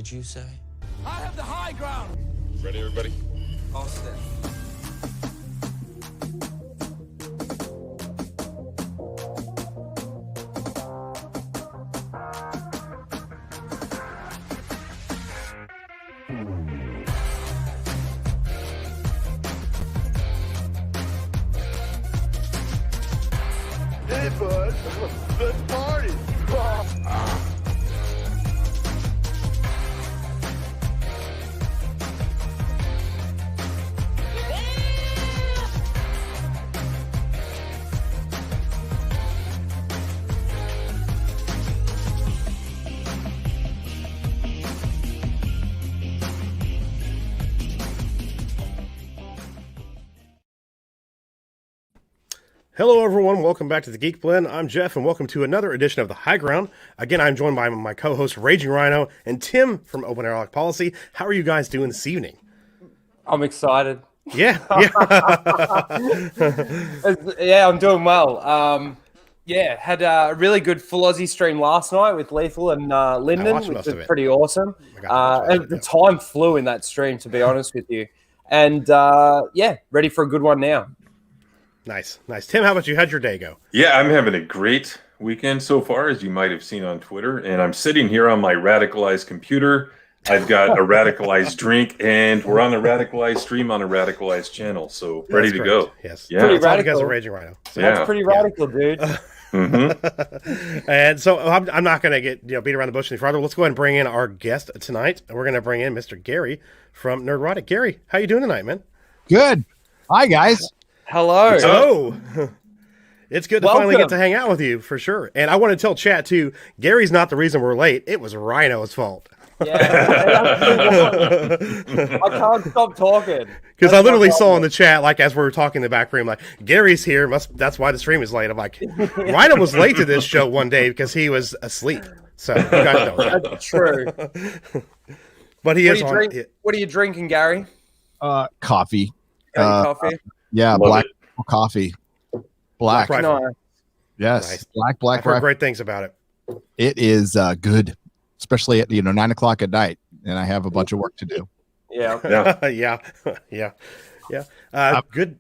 did you say? I have the high ground. Ready, everybody? All set. Hey, bud. Let's party. Hello, everyone. Welcome back to the Geek Blend. I'm Jeff, and welcome to another edition of The High Ground. Again, I'm joined by my co-host, Raging Rhino, and Tim from Open-airlock Policy. How are you guys doing this evening? I'm excited. Yeah. Yeah, I'm doing well. Had a really good full Aussie stream last night with Lethal and Lyndon, which was pretty awesome. And the time flew in that stream, to be honest with you. And ready for a good one now. Nice. Tim, how about you? How'd your day go? Yeah, I'm having a great weekend so far, as you might have seen on Twitter. And I'm sitting here on my radicalized computer. I've got a radicalized drink, and we're on a radicalized stream on a radicalized channel. So ready to go. Yes. Yeah. Pretty That's all you radical. guys are Raging Rhino. So, That's pretty radical, dude. And so I'm not going to get beat around the bush any farther. Let's go ahead and bring in our guest tonight. We're going to bring in Mr. Gary from Nerdrotic. Gary, how you doing tonight, man? Good. Hi, guys. Hello. Oh, it's good to finally get to hang out with you, for sure. And I want to tell chat, too, Gary's not the reason we're late. It was Rhino's fault. Yeah, I can't stop talking. Because I literally saw in the chat, like, as we were talking in the back room, like, Gary's here, that's why the stream is late. I'm like, Rhino was late to this show one day because he was asleep. So, you guys know that. That's true. But he is on. What are you drinking, Gary? Coffee. Coffee? Yeah, Love black it. coffee. Black. Rifle. No. Yes. Nice. Black I've heard rifle. great things about it. It is good, especially at 9 o'clock at night, and I have a bunch of work to do. Yeah. Yeah. Good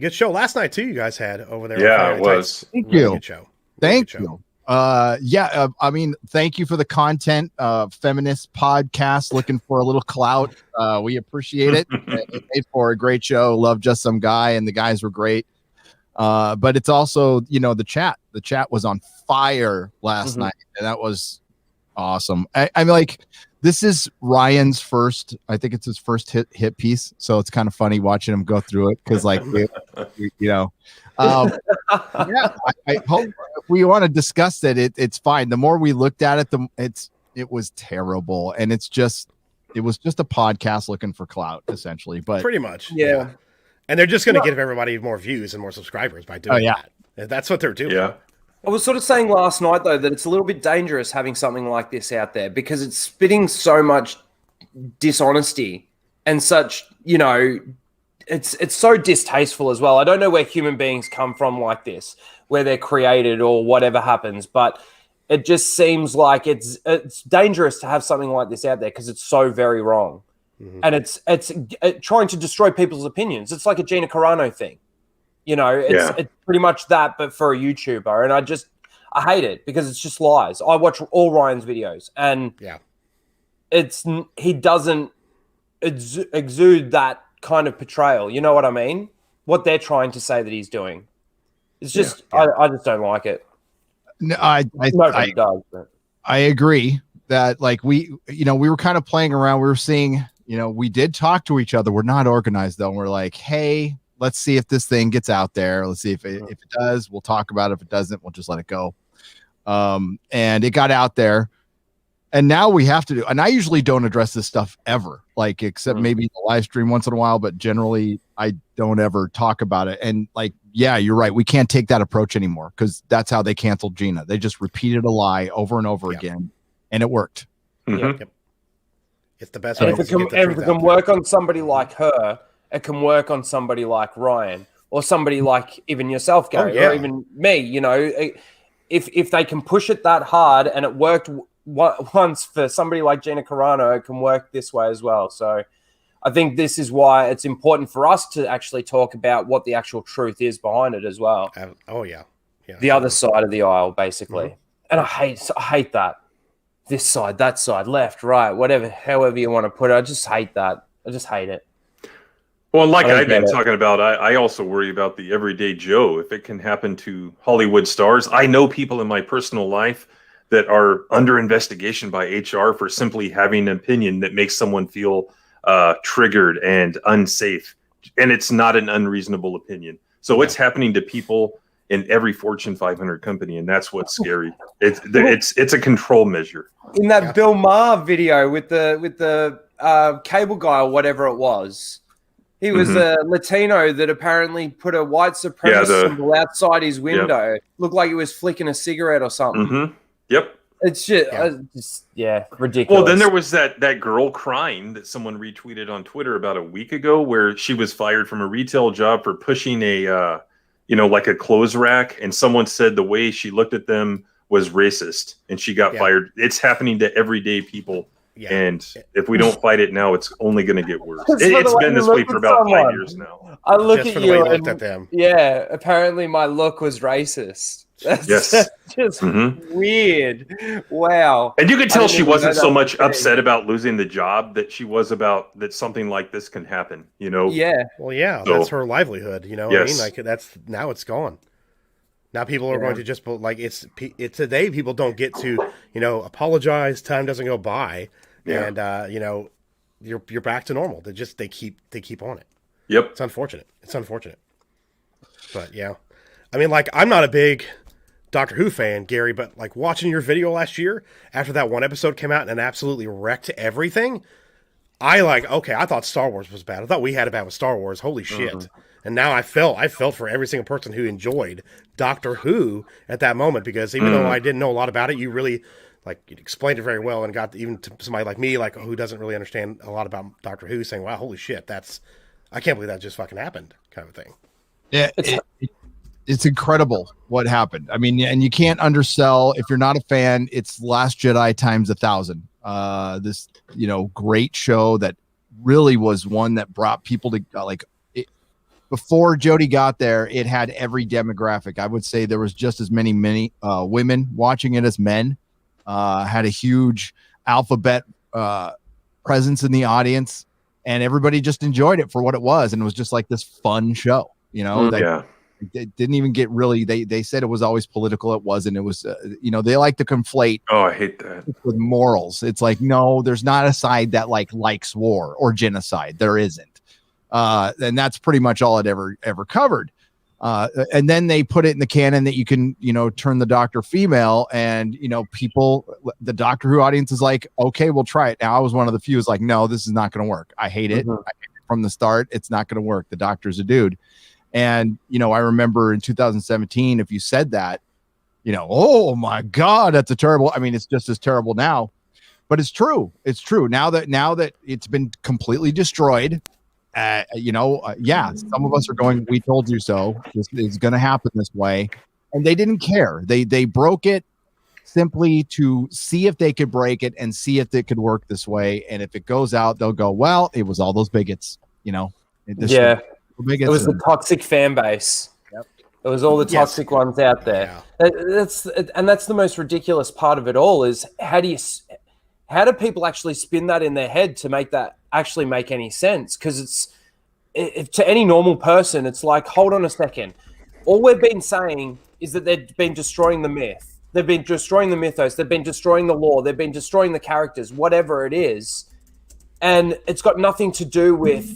show last night too. You guys had over there. Yeah, it was. Thank Really you. Good show. Thank Good show. you. I mean, thank you for the content. Feminist podcast, looking for a little clout. We appreciate it. It made for a great show. Love Just Some Guy, and the guys were great. But it's also, the chat. The chat was on fire last night, and that was awesome. I'm like, this is Ryan's first. I think it's his first hit piece, so it's kind of funny watching him go through it because, like, I hope if we want to discuss it, it's fine. The more we looked at it, it was terrible, and it was just a podcast looking for clout, essentially. But Pretty much. Yeah. And they're just going to give everybody more views and more subscribers by doing that. That's what they're doing. Yeah. I was sort of saying last night, though, that it's a little bit dangerous having something like this out there because it's spitting so much dishonesty and such, it's so distasteful as well. I don't know where human beings come from like this, where they're created or whatever happens, but it just seems like it's dangerous to have something like this out there because it's so very wrong. And it's trying to destroy people's opinions. It's like a Gina Carano thing. It's pretty much that, but for a YouTuber. And I hate it because it's just lies. I watch all Ryan's videos, and he doesn't exude that kind of portrayal. You know what I mean? What they're trying to say that he's doing. It's just, I just don't like it. No, Nobody does. But. I agree that, like, we were kind of playing around. We were seeing, we did talk to each other. We're not organized though. And we're like, hey, let's see if this thing gets out there. Let's see if it does, we'll talk about it. If it doesn't, we'll just let it go. And it got out there, and now we have to do, and I usually don't address this stuff ever, like, except maybe the live stream once in a while, but generally I don't ever talk about it. And, like, yeah, you're right. We can't take that approach anymore because that's how they canceled Gina. They just repeated a lie over and over again, and it worked. Yep. It's the best And way if it can work on somebody like her, it can work on somebody like Ryan or somebody like even yourself, Gary, or even me. If they can push it that hard and it worked once for somebody like Gina Carano, it can work this way as well. So I think this is why it's important for us to actually talk about what the actual truth is behind it as well. Oh yeah, the other side of the aisle, basically. Mm-hmm. And I hate that. This side, that side, left, right, whatever, however you want to put it. I just hate that. I just hate it. Well, like I've been talking about, I also worry about the everyday Joe. If it can happen to Hollywood stars, I know people in my personal life that are under investigation by HR for simply having an opinion that makes someone feel triggered and unsafe. And it's not an unreasonable opinion. So it's happening to people in every Fortune 500 company, and that's what's scary. It's a control measure. In that Bill Maher video with the cable guy or whatever it was, he was a Latino that apparently put a white supremacist symbol outside his window. Looked like he was flicking a cigarette or something. Yep. It's just ridiculous. Well, then there was that girl crying that someone retweeted on Twitter about a week ago, where she was fired from a retail job for pushing a like a clothes rack, and someone said the way she looked at them was racist, and she got fired. It's happening to everyday people. Yeah. And if we don't fight it now, it's only going to get worse. It's been this way for about 5 years now. I look at you and looked at them. Yeah, apparently my look was racist. That's just weird. Wow. And you could tell she wasn't so much upset about losing the job that she was about that something like this can happen, Yeah. Well, yeah, that's her livelihood, I mean? Like, now it's gone. Now people are going to just, like, it's today people don't get to, apologize, time doesn't go by, and, you're back to normal. They keep on it. Yep. It's unfortunate. But, yeah. I mean, like, I'm not a big Doctor Who fan, Gary, but, like, watching your video last year, after that one episode came out and absolutely wrecked everything, I thought Star Wars was bad. I thought we had it bad with Star Wars. Holy shit. And now I felt for every single person who enjoyed Doctor Who at that moment, because even though I didn't know a lot about it, you really, like, you explained it very well, and got even to somebody like me, like, who doesn't really understand a lot about Doctor Who, saying, wow, holy shit, I can't believe that just fucking happened, kind of thing. Yeah, it's incredible what happened. I mean, and you can't undersell, if you're not a fan, it's Last Jedi times 1,000. This, great show that really was one that brought people to, like, before Jodie got there, it had every demographic. I would say there was just as many women watching it as men. Had a huge alphabet presence in the audience, and everybody just enjoyed it for what it was. And it was just like this fun show, It didn't even get really, they said it was always political. It wasn't. It was, they like to conflate. Oh, I hate that. With morals. It's like, no, there's not a side that likes war or genocide. There isn't. And that's pretty much all it ever covered. And then they put it in the canon that you can, turn the Doctor female, and, the Doctor Who audience is like, okay, we'll try it. Now, I was one of the few who's like, no, this is not going to work. I hate it. I hate it from the start. It's not going to work. The Doctor's a dude. And, I remember in 2017, if you said that, oh my God, that's a terrible. I mean, it's just as terrible now, but it's true. It's true. Now that it's been completely destroyed, some of us are going, we told you so. This is going to happen this way. And they didn't care. They broke it simply to see if they could break it and see if it could work this way. And if it goes out, they'll go, well, it was all those bigots, It was the toxic fan base. Yep. It was all the toxic ones out there. Yeah. That's the most ridiculous part of it all, is how do people actually spin that in their head to make that actually make any sense? Because to any normal person, it's like, hold on a second. All we've been saying is that they've been destroying the myth. They've been destroying the mythos. They've been destroying the lore. They've been destroying the characters, whatever it is. And it's got anything to do with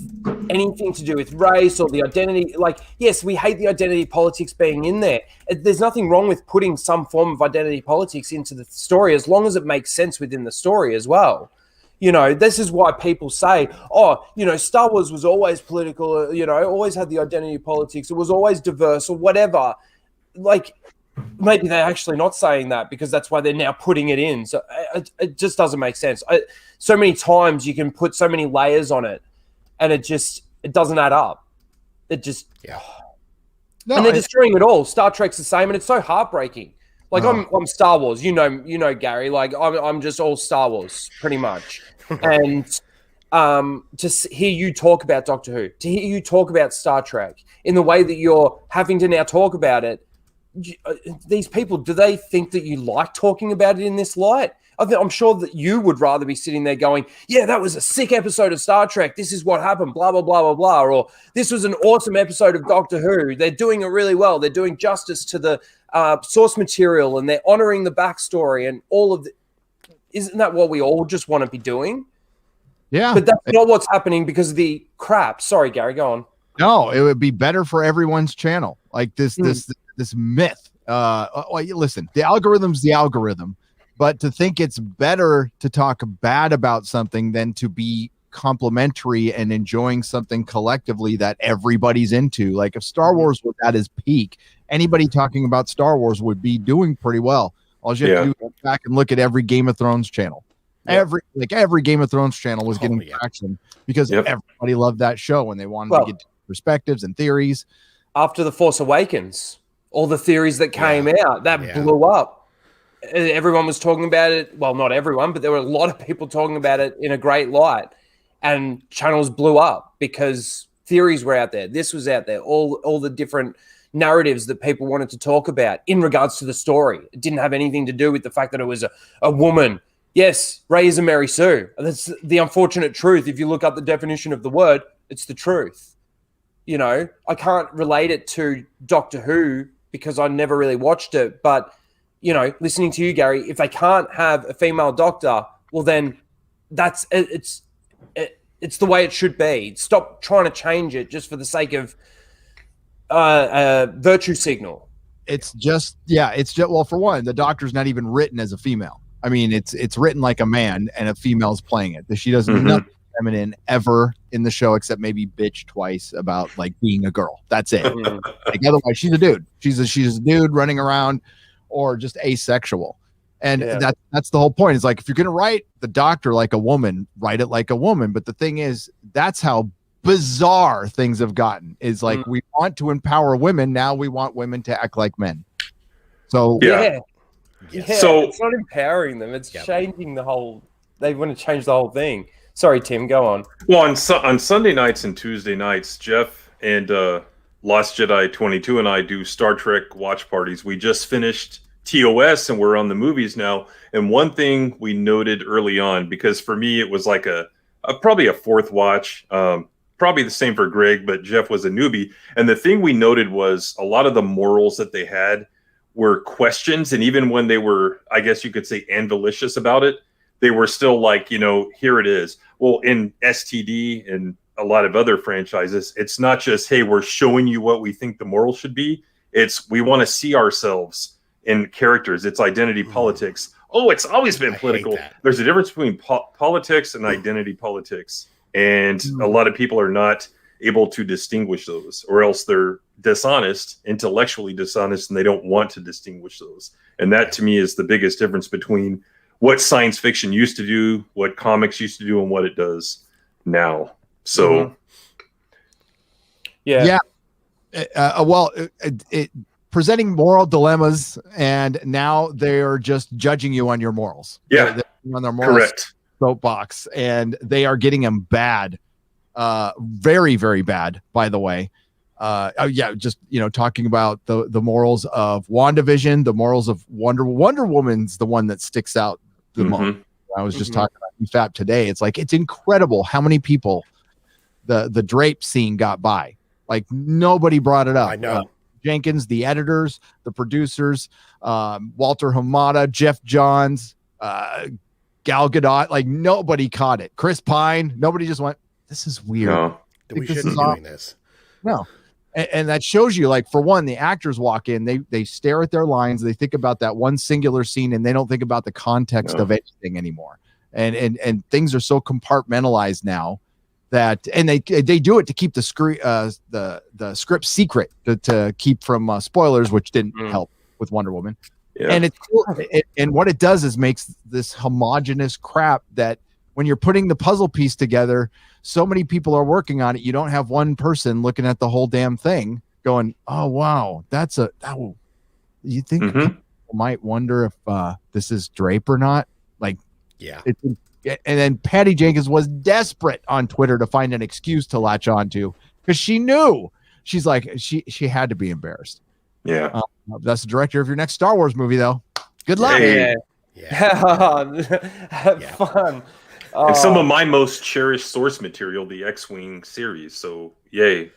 race or the identity. Like, yes, we hate the identity politics being in there. There's nothing wrong with putting some form of identity politics into the story, as long as it makes sense within the story as well. This is why people say, Star Wars was always political, always had the identity politics. It was always diverse or whatever. Like, maybe they're actually not saying that because that's why they're now putting it in. So it just doesn't make sense. So many times you can put so many layers on it, and it doesn't add up. It just, No, and they're destroying it all. Star Trek's the same, and it's so heartbreaking. Like I'm Star Wars, you know, Gary. Like I'm just all Star Wars, pretty much. And to hear you talk about Doctor Who, to hear you talk about Star Trek in the way that you're having to now talk about it, these people, do they think that you like talking about it in this light? I'm sure that you would rather be sitting there going, yeah, that was a sick episode of Star Trek. This is what happened, blah, blah, blah, blah, blah. Or this was an awesome episode of Doctor Who. They're doing it really well. They're doing justice to the source material, and they're honoring the backstory and all of the... Isn't that what we all just want to be doing? Yeah. But that's not what's happening because of the crap. Sorry, Gary, go on. No, it would be better for everyone's channel. Like this myth. Listen, the algorithm's the algorithm. But to think it's better to talk bad about something than to be complimentary and enjoying something collectively that everybody's into. Like if Star Wars was at its peak, anybody talking about Star Wars would be doing pretty well. All you have to do is go back and look at every Game of Thrones channel. Every Game of Thrones channel was getting traction because everybody loved that show and they wanted to get perspectives and theories. After The Force Awakens, all the theories that came out, that blew up. Everyone was talking about it. Well, not everyone, but there were a lot of people talking about it in a great light. And channels blew up because theories were out there. This was out there. All the different narratives that people wanted to talk about in regards to the story. It didn't have anything to do with the fact that it was a woman. Yes, Rey is a Mary Sue. That's the unfortunate truth. If you look up the definition of the word, it's the truth. You know, I can't relate it to Doctor Who because I never really watched it, but you know, listening to you, Gary, if they can't have a female doctor, well, then it's the way it should be. Stop trying to change it just for the sake of virtue signal. It's just well, for one, the doctor's not even written as a female. I mean, it's written like a man, and a female's playing it. She doesn't do nothing feminine ever in the show except maybe bitch twice about like being a girl. That's it. Like otherwise, she's a dude. She's a dude running around. Or just asexual. And that's the whole point. It's like, if you're going to write the doctor like a woman, write it like a woman. But the thing is, that's how bizarre things have gotten. Is like, we want to empower women. Now we want women to act like men. So, so it's not empowering them. It's changing the whole, they want to change the whole thing. Sorry, Tim, go on. Well, on Sunday nights and Tuesday nights, Jeff and Lost Jedi 22 and I do Star Trek watch parties. We just finished TOS and we're on the movies now. And one thing we noted early on, because for me it was like a probably a fourth watch, probably the same for Greg, but Jeff was a newbie. And the thing we noted was a lot of the morals that they had were questions. And even when they were, I guess you could say, anvilicious about it, they were still like, you know, here it is. Well, in STD and a lot of other franchises, it's not just, hey, we're showing you what we think the moral should be. It's, we want to see ourselves in characters. It's identity politics. Oh, it's always been political. There's a difference between politics and identity politics. And a lot of people are not able to distinguish those, or else they're dishonest, intellectually dishonest, and they don't want to distinguish those. And that to me is the biggest difference between what science fiction used to do, what comics used to do, and what it does now. So, presenting moral dilemmas, and now they're just judging you on your morals. Yeah, they're on their moral soapbox, and they are getting them bad, very, very bad. By the way, just talking about the morals of WandaVision, the morals of Wonder Woman's the one that sticks out the most. I was just talking about EFAP today. It's like, it's incredible how many people the drape scene got by. Like, nobody brought it up. I know. Jenkins, the editors, the producers, Walter Hamada, Jeff Johns, Gal Gadot, like nobody caught it. Chris Pine, nobody just went, this is weird. No. We shouldn't be doing this. No. And that shows you, like, for one, the actors walk in, they stare at their lines, they think about that one singular scene, and they don't think about the context of anything anymore. And things are so compartmentalized now that, and they do it to keep the script secret, to keep from spoilers, which didn't help with Wonder Woman. Yeah. And it's cool. And what it does is makes this homogenous crap that when you're putting the puzzle piece together, so many people are working on it. You don't have one person looking at the whole damn thing going, oh, wow, you think people might wonder if this is Drape or not. Like, Yeah. and then Patty Jenkins was desperate on Twitter to find an excuse to latch onto because she knew. She's like, she had to be embarrassed. Yeah. That's the director of your next Star Wars movie, though. Good luck. Hey. Have fun. And some of my most cherished source material, the X-Wing series. So, yay.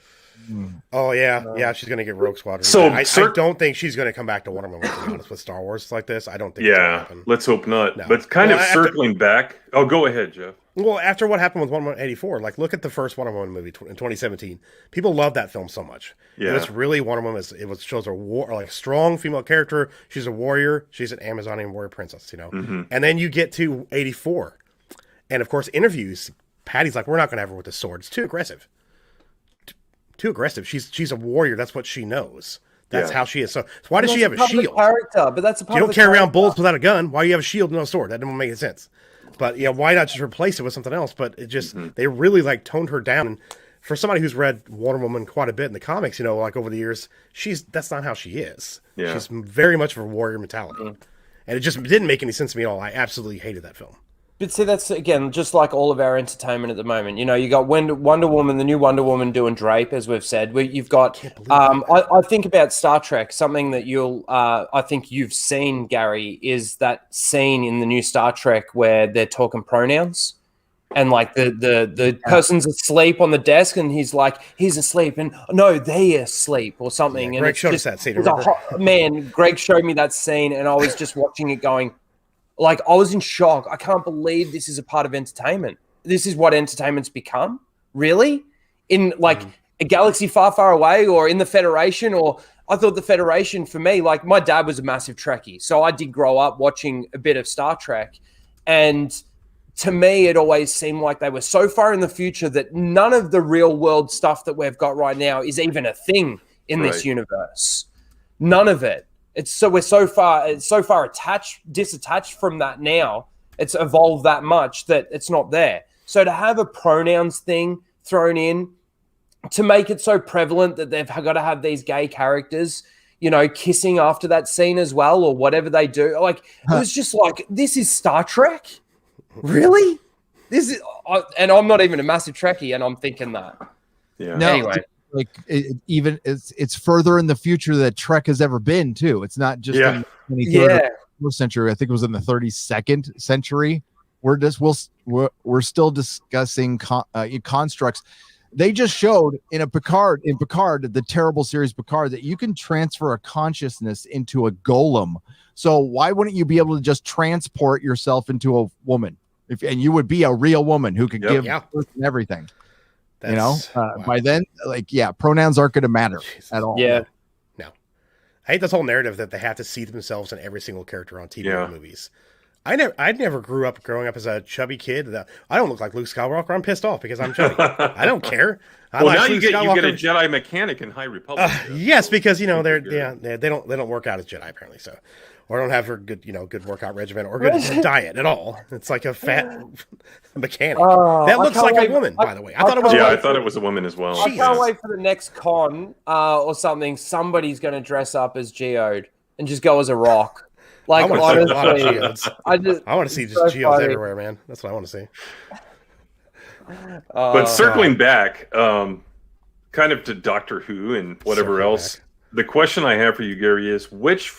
Oh yeah, she's gonna get Rogue Squadron. So, I don't think she's gonna come back to Wonder Woman. To be honest, with Star Wars like this, I don't think. Yeah, let's hope not. No. But kind of after, circling back. Oh, go ahead, Jeff. Well, after what happened with Wonder Woman 84, like look at the first Wonder Woman movie in 2017. People loved that film so much. Yeah, it's really Wonder Woman. Shows a like a strong female character. She's a warrior. She's an Amazonian warrior princess. And then you get to 84, and of course interviews. Patty's like, we're not gonna have her with the sword. It's too aggressive. Too aggressive. She's a warrior. That's what she knows. That's how she is. So why does she have a shield? Character, but that's a part you of don't the carry around character. bullets without a gun. Why do you have a shield and no sword? That doesn't make any sense. But why not just replace it with something else? But it just they really like toned her down. And for somebody who's read Wonder Woman quite a bit in the comics, like over the years, that's not how she is. Yeah. She's very much of a warrior mentality, and it just didn't make any sense to me at all. I absolutely hated that film. But see, that's, again, just like all of our entertainment at the moment. You got Wonder Woman, the new Wonder Woman doing Drape, as we've said. You've got, I think about Star Trek, something that I think you've seen, Gary, is that scene in the new Star Trek where they're talking pronouns. And like the person's asleep on the desk and he's like, he's asleep. And no, they asleep or something. Yeah, and Greg showed us that scene. Man, Greg showed me that scene and I was just watching it going, like, I was in shock. I can't believe this is a part of entertainment. This is what entertainment's become? Really? In, like, a galaxy far, far away or in the Federation? Or I thought the Federation, for me, like, my dad was a massive Trekkie. So I did grow up watching a bit of Star Trek. And to me, it always seemed like they were so far in the future that none of the real-world stuff that we've got right now is even a thing in this universe. None of it. We're so far disattached from that now. It's evolved that much that it's not there. So to have a pronouns thing thrown in, to make it so prevalent that they've got to have these gay characters, kissing after that scene as well, or whatever they do. Like, it was just like, this is Star Trek? Really? This is, and I'm not even a massive Trekkie, and I'm thinking that. Yeah. No, anyway. Like it's further in the future that Trek has ever been too. It's not just in the 23rd century. I think it was in the 32nd century. We're still discussing constructs. They just showed in Picard, the terrible series Picard, that you can transfer a consciousness into a golem. So why wouldn't you be able to just transport yourself into a woman? And you would be a real woman who could give birth and everything. Wow. By then, pronouns aren't going to matter at all. Yeah. No. I hate this whole narrative that they have to see themselves in every single character on TV and movies. I never growing up as a chubby kid. I don't look like Luke Skywalker. I'm pissed off because I'm chubby. I don't care. Now you get a Jedi mechanic in High Republic. Yes, because they don't work out as Jedi apparently. So, or don't have a good workout regimen or good diet at all. It's like a fat mechanic that looks like a woman. By the way, I thought it was a woman as well. I can't wait for the next con or something. Somebody's going to dress up as Geode and just go as a rock. Like, I want to see a lot of geodes. I want to see just geodes everywhere, man. That's what I want to see. But circling back, kind of to Doctor Who and whatever else, the question I have for you, Gary, is which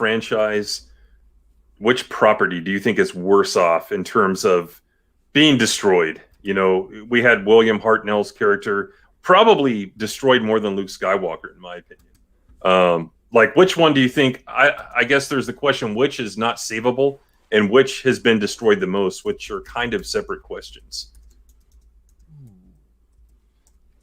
property do you think is worse off in terms of being destroyed? We had William Hartnell's character probably destroyed more than Luke Skywalker, in my opinion. Like, which one do you think? I guess there's the question: which is not savable, and which has been destroyed the most, which are kind of separate questions.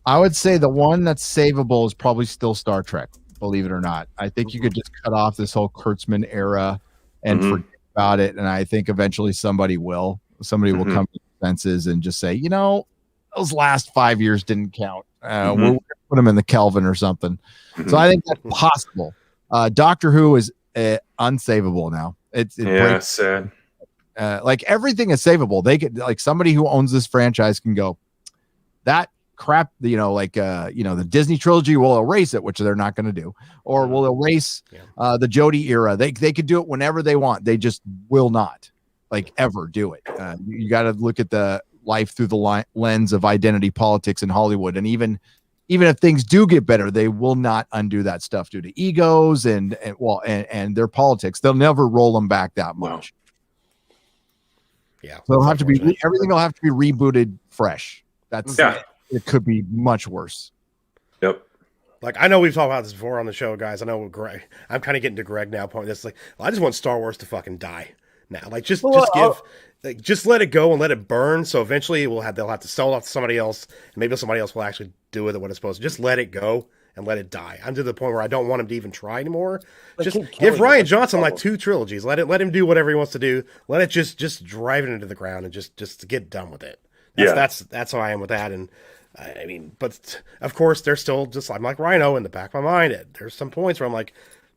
I would say the one that's savable is probably still Star Trek. Believe it or not, I think you could just cut off this whole Kurtzman era and forget about it. And I think eventually somebody will come to their senses and just say, those last 5 years didn't count. We'll put them in the Kelvin or something. So I think that's possible. Doctor Who is unsavable now. It's sad. Like everything is savable. They could, like, somebody who owns this franchise can go, that crap, the Disney trilogy will erase it, which they're not going to do, or will erase the Jodie era. They could do it whenever they want. They just will not ever do it. You got to look at the life through the lens of identity politics in Hollywood. And even if things do get better, they will not undo that stuff due to egos and their politics. They'll never roll them back that much. Yeah. So it'll have to be, everything will have to be rebooted fresh. It could be much worse. Yep. I know we've talked about this before on the show, guys. I know Greg. I'm kind of getting to Greg now. Point this, I just want Star Wars to fucking die now. Just let it go and let it burn. So eventually they'll have to sell it off to somebody else, and maybe somebody else will actually do with it what it's supposed to. Just let it go and let it die. I'm to the point where I don't want him to even try anymore. Just give Rian Johnson 2 trilogies. Let him do whatever he wants to do. Let it just drive it into the ground and just get done with it. That's how I am with that. And I mean, but of course, there's still just, I'm like Rhino in the back of my mind. There's some points where I'm like,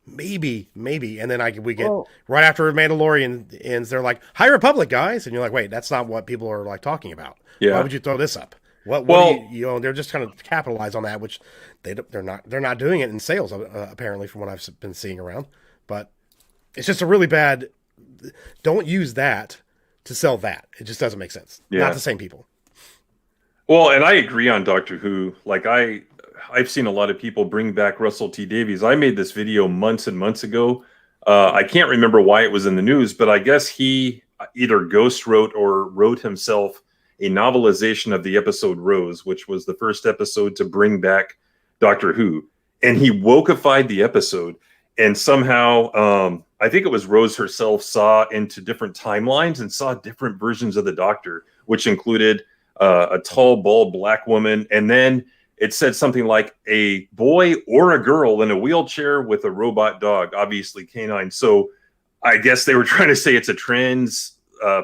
maybe, and then we get right after Mandalorian ends, they're like, High Republic, guys, and you're like, wait, that's not what people are talking about. Yeah. Why would you throw this up? They're just kind of capitalize on that, which they're not doing it in sales apparently, from what I've been seeing around. But it's just a really bad. Don't use that to sell that. It just doesn't make sense. Yeah. Not the same people. Well, and I agree on Doctor Who. I've seen a lot of people bring back Russell T Davies. I made this video months and months ago. I can't remember why it was in the news, but I guess he either ghost wrote or wrote himself a novelization of the episode Rose, which was the first episode to bring back Doctor Who. And he wokeified the episode. And somehow, I think it was Rose herself saw into different timelines and saw different versions of the Doctor, which included a tall, bald black woman. And then it said something like a boy or a girl in a wheelchair with a robot dog, obviously canine. So I guess they were trying to say it's a trans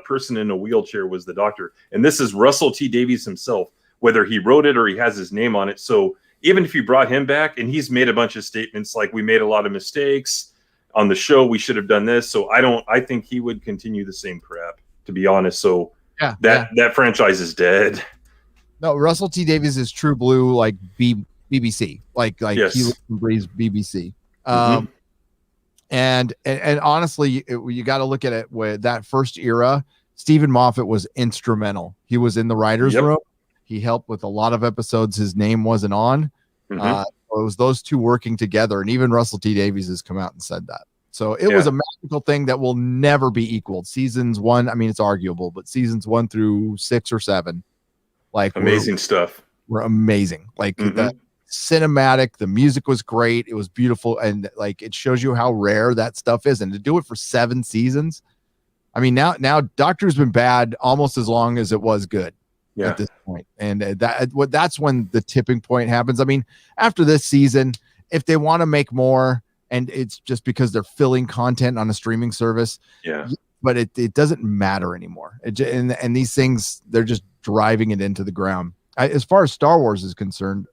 person in a wheelchair was the Doctor. And this is Russell T Davies himself, whether he wrote it or he has his name on it. So even if you brought him back, and he's made a bunch of statements like, we made a lot of mistakes on the show, we should have done this. So I think he would continue the same crap, to be honest. So that franchise is dead. No, Russell T Davies is true blue, BBC, yes. He lives and breathes BBC. And honestly, you got to look at it with that first era. Stephen Moffat was instrumental. He was in the writer's room. He helped with a lot of episodes his name wasn't on. So it was those two working together. And even Russell T Davies has come out and said that. So it was a magical thing that will never be equaled. Seasons 1, I mean, it's arguable, but seasons 1 through 6 or 7, amazing stuff. Were amazing. The cinematic, the music was great. It was beautiful. And it shows you how rare that stuff is. And to do it for 7 seasons. I mean, now Doctor's been bad almost as long as it was good at this point. And that's when the tipping point happens. I mean, after this season, if they want to make more, and it's just because they're filling content on a streaming service. Yeah. But it doesn't matter anymore. And these things, they're just driving it into the ground. As far as Star Wars is concerned,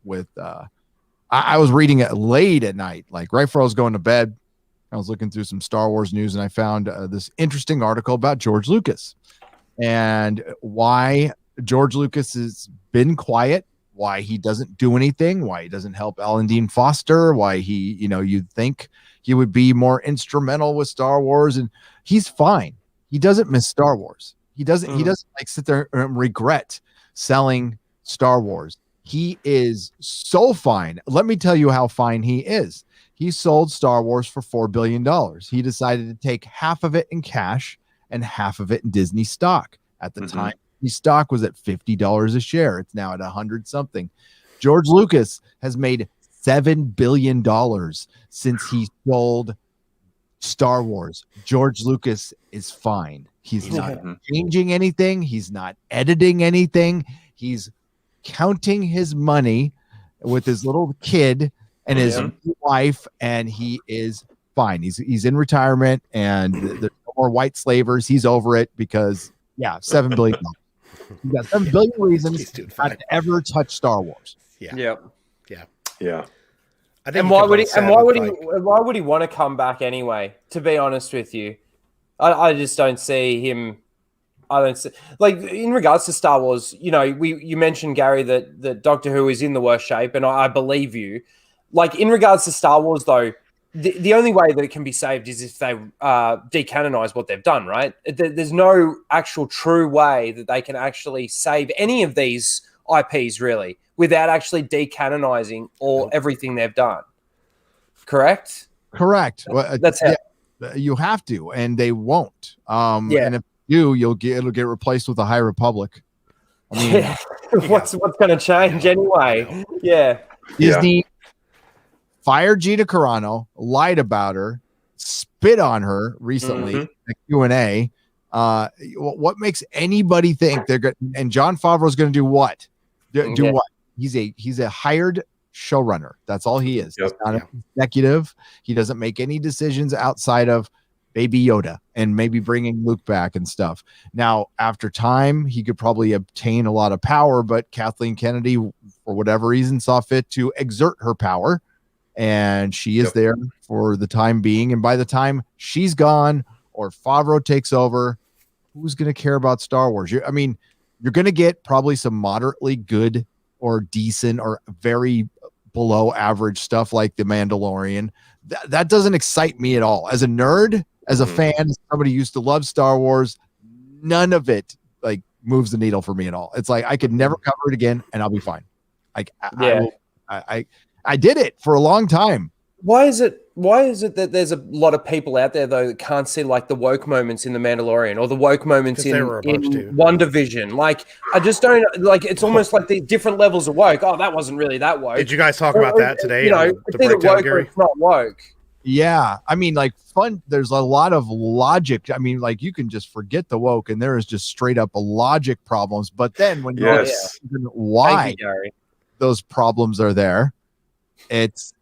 I was reading it late at night, right before I was going to bed. I was looking through some Star Wars news, and I found this interesting article about George Lucas and why George Lucas has been quiet, why he doesn't do anything, why he doesn't help Alan Dean Foster, why he, you'd think he would be more instrumental with Star Wars, and he's fine. He doesn't miss Star Wars. He doesn't sit there and regret selling Star Wars. He is so fine. Let me tell you how fine he is. He sold Star Wars for $4 billion. He decided to take half of it in cash and half of it in Disney stock. At the time, the stock was at $50 a share. It's now at 100 something. George Lucas has made $7 billion since he sold Star Wars. George Lucas is fine. He's not changing anything. He's not editing anything. He's counting his money with his little kid and his wife, and he is fine. He's in retirement, and there's no more white slavers. He's over it because $7 billion. You got 7 billion reasons not to ever touch Star Wars. Yeah. I think and why would he want to come back anyway? To be honest with you, I just don't see him. I don't see, like, in regards to Star Wars, you know, you mentioned, Gary, that Doctor Who is in the worst shape, and I believe you. Like, in regards to Star Wars, though, the only way that it can be saved is if they decanonize what they've done, right? There's no actual true way that they can actually save any of these IPs, really, without actually decanonizing everything they've done. Correct? Correct. That's how. Yeah, you have to, and they won't. And if you do, it'll get replaced with a High Republic. I mean, what's going to change anyway? Yeah. Disney fired Gina Carano, lied about her, spit on her recently in a Q&A. What makes anybody think they're good? And Jon Favreau is going to do what? Do what? He's a hired showrunner. That's all he is. He's not an executive. He doesn't make any decisions outside of Baby Yoda and maybe bringing Luke back and stuff. Now, after time, he could probably obtain a lot of power, but Kathleen Kennedy, for whatever reason, saw fit to exert her power. And she is there for the time being. And by the time she's gone or Favreau takes over, who's going to care about Star Wars? You're going to get probably some moderately good or decent or very below average stuff like The Mandalorian. That doesn't excite me at all. As a nerd, as a fan, somebody who used to love Star Wars, none of it like moves the needle for me at all. It's like I could never cover it again and I'll be fine. Like I did it for a long time. Why is it that there's a lot of people out there, though, that can't see like the woke moments in The Mandalorian or the woke moments in WandaVision? Like, I just don't like. It's almost like the different levels of woke. Oh, that wasn't really that woke. Did you guys talk about that today? You know, it's either woke or it's not woke. Yeah, I mean, like fun. There's a lot of logic. I mean, like you can just forget the woke, and there is just straight up logic problems. But then when you look at why those problems are there, it's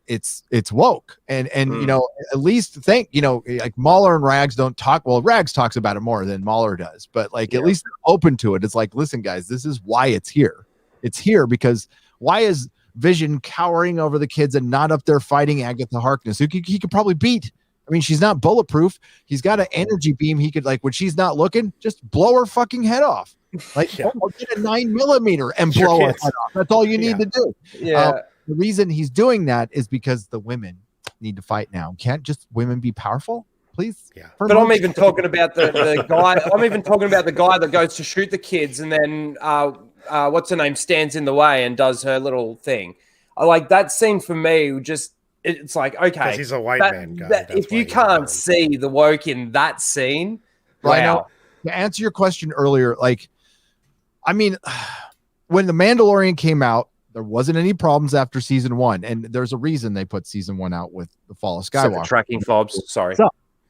woke, and you know, at least think, you know, like Mahler and Rags don't talk. Well, Rags talks about it more than Mahler does, but like at least they're open to it. It's like, listen, guys, this is why it's here. It's here because why is Vision cowering over the kids and not up there fighting Agatha Harkness? He could probably beat. I mean, she's not bulletproof. He's got an energy beam. He could, like, when she's not looking, just blow her fucking head off. Like, get a 9mm and blow her head off. That's all you need to do. Yeah. The reason he's doing that is because the women need to fight now. Can't just women be powerful, please? Yeah. But I'm even talking about the guy. I'm even talking about the guy that goes to shoot the kids and then what's her name stands in the way and does her little thing. Like that scene for me, just it's like, okay, he's a white man guy. If you can't see the woke in that scene, right now, to answer your question earlier, like, I mean, when The Mandalorian came out, there wasn't any problems after season 1, and there's a reason they put season 1 out with The Fall of Skywalker. Tracking fobs, sorry.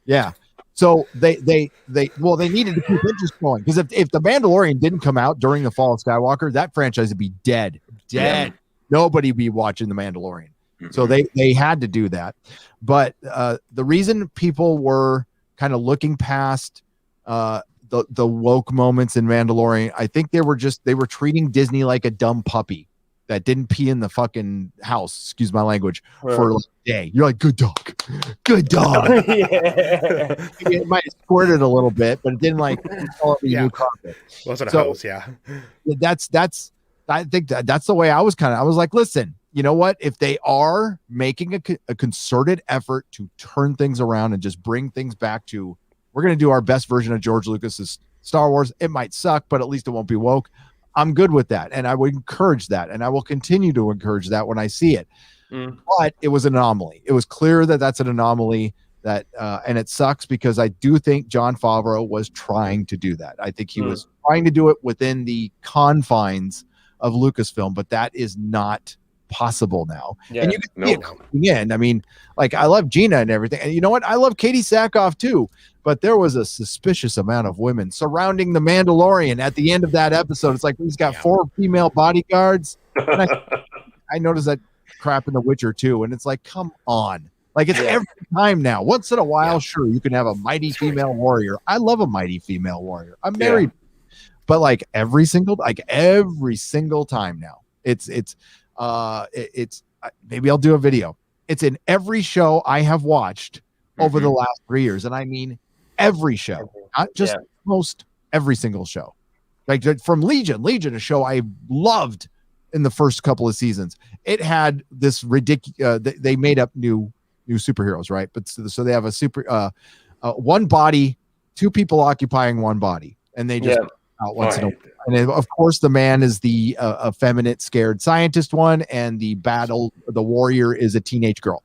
Yeah. So they needed to keep interest going, because if The Mandalorian didn't come out during The Fall of Skywalker, that franchise would be dead. Yeah. Nobody would be watching The Mandalorian. So they had to do that. But the reason people were kind of looking past the woke moments in Mandalorian, I think they were treating Disney like a dumb puppy that didn't pee in the fucking house, excuse my language, for like a day. You're like, good dog. It might have squirted a little bit, but it didn't like new carpet. Wasn't a hose, I think that's the way I was like, listen, you know what? If they are making a concerted effort to turn things around and just bring things back to, we're going to do our best version of George Lucas's Star Wars. It might suck, but at least it won't be woke. I'm good with that, and I would encourage that, and I will continue to encourage that when I see it. But it was an anomaly. It was clear that that's an anomaly, that and it sucks because I do think Jon Favreau was trying to do that. I think he was trying to do it within the confines of Lucasfilm, but that is not possible now. And you can see it coming in. I mean, like, I love Gina and everything, and you know what? I love Katie Sackhoff too. But there was a suspicious amount of women surrounding the Mandalorian at the end of that episode. It's like he's got 4 female bodyguards. And I noticed that crap in The Witcher too. And it's like, come on. Like, it's every time now. Once in a while, sure, you can have a mighty female warrior. I love a mighty female warrior. I'm married. But like every single time now, it's maybe I'll do a video. It's in every show I have watched over the last 3 years. And I mean, every show, not just most, every single show. Like from Legion, a show I loved in the first couple of seasons. It had this ridiculous. They made up new superheroes, right? But so they have a one body, two people occupying one body, and they just out once in a while. And then, of course, the man is the effeminate, scared scientist one, and the warrior is a teenage girl.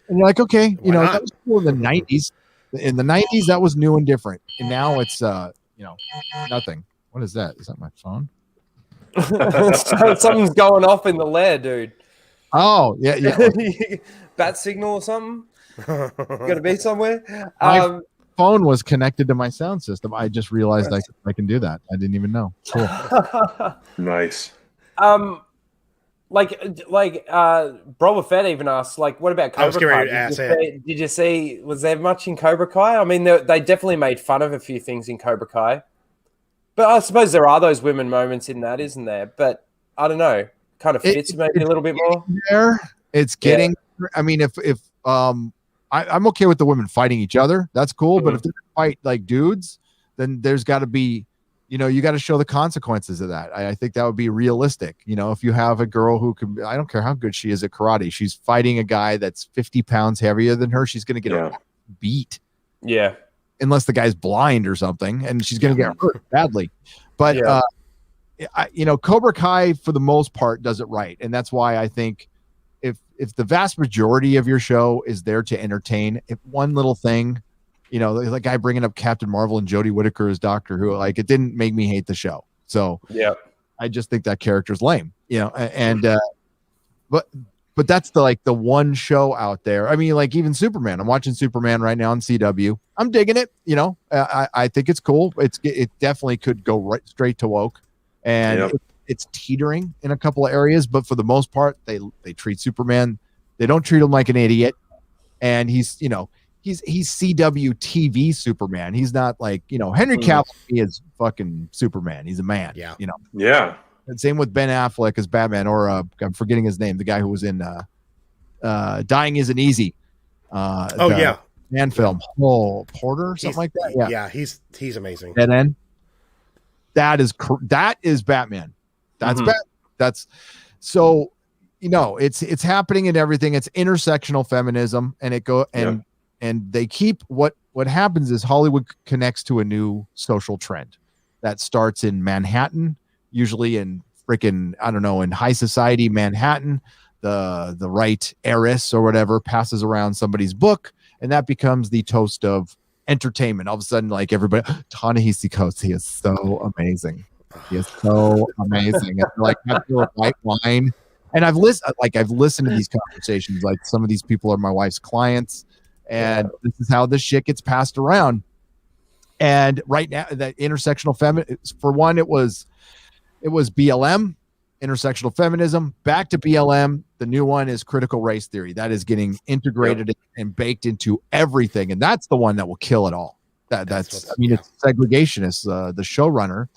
And you're like, okay, that was cool in the 90s. In the 90s, that was new and different. And now it's, nothing. What is that? Is that my phone? Something's going off in the lair, dude. Oh, yeah. Bat signal or something? Got to be somewhere? My phone was connected to my sound system. I just realized I can do that. I didn't even know. Cool. Nice. Brother Fett even asked, like, what about Cobra Kai? I was getting ready to ask that. Did you see, was there much in Cobra Kai? I mean, they definitely made fun of a few things in Cobra Kai. But I suppose there are those women moments in that, isn't there? But I don't know. Kind of fits maybe a little bit more. It's getting, I mean, if I'm okay with the women fighting each other. That's cool. Mm-hmm. But if they fight like dudes, then there's got to be, you got to show the consequences of that. I think that would be realistic. If you have a girl who can, I don't care how good she is at karate, she's fighting a guy that's 50 pounds heavier than her, she's going to get beat. Yeah. Unless the guy's blind or something, and she's going to get hurt badly. But, Cobra Kai, for the most part, does it right. And that's why I think if the vast majority of your show is there to entertain, if one little thing, the guy bringing up Captain Marvel and Jodie Whittaker as Doctor Who, like, it didn't make me hate the show. So I just think that character's lame, but that's the one show out there. I mean, like even Superman, I'm watching Superman right now on CW. I'm digging it. I think it's cool. It definitely could go right straight to woke, and it's teetering in a couple of areas, but for the most part, they treat Superman. They don't treat him like an idiot, and he's CW TV Superman. He's not like Henry Cavill is fucking Superman. He's a man. Yeah. And same with Ben Affleck as Batman, or I'm forgetting his name, the guy who was in Dying Isn't Easy. Man film. Oh, Porter, something like that. Yeah, he's amazing. Dead End. That is Batman. That's Batman. That's so it's happening in everything. It's intersectional feminism, and and they keep what happens is Hollywood connects to a new social trend that starts in Manhattan. Usually in freaking, I don't know, in high society Manhattan, the right heiress or whatever passes around somebody's book, and that becomes the toast of entertainment. All of a sudden, like everybody, Ta-Nehisi Coates, he is so amazing. He is so amazing. It's like after a white wine. And I've listened to these conversations. Like some of these people are my wife's clients, and this is how this shit gets passed around. And right now, that intersectional feminism, for one, it was BLM, intersectional feminism, back to BLM. The new one is critical race theory. That is getting integrated and baked into everything. And that's the one that will kill it all. It's segregationist. The showrunner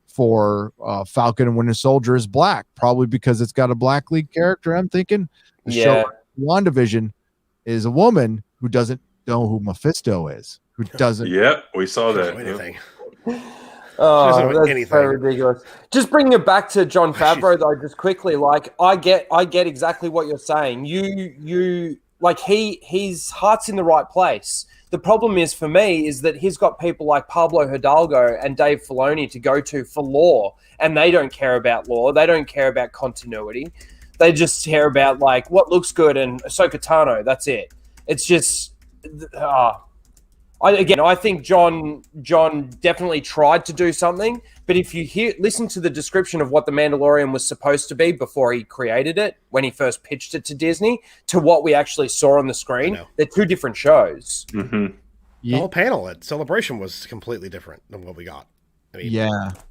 for Falcon and Winter Soldier is black, probably because it's got a black lead character. I'm thinking the show WandaVision is a woman who doesn't know who Mephisto is, who doesn't. Yeah, we saw that. Anything. Oh, that's so ridiculous. Just bringing it back to Jon Favreau, though, just quickly, like I get exactly what you're saying. You like his heart's in the right place. The problem is for me is that he's got people like Pablo Hidalgo and Dave Filoni to go to for lore, and they don't care about lore. They don't care about continuity. They just care about like what looks good and Ahsoka Tano. That's it. It's just. I think John definitely tried to do something, but if you listen to the description of what The Mandalorian was supposed to be before he created it, when he first pitched it to Disney, to what we actually saw on the screen, they're two different shows. Mm-hmm. The whole panel at Celebration was completely different than what we got. I mean,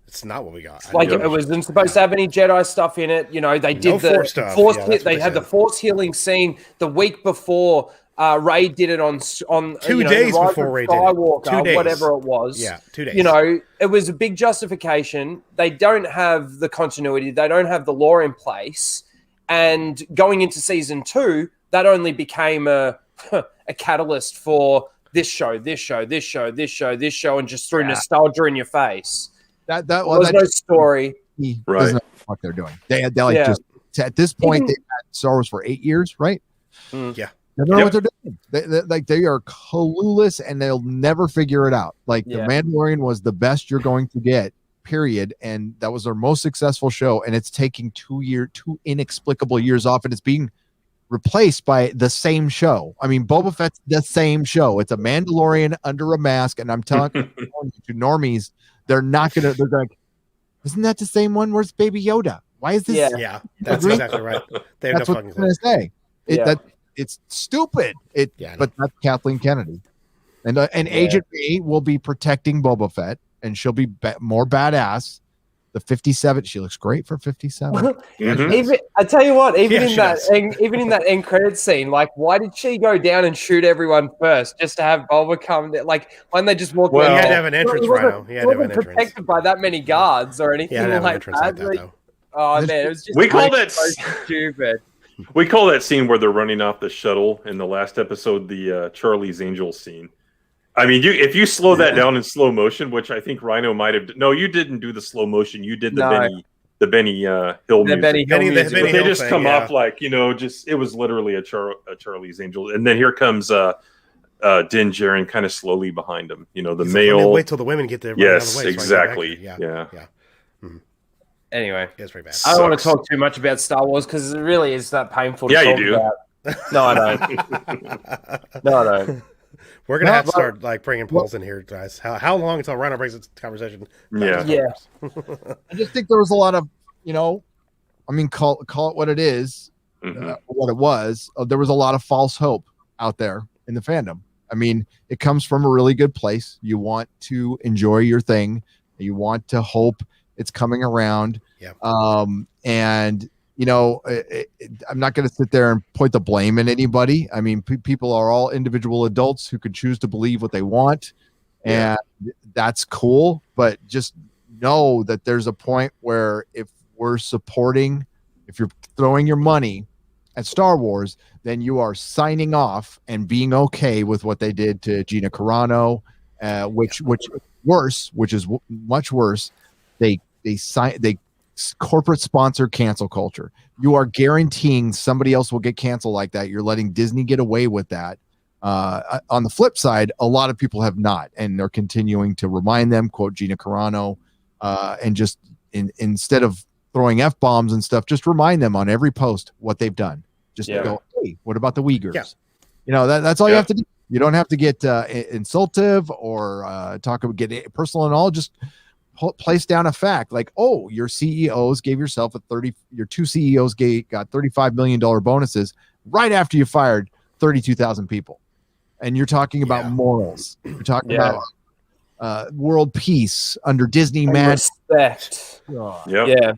it's not what we got. Like it wasn't supposed to have any Jedi stuff in it. They did the force. They had the force healing scene the week before. Ray did it on 2 days before Ray did it. 2 days. Whatever it was. Yeah, 2 days. It was a big justification. They don't have the continuity. They don't have the lore in place. And going into season 2, that only became a catalyst for this show, this show, this show, this show, this show, and just threw nostalgia in your face. That was no story. Right. Doesn't know what they're doing. They like just at this point they've had Star Wars for 8 years, right? Yeah. They don't know what they're doing. They are clueless and they'll never figure it out. Like The Mandalorian was the best you're going to get, period. And that was their most successful show. And it's taking 2 inexplicable years off, and it's being replaced by the same show. I mean, Boba Fett's the same show. It's a Mandalorian under a mask, and I'm telling you to normies, they're not gonna. They're like, isn't that the same one? Where's Baby Yoda? Why is this? Yeah, that's exactly right. That's what I'm gonna say. It's stupid. But that's Kathleen Kennedy, and Agent B will be protecting Boba Fett, and she'll be more badass. The 57, she looks great for 57. Even I tell you what, even in that end credit scene, like, why did she go down and shoot everyone first just to have Boba come? Like, why didn't they just walk? Well, he had to have an entrance, Rhino. He had to have an entrance. Protected by that many guards or anything like that. Oh man, it was just so stupid. We call that scene where they're running off the shuttle in the last episode the Charlie's Angels scene. I mean, if you slow that down in slow motion, which I think Rhino might have. No, you didn't do the slow motion. You did the Benny Hill music. They just come off like, just it was literally a Charlie's Angels, and then here comes Din Djarin kind of slowly behind him. The male. Wait till the women get there. Yes, exactly. Yeah. Mm-hmm. Anyway, it's very bad. I don't want to talk too much about Star Wars because it really is that painful to talk about. No, I don't. No, I don't. We're gonna have to start bringing polls in here, guys. How long until Rhino brings this conversation? Yeah. I just think there was a lot of, I mean, call it what it is, what it was. There was a lot of false hope out there in the fandom. I mean, it comes from a really good place. You want to enjoy your thing. You want to hope it's coming around. Yeah. And I'm not going to sit there and point the blame at anybody. I mean, people are all individual adults who can choose to believe what they want, and that's cool. But just know that there's a point where if you're throwing your money at Star Wars, then you are signing off and being okay with what they did to Gina Carano, which is much worse. They corporate sponsor cancel culture. You are guaranteeing somebody else will get canceled like that. You're letting Disney get away with that. On the flip side, a lot of people have not, and they're continuing to remind them, quote Gina Carano, and just instead of throwing F-bombs and stuff, just remind them on every post what they've done. Just go, hey, what about the Uyghurs? Yeah. That's all you have to do. You don't have to get insultive or get personal and all. Just place down a fact like, your CEOs gave yourself your two CEOs got $35 million bonuses right after you fired 32,000 people. And you're talking about morals. You're talking about world peace under Disney respect. Yeah.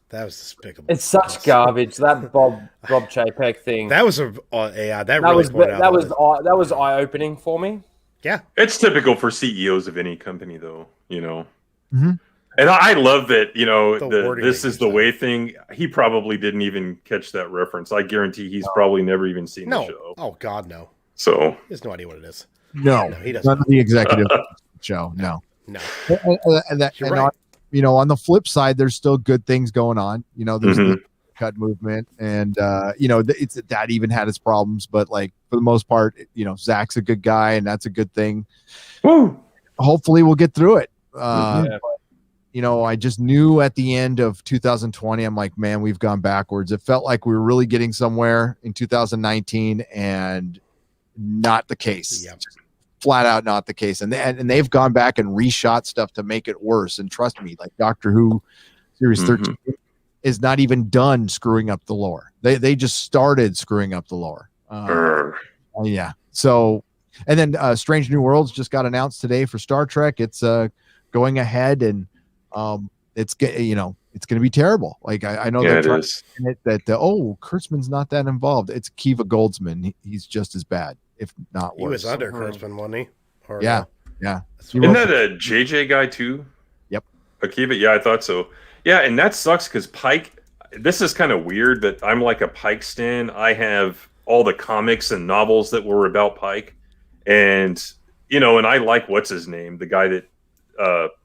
That was despicable. It's such garbage. That Bob Chapek thing. That was that was eye-opening for me. Yeah. It's typical for CEOs of any company though, Mm-hmm. And I love that, this is the way thing. He probably didn't even catch that reference. I guarantee he's probably never even seen the show. Oh, God, no. So he has no idea what it is. No, he doesn't. None of the executive show. No. On the flip side, there's still good things going on. There's the cut movement, and that even had its problems, but for the most part, Zach's a good guy, and that's a good thing. Woo! Hopefully, we'll get through it. But, I just knew at the end of 2020, I'm like, man, we've gone backwards. It felt like we were really getting somewhere in 2019, and not the case. Yep. Flat out not the case. And they've gone back and reshot stuff to make it worse. And trust me, like Doctor Who Series 13 is not even done screwing up the lore. They just started screwing up the lore. Yeah. So, and then Strange New Worlds just got announced today for Star Trek. It's going ahead, and it's going to be terrible. Like I know it is. that Kurtzman's not that involved. It's Kiva Goldsman. He's just as bad, if not worse. He was under Kurtzman, wasn't he? Yeah. Isn't that a JJ guy too? Yep. Akiva? Yeah, I thought so. Yeah, and that sucks because Pike. This is kind of weird that I'm like a Pike stan. I have all the comics and novels that were about Pike, And and I like what's his name, the guy that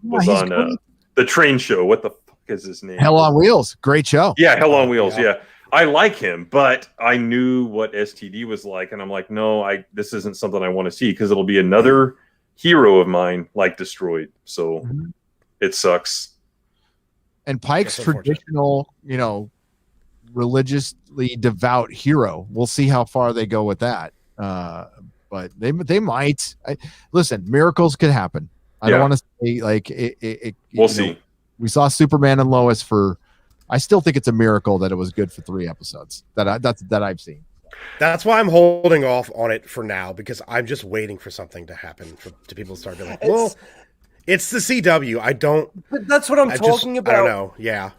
was on the train show. What the fuck is his name? Hell on Wheels, great show. Yeah, Hell on Wheels. Yeah. I like him, but I knew what STD was like, and I'm like, no, this isn't something I want to see because it'll be another hero of mine like destroyed. So it sucks. And Pike's traditional, religiously devout hero. We'll see how far they go with that. But they might. Listen, miracles could happen. I don't want to say like it. We'll see. We saw Superman and Lois for. I still think it's a miracle that it was good for 3 episodes that I've seen. That's why I'm holding off on it for now, because I'm just waiting for something to happen to people to start being like, well, it's the CW. I don't. But that's what I'm talking about. I don't know. Yeah.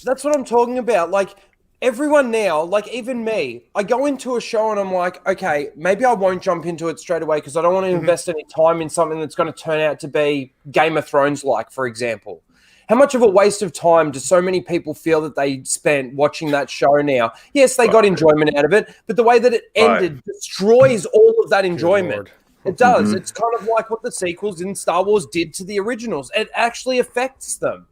That's what I'm talking about. Like everyone now, like even me, I go into a show and I'm like, okay, maybe I won't jump into it straight away because I don't want to invest any time in something that's going to turn out to be Game of Thrones like, for example. How much of a waste of time do so many people feel that they spent watching that show now? Yes, they got enjoyment out of it, but the way that it ended destroys all of that enjoyment. It does. It's kind of like what the sequels in Star Wars did to the originals. It actually affects them,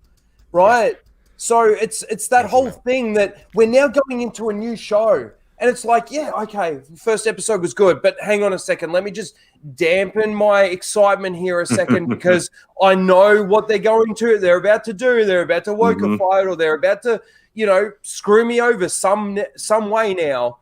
right? So it's that whole thing that we're now going into a new show. And it's like, yeah, okay, first episode was good, but hang on a second. Let me just dampen my excitement here a second because I know what they're about to do. They're about to woke a fight, or they're about to, screw me over some way now.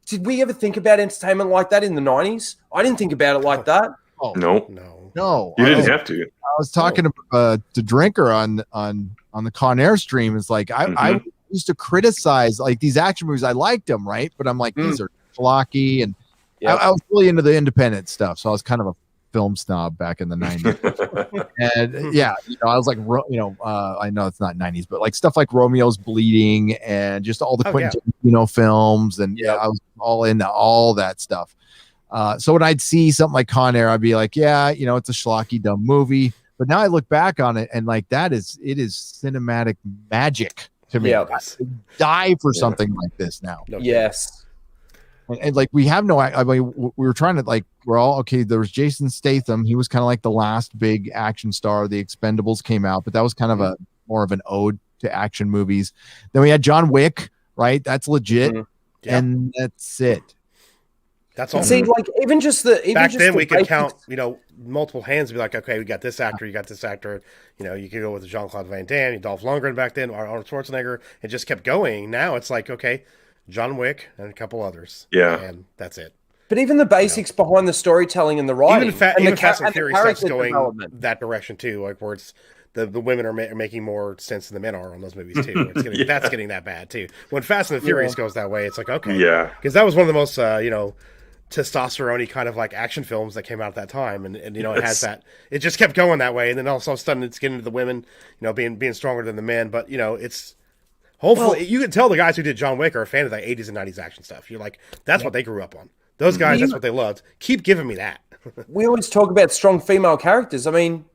Did we ever think about entertainment like that in the 90s? I didn't think about it like that. Oh, no. You didn't have to. I was talking to Drinker on the Con Air stream. It's like, I used to criticize like these action movies. I liked them, right? But I'm like, these are schlocky, and I was really into the independent stuff. So I was kind of a film snob back in the 90s. And I was like, I know it's not 90s, but like stuff like Romeo's Bleeding and just all the Quentin Tarantino films, and I was all into all that stuff. So when I'd see something like Con Air, I'd be like, it's a schlocky, dumb movie. But now I look back on it and like it is cinematic magic to me. I die for something like this now. Yes. And like we have we were trying to like, we're all okay. There was Jason Statham. He was kind of like the last big action star. The Expendables came out, but that was kind of more of an ode to action movies. Then we had John Wick, right? That's legit. And that's it. That's all. See, like back then we could count, multiple hands and be like, okay, we got this actor, you got this actor. You could go with Jean-Claude Van Damme, Dolph Lundgren back then, or Arnold Schwarzenegger. It just kept going. Now it's like, okay, John Wick and a couple others. Yeah. And that's it. But even the basics behind the storytelling and the writing. Even Fast and Furious starts going that direction too, like where it's the women are making more sense than the men are on those movies too. That's getting that bad too. When Fast and the Furious goes that way, it's like, okay. Yeah. Because that was one of the most, testosterone-y kind of like action films that came out at that time, and it has that. It just kept going that way, and then all of a sudden it's getting into the women, being stronger than the men. But it's hopefully you can tell the guys who did John Wick are a fan of the 80s and 90s action stuff. You're like, that's what they grew up on. Those guys, that's what they loved. Keep giving me that. We always talk about strong female characters. I mean,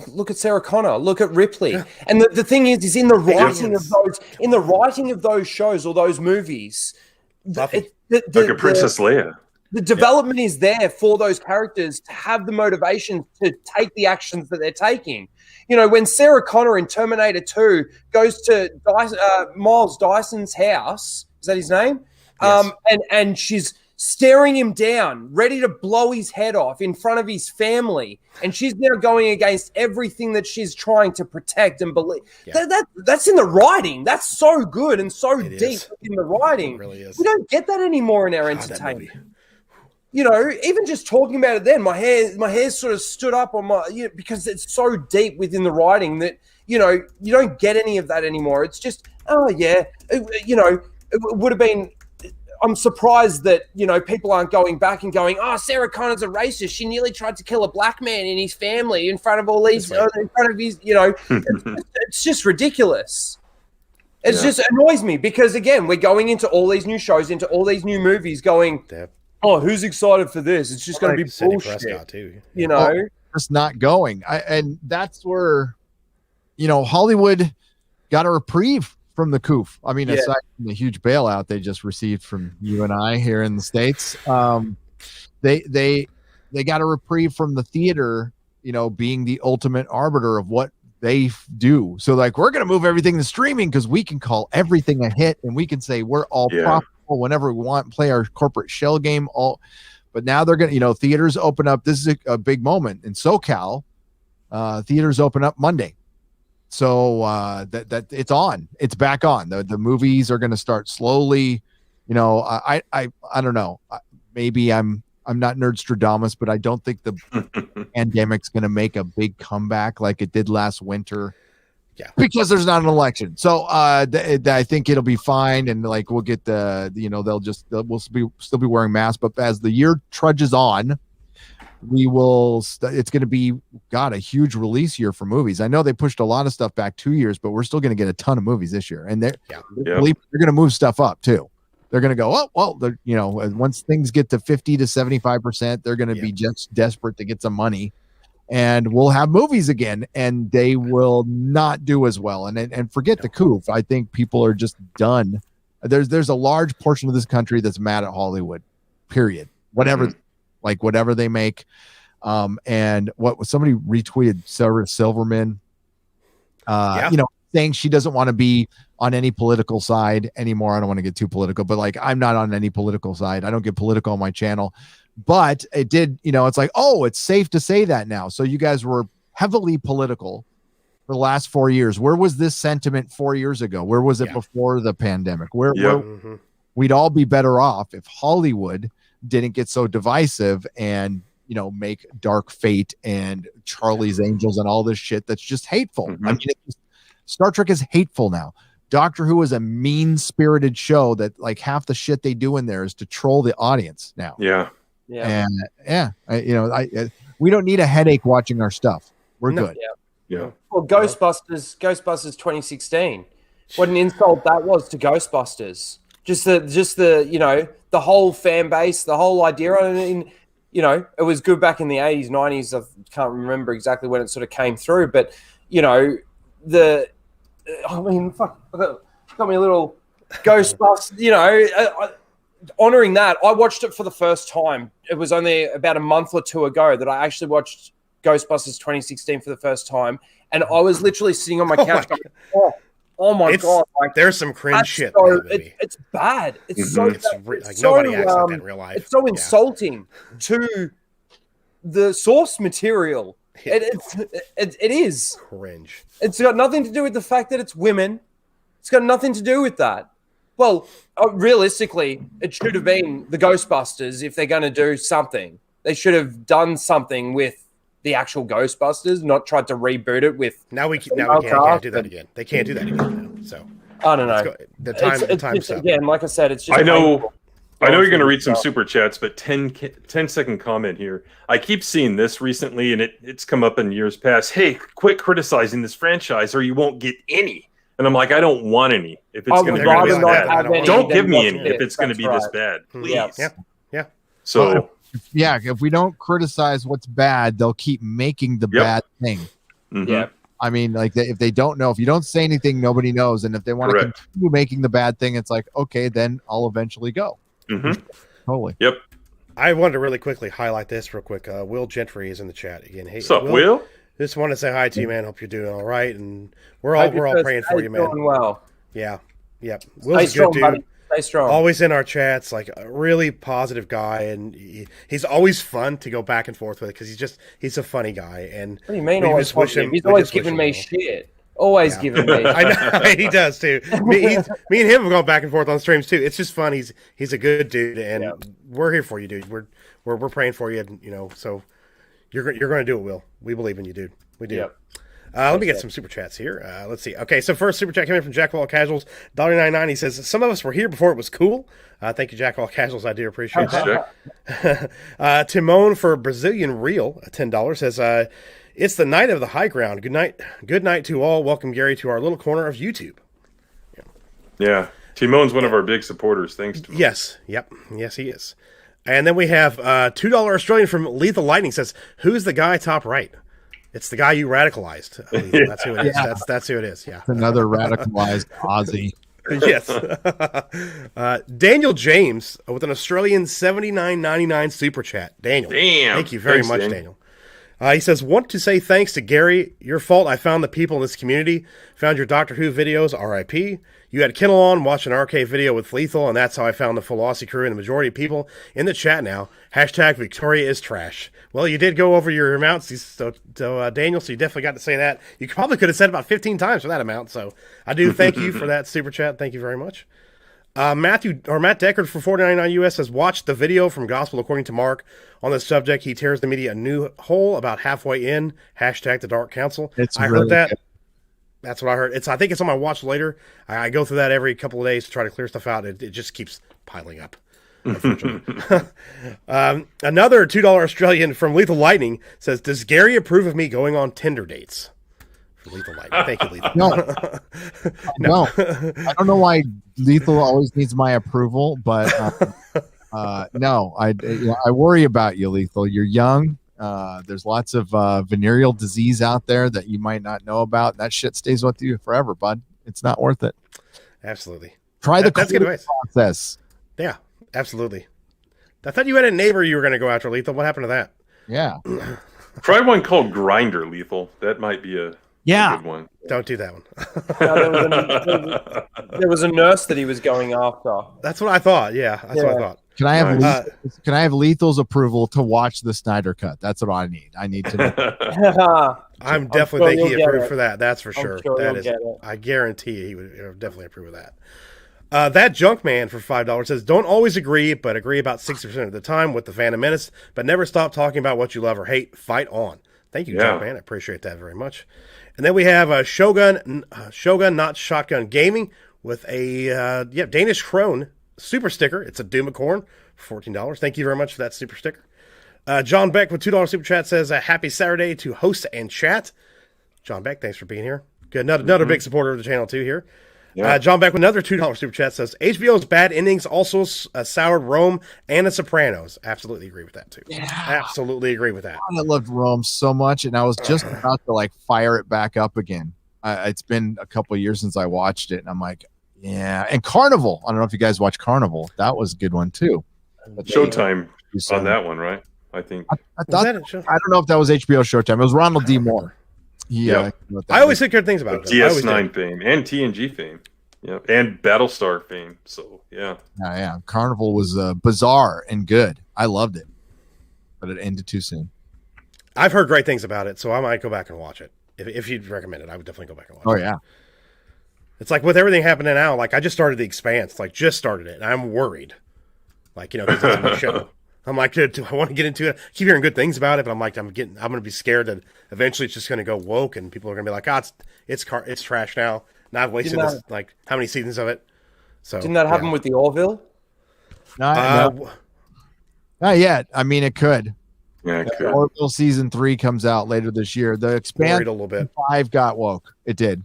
look at Sarah Connor, look at Ripley, and the thing is in the writing of those shows or those movies, like a Princess Leia. The development is there for those characters to have the motivation to take the actions that they're taking. When Sarah Connor in Terminator 2 goes to Miles Dyson's house, is that his name? Yes. And she's staring him down, ready to blow his head off in front of his family. And she's now going against everything that she's trying to protect and believe. Yeah. That's in the writing. That's so good and so deep in the writing. It really is. We don't get that anymore in our entertainment. Even just talking about it then, my hair sort of stood up on my, because it's so deep within the writing that, you don't get any of that anymore. It's just, it would have been, I'm surprised that, people aren't going back and going, Sarah Connor's a racist. She nearly tried to kill a black man in his family in front of all these, in front of his, it's just ridiculous. It just annoys me because, again, we're going into all these new shows, into all these new movies going, who's excited for this? It's just going to be bullshit, too. Just not going. And that's where, Hollywood got a reprieve from the coof. I mean, aside from the huge bailout they just received from you and I here in the States. they got a reprieve from the theater, being the ultimate arbiter of what they do. So like, we're going to move everything to streaming because we can call everything a hit, and we can say we're all profitable whenever we want, play our corporate shell game. But now they're going to, theaters open up. This is a big moment in SoCal. Theaters open up Monday. So that it's on. It's back on. The movies are going to start slowly. I don't know. Maybe I'm not Nerdstradamus, but I don't think the pandemic's going to make a big comeback like it did last winter. Yeah, because there's not an election. So I think it'll be fine, and like we'll get we'll still be wearing masks. But as the year trudges on, we will. It's going to be a huge release year for movies. I know they pushed a lot of stuff back 2 years, but we're still going to get a ton of movies this year, and they're going to move stuff up too. They're going to go, once things get to 50 to 75%, they're going to be just desperate to get some money, and we'll have movies again, and they will not do as well. And forget the coup. I think people are just done. There's a large portion of this country that's mad at Hollywood, period. Whatever they make. And what somebody retweeted Sarah Silverman, saying she doesn't want to be on any political side anymore. I don't want to get too political, but like, I'm not on any political side. I don't get political on my channel, but it did, it's like, it's safe to say that now. So you guys were heavily political for the last 4 years. Where was this sentiment 4 years ago? Where was it before the pandemic? Where we'd all be better off if Hollywood didn't get so divisive and, make Dark Fate and Charlie's Angels and all this shit that's just hateful. I mean, Star Trek is hateful now. Doctor Who is a mean-spirited show that like half the shit they do in there is to troll the audience now. Yeah. And we don't need a headache watching our stuff. We're good. Yeah. Well, Ghostbusters 2016. What an insult that was to Ghostbusters. Just the whole fan base, the whole idea. It was good back in the 80s, 90s. I can't remember exactly when it sort of came through, but got me a little Ghostbusters, honoring that. I watched it for the first time. It was only about a month or two ago that I actually watched Ghostbusters 2016 for the first time. And I was literally sitting on my couch going, oh my God. Like, there's some cringe shit. It's bad. It's so bad. Like nobody acts like that in real life. It's so insulting to the source material. It is cringe. It's got nothing to do with the fact that it's women. It's got nothing to do with that. Well, realistically, it should have been the Ghostbusters. If they're going to do something, they should have done something with the actual Ghostbusters, not tried to reboot it with. Now we can't do that again. They can't do that again now. So I don't know. The time's up. Again, like I said, it's just. I know you're going to read some super chats, but 10-second comment here. I keep seeing this recently, and it's come up in years past. Hey, quit criticizing this franchise, or you won't get any. And I'm like, I don't want any. If it's going to be this bad, don't give me any. If it's going to be this bad, please. Yeah. So. If we don't criticize what's bad, they'll keep making the bad thing. Mm-hmm. Yeah. I mean, like if they don't know, if you don't say anything, nobody knows. And if they want to continue making the bad thing, it's like, okay, then I'll eventually go. Mm-hmm. Totally. Yep. I wanted to really quickly highlight this real quick. Will Gentry is in the chat again. Hey, what's up, Will? Just want to say hi to you, man. Hope you're doing all right, and we're all praying for you, man. Well. Yeah. Will's a good dude. Buddy. Stay strong. Always in our chats, like a really positive guy, and he's always fun to go back and forth with because he's a funny guy. And what do you mean? Always he's always giving me shit. Always giving me. I know he does too. me and him have gone back and forth on streams too. It's just fun. He's a good dude, and we're here for you, dude. We're praying for you, and, so you're going to do it, Will. We believe in you, dude. We do. Yep. Let me get some super chats here. Let's see. Okay, so first super chat coming from Jack of All Casuals, $1.99. He says, some of us were here before it was cool. Thank you, Jack of All Casuals. I do appreciate that. Timon for Brazilian Real, $10, says, it's the night of the high ground. Good night to all. Welcome, Gary, to our little corner of YouTube. Yeah. Timon's one of our big supporters. Thanks, Timon. Yes. Yep. Yes, he is. And then we have $2 Australian from Lethal Lightning says, who's the guy top right? It's the guy you radicalized. That's who it is. That's who it is. Yeah. Another radicalized Aussie. Yes. Daniel James with an Australian $79.99 super chat. Daniel. Damn. Thank you very Thanks, much, Dan. Daniel. He says, want to say thanks to Gary. Your fault I found the people in this community. Found your Doctor Who videos, RIP. You had Kindle on, watched an arcade video with Lethal, and that's how I found the full Aussie crew and the majority of people in the chat now. Hashtag Victoria is trash. Well, you did go over your amounts, so Daniel, so you definitely got to say that. You probably could have said about 15 times for that amount, so I do thank you for that super chat. Thank you very much. Matt Deckard for $4.99 US has watched the video from Gospel According to Mark on this subject. He tears the media a new hole about halfway in. Hashtag the Dark Council. I heard that. Good. That's what I heard. I think it's on my watch later. I go through that every couple of days to try to clear stuff out. It just keeps piling up. Another $2 Australian from Lethal Lightning says, does Gary approve of me going on Tinder dates? Lethal Lightning. Thank you, Lethal. No. I don't know why Lethal always needs my approval, but no. I worry about you, Lethal. You're young. There's lots of venereal disease out there that you might not know about. That shit stays with you forever, bud. It's not worth it. Absolutely. Try that's good advice. Process. Yeah, absolutely. I thought you had a neighbor you were going to go after, Lethal. What happened to that? Yeah. Try one called Grinder, Lethal. That might be a good one. Don't do that one. No, there was a nurse that he was going after. That's what I thought. Yeah, that's what I thought. Can I have Lethal's approval to watch the Snyder Cut? That's what I need. I need to know. I'm definitely thinking he approved for that. That's for sure. That is. I guarantee he would definitely approve of that. That junk man for $5 says, don't always agree, but agree about 60% of the time with the Phantom Menace, but never stop talking about what you love or hate. Fight on. Thank you, junk man. I appreciate that very much. And then we have Shogun Not Shotgun Gaming with a Danish Krone super sticker. It's a Doomicorn for $14. Thank you very much for that super sticker. John Beck with $2 super chat says, a happy Saturday to host and chat. John Beck, thanks for being here. Good. Another big supporter of the channel too here. Yeah. John Beck with another $2 super chat says, HBO's bad endings also soured Rome and The Sopranos. Absolutely agree with that too. Yeah. Absolutely agree with that. I loved Rome so much, and I was just about to fire it back up again. It's been a couple of years since I watched it, and I'm like, yeah. And Carnival. I don't know if you guys watch Carnival. That was a good one too. Showtime on that one, right? I think. I don't know if that was HBO Showtime. It was Ronald D. Moore. Yeah, I always think good things about it. DS9 fame and TNG fame, and Battlestar fame. So yeah. Carnival was bizarre and good. I loved it, but it ended too soon. I've heard great things about it, so I might go back and watch it. If you'd recommend it, I would definitely go back and watch it. Oh yeah. It's like with everything happening now. Like I just started The Expanse. Just started it, and I'm worried. Because it's a new show. I'm like, do I want to get into it? I keep hearing good things about it, but I'm like, I'm going to be scared that eventually it's just going to go woke, and people are going to be like, it's trash now. Now I've wasted how many seasons of it? So didn't that happen with the Orville? Not yet. I mean, it could. Yeah, it could. Orville season 3 comes out later this year. The Expanse a little bit. 5 got woke. It did.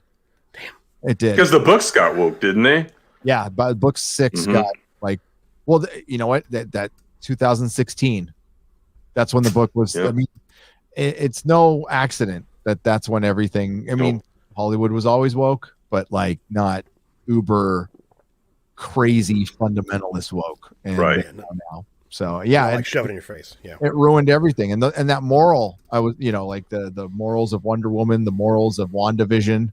Damn. It did. Because the books got woke, didn't they? Yeah, but book 6 got you know what? That 2016. That's when the book was. I mean, it's no accident that's when everything. I mean, Hollywood was always woke, but not uber crazy fundamentalist woke. And right now, so yeah, shove it in your face. Yeah, it ruined everything. And that moral, I was the morals of Wonder Woman, the morals of WandaVision.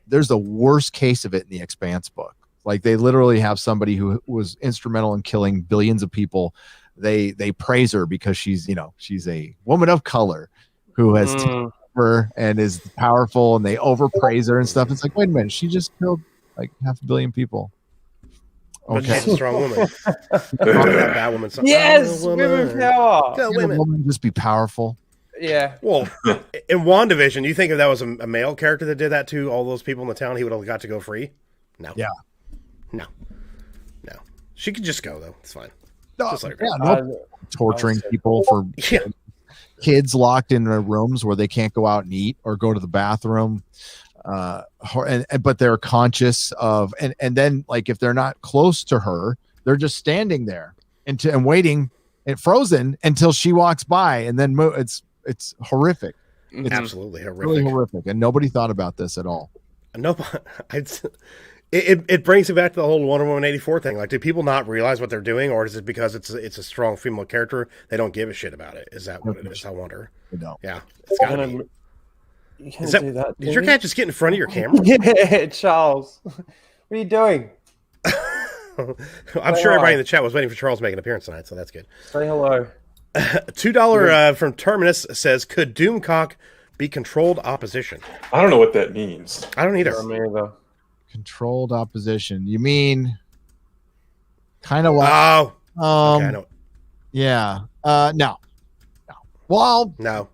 There's the worst case of it in the Expanse book. They literally have somebody who was instrumental in killing billions of people. They praise her because she's a woman of color who has her and is powerful, and they overpraise her and stuff. It's like, wait a minute, she just killed 500 million people. Okay, but she's a strong woman. Bad woman. Yes, women power. Go women. Woman just be powerful. Yeah. Well, in WandaVision, do you think if that was a male character that did that to all those people in the town, he would have got to go free? No. Yeah. No. She could just go though. It's fine. No, just let her go. Torturing people for kids locked in their rooms where they can't go out and eat or go to the bathroom. But they're conscious of and then if they're not close to her, they're just standing there and waiting and frozen until she walks by, and then it's horrific. It's absolutely horrific. Really horrific, and nobody thought about this at all. No, It brings it back to the whole Wonder Woman 84 thing. Like, do people not realize what they're doing, or is it because it's a strong female character they don't give a shit about it? Is that what it is? I wonder. No. Yeah, it's gotta be. You can't do that. Did your cat just get in front of your camera? Yeah, Charles. What are you doing? I'm sure everybody in the chat was waiting for Charles to make an appearance tonight, so that's good. Say hello. $2 from Terminus says, could Doomcock be controlled opposition? I don't know what that means. I don't either. Controlled opposition. You mean kind of like? Oh, okay, I know. Yeah. No. Well, no.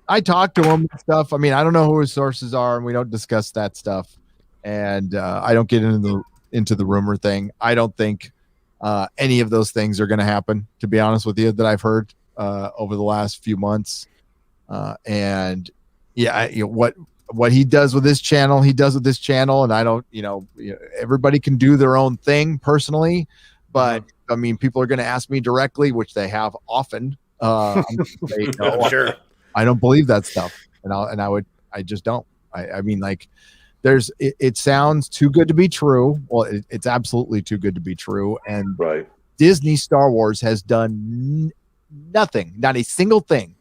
I talked to him and stuff. I mean, I don't know who his sources are, and we don't discuss that stuff. And I don't get into the rumor thing. I don't think any of those things are going to happen, to be honest with you, that I've heard over the last few months. And yeah, what he does with this channel, he does with this channel. And I don't, everybody can do their own thing personally, but I mean, people are going to ask me directly, which they have often. Sure. I don't believe that stuff. I just don't. I mean, like, it sounds too good to be true. Well, it's absolutely too good to be true. And right. Disney Star Wars has done nothing, not a single thing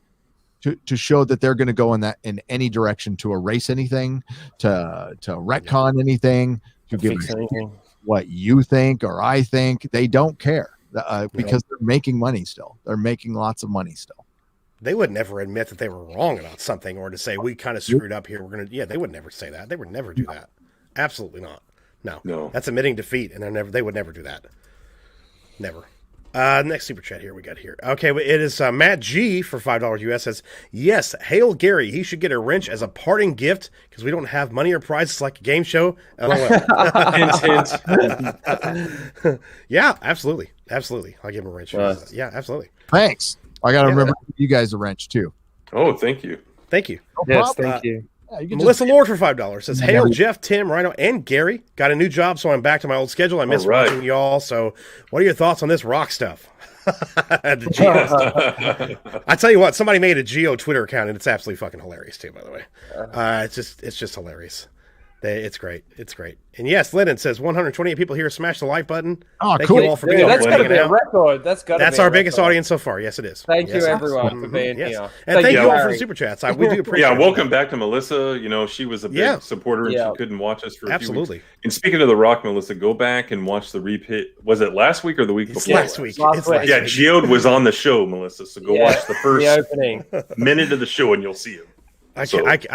to show that they're going to go in any direction to erase anything, to retcon anything, to give anything. What you think or I think. They don't care because they're making money still. They're making lots of money still. They would never admit that they were wrong about something, or to say we kind of screwed up here. They would never say that. They would never do that. Absolutely not. No. That's admitting defeat, and they would never do that. Never. Next super chat here we got here. Okay, it is Matt G for $5 US says, yes, hail Gary. He should get a wrench as a parting gift because we don't have money or prizes like a game show. Hint, hint. Yeah, absolutely. I'll give him a wrench. Yeah, absolutely. Thanks. I got to remember to give you guys a wrench too. Oh, thank you. Thank you. Yes, thank you. Melissa Lord for $5 says, hail Jeff, Tim, Rhino, and Gary. Got a new job, so I'm back to my old schedule. I miss watching y'all. So what are your thoughts on this rock stuff? The Geo. I tell you what, somebody made a Geo Twitter account, and it's absolutely fucking hilarious too, by the way. It's just hilarious. It's great. And yes, Lennon says 128 people here. Smash the like button. Oh, Thank cool. you all for being That's got to be a record. That's our biggest audience so far. Yes, it is. Thank you, everyone, for being here. And thank you all for the super chats. We do appreciate it. Yeah, welcome back to Melissa. She was a big supporter and she couldn't watch us for a few weeks. And speaking of The Rock, Melissa, go back and watch the repeat. Was it last week or the week before? Last week. Yeah, Geode was on the show, Melissa. So go watch the first minute of the show and you'll see him. I just think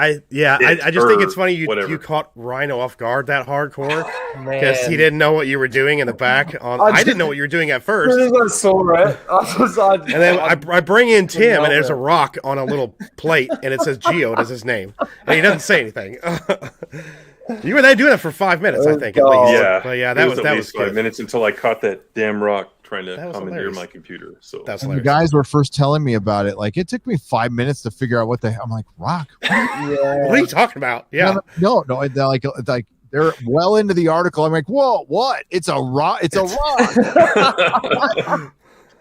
it's funny you caught Rhino off guard that hardcore because he didn't know what you were doing in the back. I didn't know what you were doing at first. I saw it. And then I bring in Tim, and there's a rock on a little plate, and it says Geode as his name, and he doesn't say anything. You were there doing it for 5 minutes, I think, at least. Yeah, but yeah, that was 5 minutes until I caught that damn rock trying to commandeer my computer. So the guys were first telling me about it. Like, it took me 5 minutes to figure out what the hell. I'm like, rock? What are you talking about? Yeah. No. They're like they're well into the article. I'm like, whoa, what? It's a rock. It's a rock.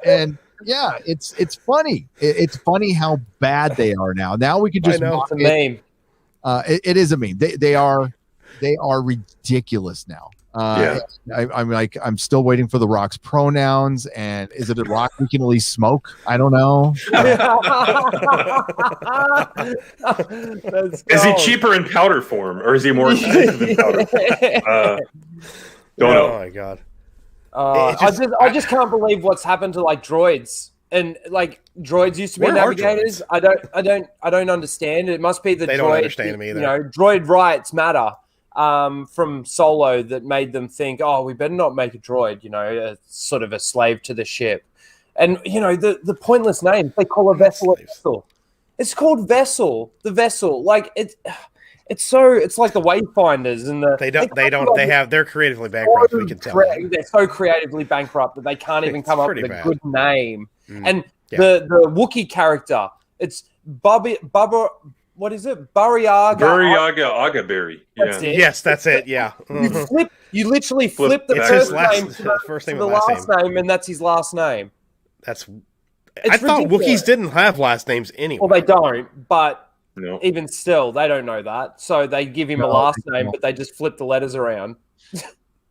And yeah, it's funny. It's funny how bad they are now. Now we can just it's a meme. It is a meme. They are ridiculous now. I'm still waiting for the Rock's pronouns, and is it a rock we can at least smoke? I don't know. Is he cheaper in powder form, or is he more expensive in powder form? Don't know. Oh my god! I just can't believe what's happened to like droids. And like droids used to be navigators. I don't understand. It must be the they droid. Don't understand them either. Droid rights matter. From Solo that made them think, oh, we better not make a droid, sort of a slave to the ship. And, the pointless names, they call a vessel a vessel. It's called Vessel, the vessel. Like, it's like the Wayfinders and they're creatively bankrupt, we can tell. They're so creatively bankrupt that they can't even come up with a good name. And the Wookiee character, it's Bubba. What is it? Buriaga Agaberry. Yeah. Yes, that's it. Yeah. You literally flip the first name to the last name, and that's his last name. I thought Wookiees didn't have last names anyway. Well, they don't, but No. even still, they don't know that. So they give him a last name, but they just flip the letters around.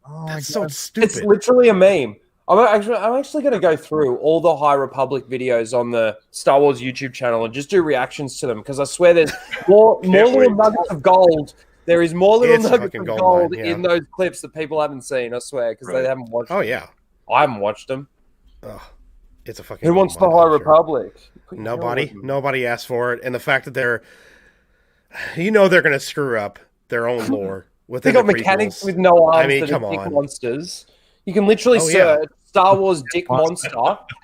Oh, That's so stupid. It's literally a meme. I'm actually going to go through all the High Republic videos on the Star Wars YouTube channel and just do reactions to them, because I swear there's more little nuggets of gold. There is more little nuggets of gold in those clips that people haven't seen, I swear, because they haven't watched them. Oh, yeah. I haven't watched them. It's a fucking. Who wants the High Republic? Nobody asked for it. And the fact that they're going to screw up their own lore. They got mechanics with no arms that come are dick on. monsters. You can literally search Star Wars dick monster,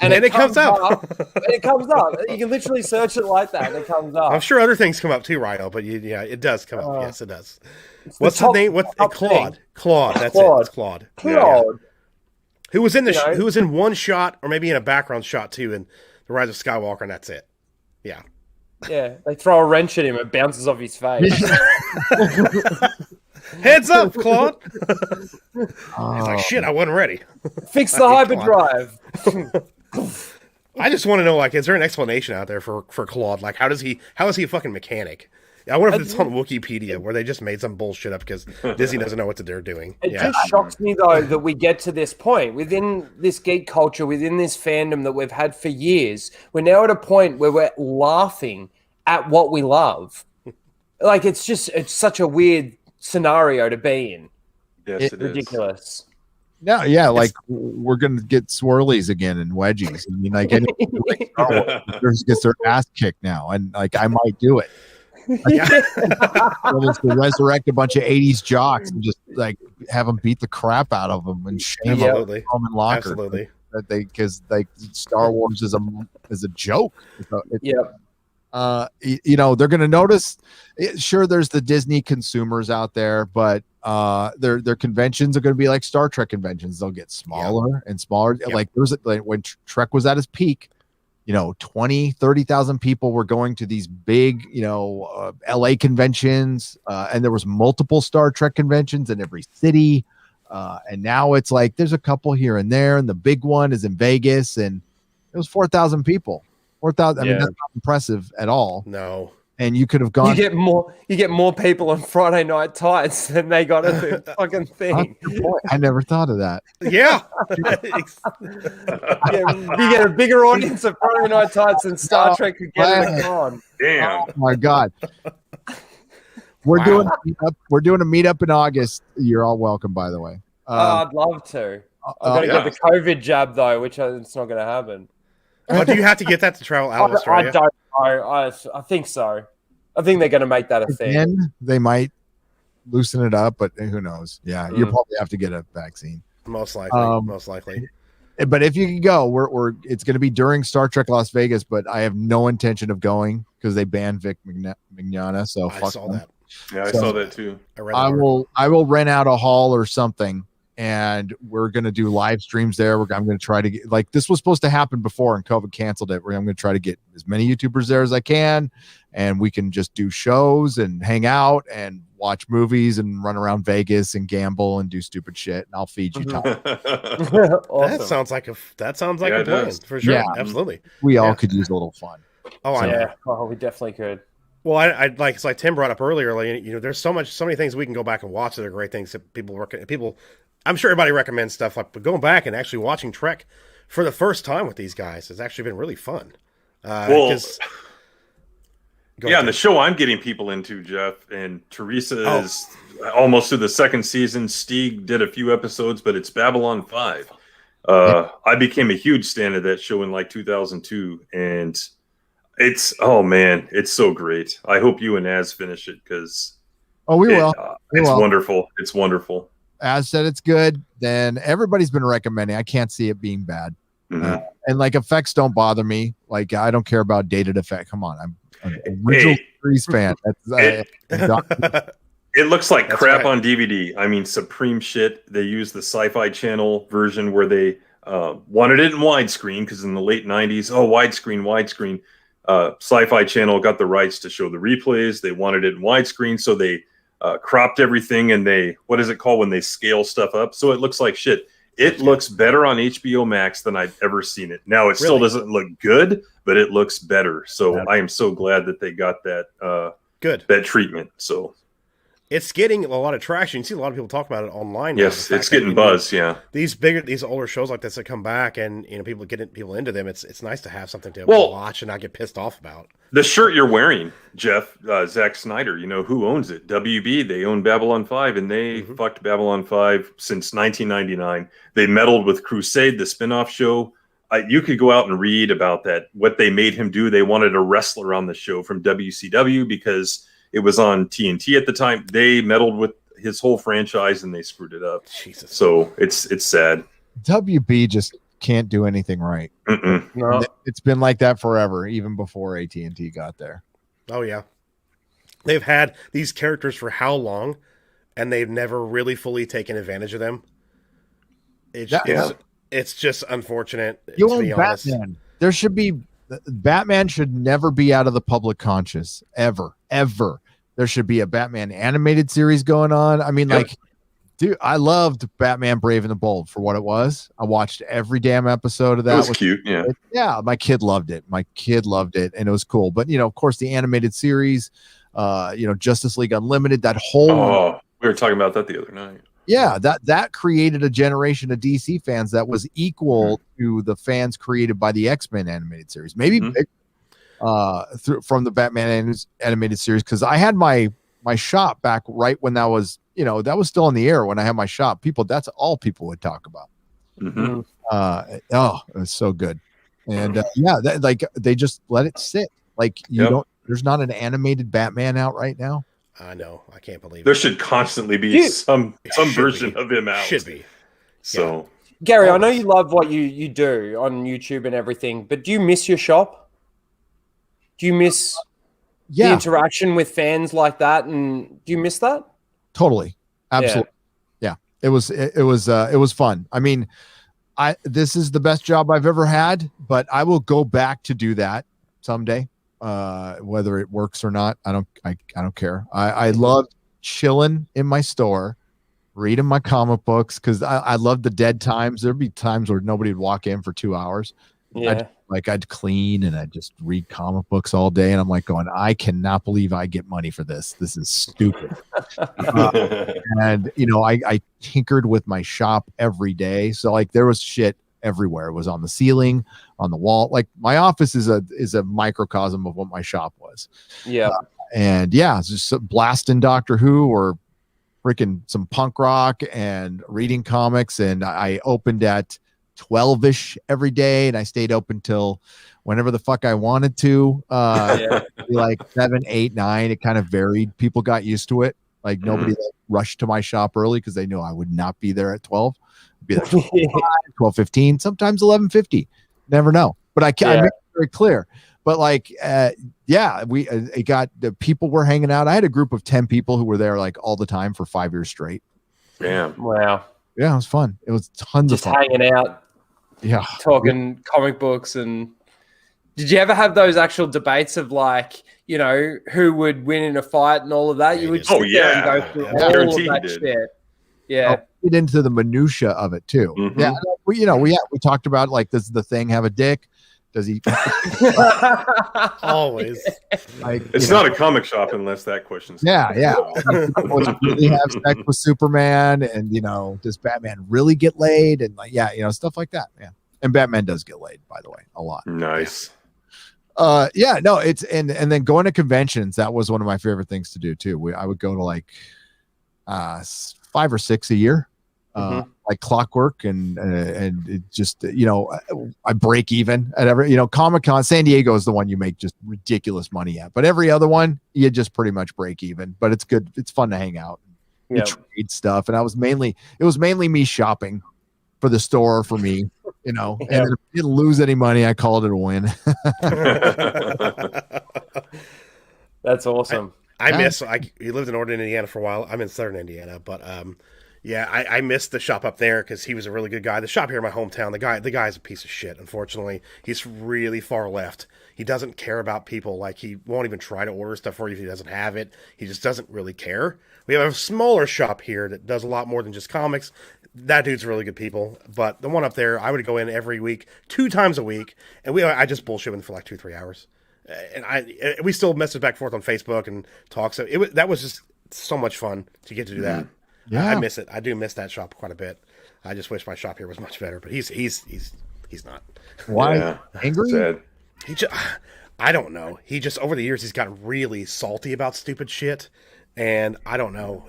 and it comes up. And it comes up. You can literally search it like that, and it comes up. I'm sure other things come up too, Rhino, but it does come up. Yes, it does. What's the name? Claude. Claude. That's it. It's Claude. Claude. Yeah. Who was in who was in one shot, or maybe in a background shot too, in The Rise of Skywalker, and that's it. Yeah. Yeah, they throw a wrench at him, it bounces off his face. Heads up, Claude. He's like, shit, I wasn't ready. Fix the hyperdrive. I just want to know, like, is there an explanation out there for Claude? Like, how is he a fucking mechanic? I wonder if it's on Wikipedia where they just made some bullshit up because Disney doesn't know what they're doing. It just shocks me, though, that we get to this point within this geek culture, within this fandom that we've had for years. We're now at a point where we're laughing at what we love. Like, it's such a weird scenario to be in. Yes, It's it ridiculous. No, yeah, like we're gonna get swirlies again and wedgies. I mean, like, gets their ass kicked now, and like I might do it. To resurrect a bunch of '80s jocks and just like have them beat the crap out of them and shame them in lockers. Absolutely. Because like Star Wars is a joke. They're going to notice. Sure, there's the Disney consumers out there, but their conventions are going to be like Star Trek conventions. They'll get smaller and smaller. Like when Trek was at its peak, 20, 30,000 people were going to these big, LA conventions, and there was multiple Star Trek conventions in every city. And now it's like there's a couple here and there, and the big one is in Vegas, and it was 4,000 people. 4,000. I mean, that's not impressive at all. No. And you could have gone. You get more people on Friday Night Tights than they got at the fucking thing. I never thought of that. Yeah. You get a bigger audience of Friday Night Tights than Star Trek could get at a con. Damn. Oh my God. We're doing a meetup in August. You're all welcome, by the way. I'd love to. I've got to get the COVID jab though, which it's not going to happen. Oh, do you have to get that to travel out of Australia? I don't know. I think so. I think they're going to make that a thing. Then they might loosen it up, but who knows? Yeah, you'll probably have to get a vaccine. Most likely. But if you can go, it's going to be during Star Trek Las Vegas, but I have no intention of going because they banned Vic Mignogna. So I saw that. Yeah, I saw that too. I will rent out a hall or something, and we're going to do live streams there. I'm going to try to get, like, this was supposed to happen before and COVID canceled it. I'm going to try to get as many YouTubers there as I can, and we can just do shows and hang out and watch movies and run around Vegas and gamble and do stupid shit. And I'll feed you time. Awesome. That sounds like a plan for sure. Yeah. Absolutely. We all could use a little fun. Oh, I know. Oh, we definitely could. Well, I like Tim brought up earlier. Like, there's so many things we can go back and watch that are great things that people. I'm sure everybody recommends stuff like, but going back and actually watching Trek for the first time with these guys has actually been really fun. And the show I'm getting people into, Jeff, and Teresa is almost through the second season. Stieg did a few episodes, but it's Babylon 5. I became a huge fan of that show in like 2002, and it's so great. I hope you and Az finish it because we will. It's wonderful. It's wonderful. Az said it's good. Then everybody's been recommending. I can't see it being bad. Mm-hmm. And like effects don't bother me. Like I don't care about dated effect. Come on, I'm an original series fan. It looks like crap on DVD. I mean, supreme shit. They use the Sci-Fi Channel version where they wanted it in widescreen because in the late 90s, widescreen. Sci-Fi Channel got the rights to show the replays. They wanted it in widescreen, so they cropped everything and they, what is it called when they scale stuff up? So it looks like shit. It looks better on HBO Max than I've ever seen it. Now, it still Really? doesn't look good, but it looks better. So I am so glad that they got that Good. that treatment. So It's getting a lot of traction. You see a lot of people talk about it online. now, yes, the fact it's that, getting buzz. Yeah. These older shows like this that come back, and people get people into them. It's nice to have something to watch and not get pissed off about. The shirt you're wearing, Jeff, Zack Snyder, you know who owns it? WB. They own Babylon 5, and they fucked Babylon 5 since 1999. They meddled with Crusade, the spin-off show. You could go out and read about that, what they made him do. They wanted a wrestler on the show from WCW because it was on TNT at the time. They meddled with his whole franchise, and they screwed it up. Jesus. So it's sad. WB just can't do anything right. No. It's been like that forever, even before AT&T got there. Oh yeah, they've had these characters for how long, and they've never really fully taken advantage of them. It's just unfortunate. You to own be honest. Batman. There should be Batman should never be out of the public conscious ever. There should be a Batman animated series going on. I mean, like, dude, I loved Batman Brave and the Bold for what it was. I watched every damn episode of that. It was cute. Yeah. Yeah, my kid loved it. And it was cool. But, of course, the animated series, Justice League Unlimited, that whole... Oh, we were talking about that the other night. Yeah, that created a generation of DC fans that was equal to the fans created by the X-Men animated series. Maybe bigger, from the Batman animated series, because I had my shop back right when that was still in the air when I had my shop. That's all people would talk about. Mm-hmm. It was so good. And they just let it sit. Like there's not an animated Batman out right now. I know. I can't believe There it. should constantly be some version of him out. Should be. So, Gary, I know you love what you do on YouTube and everything, but do you miss your shop? Do you miss the interaction with fans like that? And do you miss that? Totally. Absolutely. Yeah. It was fun. I mean, this is the best job I've ever had, but I will go back to do that someday. Whether it works or not, I don't care. I love chilling in my store, reading my comic books, because I love the dead times. There'd be times where nobody would walk in for 2 hours. Yeah. I'd clean and I'd just read comic books all day, and I'm like going, I cannot believe I get money for this. This is stupid. And I tinkered with my shop every day, so like there was shit everywhere. It was on the ceiling, on the wall. Like my office is a microcosm of what my shop was. Yeah. It's just blasting Doctor Who or freaking some punk rock and reading comics. And I opened at 12ish every day, and I stayed open till whenever the fuck I wanted to. Like 7, 8, 9. It kind of varied. People got used to it. Like nobody rushed to my shop early because they knew I would not be there at 12. It'd be like 12:15, sometimes 11:50. Never know. But I make it very clear. But like, it got the people were hanging out. I had a group of 10 people who were there like all the time for 5 years straight. Damn. Wow. Yeah, it was fun. It was tons of fun. Just hanging out. Yeah. Talking comic books. And did you ever have those actual debates of like, who would win in a fight and all of that? You would sit there and go through all of that shit. Yeah. Get into the minutia of it too. Mm-hmm. Yeah. We talked about like, does the Thing have a dick? Does he Always? Like, it's not a comic shop unless that question's Does he really have sex with Superman? And does Batman really get laid? And like, stuff like that. Yeah. And Batman does get laid, by the way, a lot. nice. It's and then going to conventions, that was one of my favorite things to do too. I would go to like 5 or 6 a year, like clockwork, and it just I break even at every Comic-Con. San Diego is the one you make just ridiculous money at, but every other one you just pretty much break even. But it's good, it's fun to hang out, trade stuff, and it was mainly me shopping for the store for me, and if I didn't lose any money, I called it a win. That's awesome. I miss. He lived in Northern Indiana for a while. I'm in Southern Indiana, but I missed the shop up there because he was a really good guy. The shop here in my hometown, the guy's a piece of shit. Unfortunately, he's really far left. He doesn't care about people. Like he won't even try to order stuff for you if he doesn't have it. He just doesn't really care. We have a smaller shop here that does a lot more than just comics. That dude's really good people. But the one up there, I would go in every week, 2 times a week, and I just bullshit with him for like 2-3 hours. And we still message back and forth on Facebook and talk. So that was just so much fun to get to do that. Yeah. I miss it. I do miss that shop quite a bit. I just wish my shop here was much better, but he's not. Why? Yeah. Angry? Sad. He just, I don't know. He just over the years he's gotten really salty about stupid shit, and I don't know.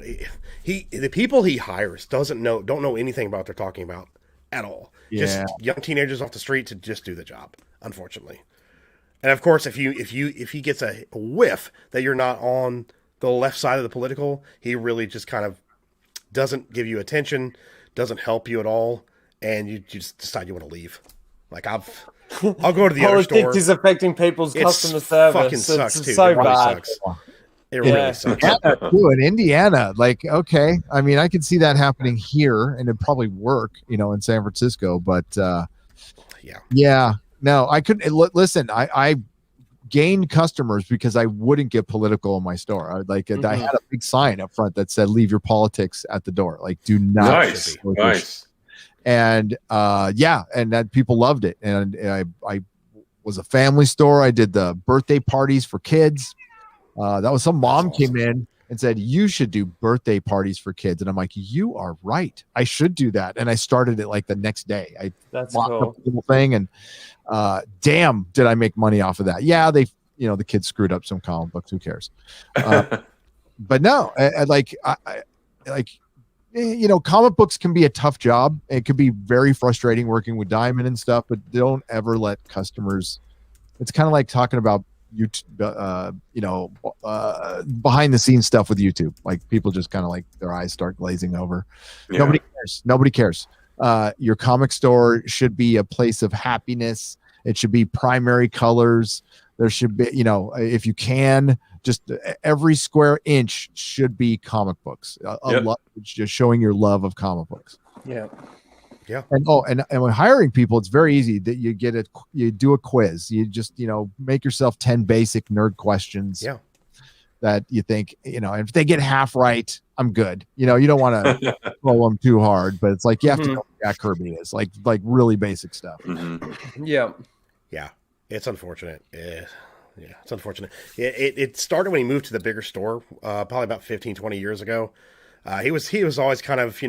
The people he hires don't know anything about what they're talking about at all. Yeah. Just young teenagers off the street to just do the job, unfortunately. And of course, if he gets a whiff that you're not on the left side of the political, he really just kind of doesn't give you attention, doesn't help you at all, and you just decide you want to leave. Like I'll go to the other store. Politics is affecting people's customer Fucking service. sucks It's too. so It really bad. sucks. It really sucks. Indiana, too, in Indiana, like, okay, I mean, I could see that happening here, and it'd probably work, in San Francisco. But yeah, no, I couldn't. Listen, I gained customers because I wouldn't get political in my store. I had a big sign up front that said, "Leave your politics at the door." Like, do not. Nice. And and that people loved it. And I was a family store. I did the birthday parties for kids. That was some mom came in and said, "You should do birthday parties for kids." And I'm like, "You are right. I should do that." And I started it like the next day. That's locked cool. up the little thing, and damn, did I make money off of that? Yeah, the kids screwed up some comic books. Who cares? But no, comic books can be a tough job. It could be very frustrating working with Diamond and stuff, but don't ever let customers. It's kind of like talking about YouTube, behind the scenes stuff with YouTube. Like people just kind of like their eyes start glazing over. Yeah. Nobody cares. Your comic store should be a place of happiness. It should be primary colors. There should be, if you can, just every square inch should be comic books. Just showing your love of comic books. Yeah. Yeah. And when hiring people, it's very easy that you do a quiz. You just, make yourself 10 basic nerd questions. Yeah. That you think, if they get half right, I'm good. You don't want to throw them too hard, but it's like you have to know what Jack Kirby is, like really basic stuff. Mm-hmm. Yeah. Yeah. It's unfortunate. Yeah, it's unfortunate. It started when he moved to the bigger store, probably about 15, 20 years ago. He was always kind of,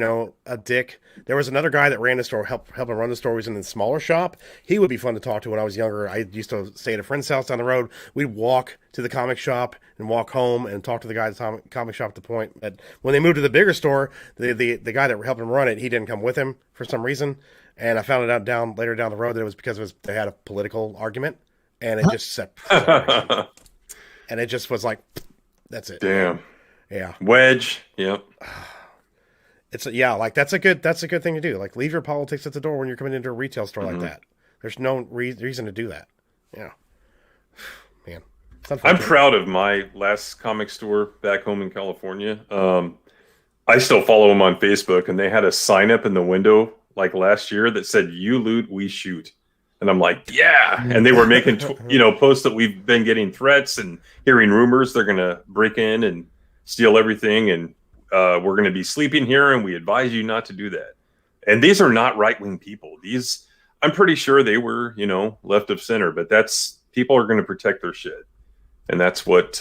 a dick. There was another guy that ran the store, helped him run the store. He was in the smaller shop. He would be fun to talk to when I was younger. I used to stay at a friend's house down the road. We'd walk to the comic shop and walk home and talk to the guy at the comic shop, at the point that when they moved to the bigger store, the guy that helped him run it, he didn't come with him for some reason. And I found it out later down the road that it was because they had a political argument, and it just set. And it just was like, that's it. Damn. Yeah. Wedge. Yep. That's a good thing to do. Like, leave your politics at the door when you're coming into a retail store like that. There's no reason to do that. Yeah. Man. I'm proud of my last comic store back home in California. I still follow them on Facebook, and they had a sign up in the window like last year that said, "You loot, we shoot." And I'm like, yeah. And they were making, posts that we've been getting threats and hearing rumors they're going to break in and steal everything. And we're going to be sleeping here, and we advise you not to do that. And these are not right-wing people. These, I'm pretty sure they were, left of center, but people are going to protect their shit. And that's what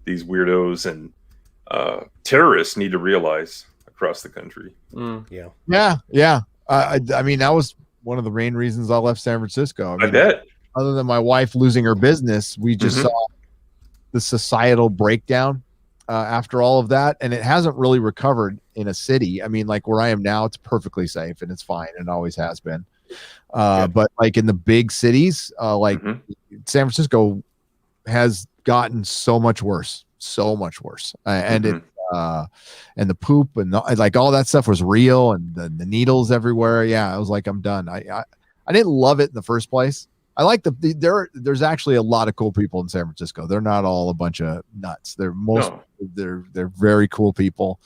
these weirdos and terrorists need to realize across the country. Yeah. I mean, that was one of the main reasons I left San Francisco. I bet. Other than my wife losing her business, we just saw the societal breakdown after all of that, and it hasn't really recovered in a city. I mean, like where I am now, it's perfectly safe and it's fine, and it always has been. But like in the big cities, San Francisco has gotten so much worse, and it. And the poop and like all that stuff was real, and the needles everywhere. Yeah, I was like, I'm done. I didn't love it in the first place. I like there's actually a lot of cool people in San Francisco. They're not all a bunch of nuts. They're very cool people,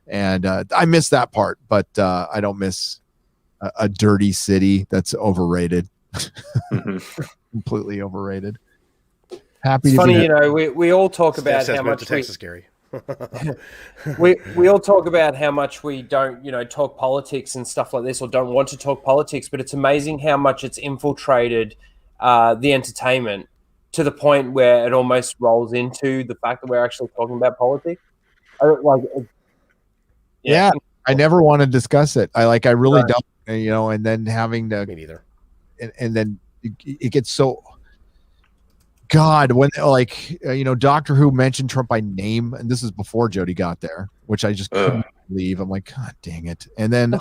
and I miss that part. But I don't miss a dirty city that's overrated, completely overrated. Happy. It's to funny, be we all talk about how much Texas, Gary. we all talk about how much we don't, talk politics and stuff like this, or don't want to talk politics, but it's amazing how much it's infiltrated the entertainment to the point where it almost rolls into the fact that we're actually talking about politics. Yeah, I never want to discuss it. I really don't, and then having to, Me neither. And then it gets so, God, when Doctor Who mentioned Trump by name, and this is before Jodie got there, which I just couldn't believe. I'm like, God dang it. And then,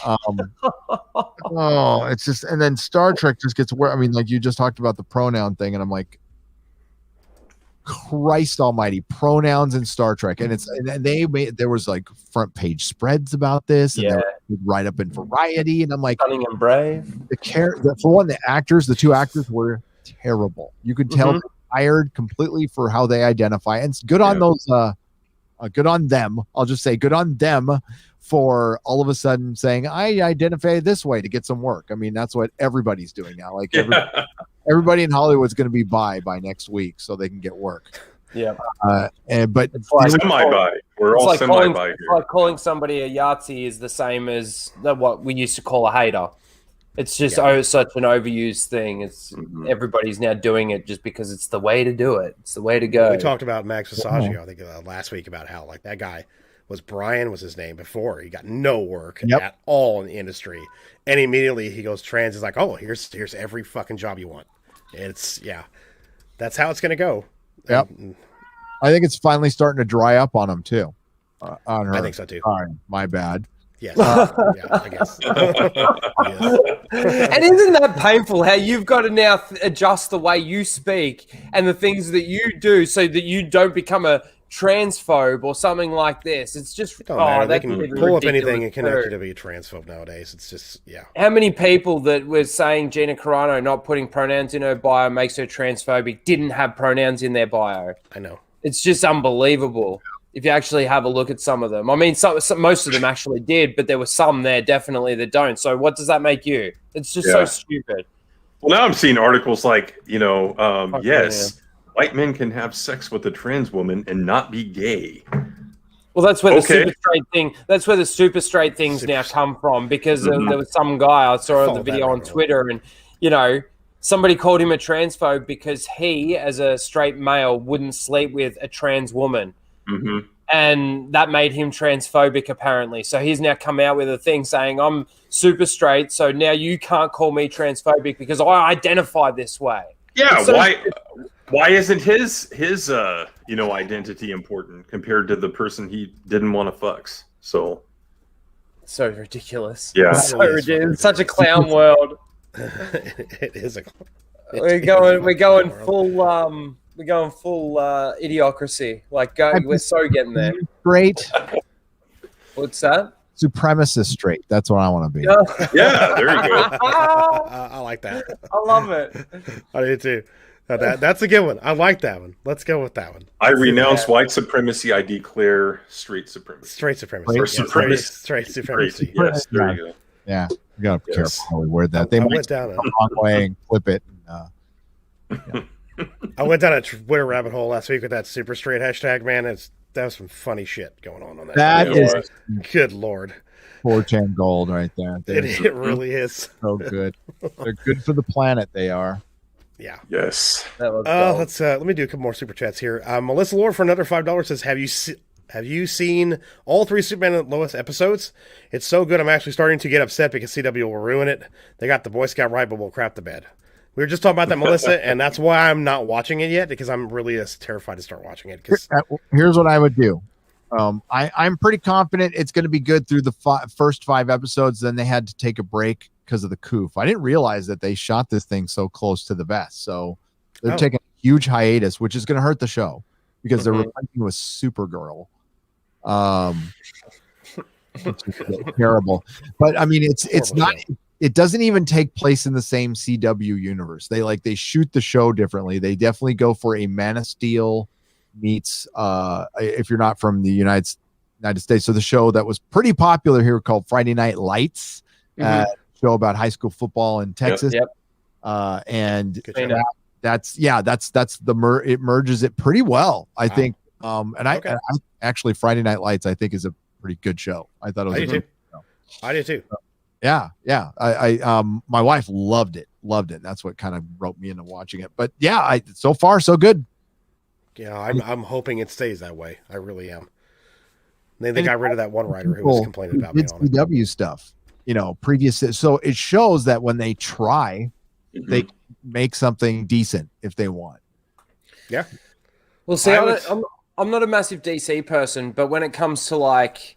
it's just, and then Star Trek just gets where, you just talked about the pronoun thing, and I'm like, Christ almighty, pronouns in Star Trek. And there was like front page spreads about this, and they were right up in Variety, and I'm like, Cunning and Brave. For one, the two actors were terrible. You could tell they're hired completely for how they identify, and it's good on those good on them. I'll just say good on them for all of a sudden saying I identify this way to get some work. That's what everybody's doing now. Like everybody in Hollywood's going to be bi by next week so they can get work. Yeah. But it's like semi-bi. We're all semi-bi here. It's like calling somebody a Yahtzee is the same as what we used to call a hater. It's just such an overused thing. It's everybody's now doing it just because it's the way to do it. It's the way to go. We talked about Max Visaggio, I think, last week, about how that guy Brian was his name before. He got no work at all in the industry, and immediately he goes trans. He's like, oh, here's every fucking job you want. It's that's how it's gonna go. Yep. I think it's finally starting to dry up on him too. On her. I think so too. Sorry, my bad. Yes. I guess. And isn't that painful how you've got to now adjust the way you speak and the things that you do so that you don't become a transphobe or something like this? It's just they can pull up anything and connect you to be a transphobe nowadays. It's just How many people that were saying Gina Carano not putting pronouns in her bio makes her transphobic didn't have pronouns in their bio? I know. It's just unbelievable. If you actually have a look at some of them. Most of them actually did, but there were some there definitely that don't. So what does that make you? It's just so stupid. Well, now I'm seeing articles like, yes, white men can have sex with a trans woman and not be gay. Well, that's where the super straight thing. That's where the super straight things now come from, because there was some guy I saw the video on Twitter, and somebody called him a transphobe because he, as a straight male, wouldn't sleep with a trans woman. Mm-hmm. And that made him transphobic, apparently. So he's now come out with a thing saying, I'm super straight, so now you can't call me transphobic because I identify this way. Yeah, so why isn't his identity important compared to the person he didn't want to fucks? So ridiculous. Yeah. So ridiculous. It's such a clown world. It is a We're going full idiocracy. We're so getting there. Great. What's that? Supremacist straight. That's what I want to be. Yeah, there you go. I like that. I love it. I do too. That's a good one. I like that one. Let's go with that one. I renounce white supremacy. I declare straight supremacy. Straight supremacy. Or supremacy. Straight supremacy. Yes, there you go. Yeah, you gotta be careful how we word that. They might go the wrong way and flip it. I went down a Twitter rabbit hole last week with that super straight hashtag, man. That was some funny shit going on that. That is good lord. 4chan gold right there. It really is. So good. They're good for the planet, they are. Yeah. Yes. Let me do a couple more super chats here. Melissa Lore for another $5 says, have you seen all 3 Superman and Lois episodes? It's so good I'm actually starting to get upset because CW will ruin it. They got the Boy Scout right, but will crap the bed. We were just talking about that, Melissa, and that's why I'm not watching it yet, because I'm really terrified to start watching it. Here's what I would do. I'm pretty confident it's going to be good through the first 5 episodes. Then they had to take a break because of the coof. I didn't realize that they shot this thing so close to the vest. So they're taking a huge hiatus, which is going to hurt the show because they're replacing with Supergirl. It's terrible. But I mean, it's not. It doesn't even take place in the same CW universe. They shoot the show differently. They definitely go for a Man of Steel meets if you're not from the United States. So the show that was pretty popular here called Friday Night Lights, show about high school football in Texas. Yep. And it merges it pretty well. I think And I actually Friday Night Lights I think is a pretty good show. I thought it was. I do too. I do too. Yeah. I my wife loved it. That's what kind of roped me into watching it. But yeah, so far so good. Yeah, I'm hoping it stays that way. I really am. They got rid of that one writer who was complaining about me on it. CW stuff, previous. So it shows that when they try, they make something decent if they want. Yeah. Well, see, I'm not a massive DC person, but when it comes to like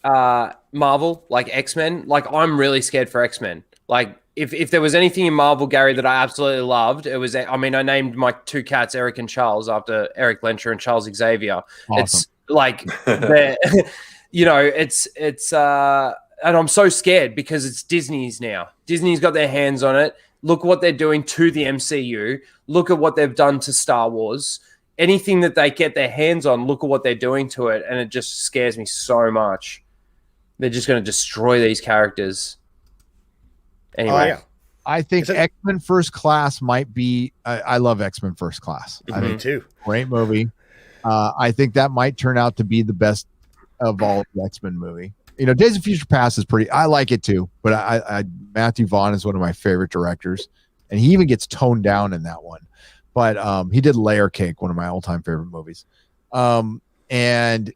Marvel, like X-Men, like I'm really scared for X-Men. Like if there was anything in Marvel, Gary, that I absolutely loved, it was, I named my 2 cats Eric and Charles after Eric Lencher and Charles Xavier. Awesome. It's like, and I'm so scared because it's Disney's now. Disney's got their hands on it. Look what they're doing to the MCU. Look at what they've done to Star Wars. Anything that they get their hands on, look at what they're doing to it. And it just scares me so much. They're just going to destroy these characters. Anyway. Yeah. I think X-Men First Class might be, I love X-Men First Class. I Me too. Great movie. I think that might turn out to be the best of all the X-Men movie. Days of Future Past is I like it too, but I Matthew Vaughn is one of my favorite directors, and he even gets toned down in that one. But he did Layer Cake, one of my all-time favorite movies. And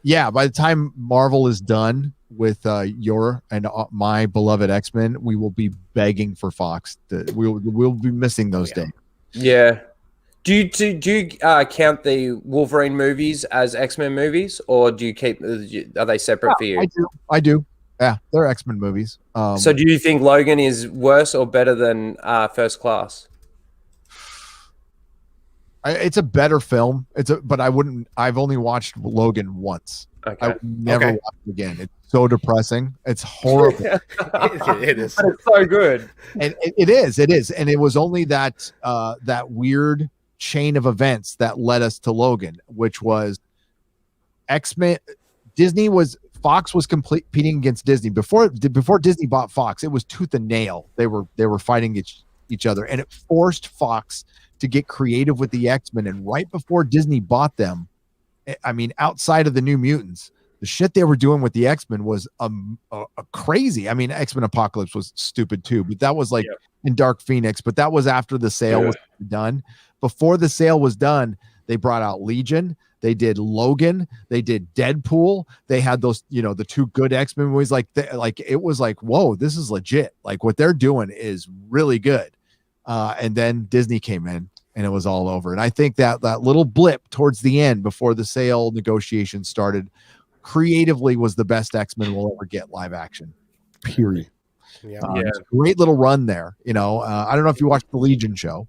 yeah, by the time Marvel is done with your and my beloved X-Men, we will be begging for Fox. We'll be missing those days. Yeah. Do you count the Wolverine movies as X-Men movies, or do you are they separate for you? I do. Yeah, they're X-Men movies. So do you think Logan is worse or better than First Class? It's a better film. But I've only watched Logan once. Okay. I would never watch it again. It's so depressing. It's horrible. It is. But it's so good. And it is. And it was only that weird chain of events that led us to Logan, which was X-Men. Fox was competing against Disney before Disney bought Fox. It was tooth and nail. They were fighting each other, and it forced Fox to get creative with the X-Men. And right before Disney bought them, outside of the New Mutants, the shit they were doing with the X-Men was a crazy. X-Men Apocalypse was stupid too, but that was in Dark Phoenix. But that was after the sale was done. Before the sale was done, they brought out Legion. They did Logan. They did Deadpool. They had those, the 2 good X-Men movies. It was like, whoa, this is legit. Like what they're doing is really good. And then Disney came in and it was all over. And I think that little blip towards the end before the sale negotiations started creatively was the best X-Men we'll ever get live action, period. Yeah. Great little run there. I don't know if you watched the Legion show.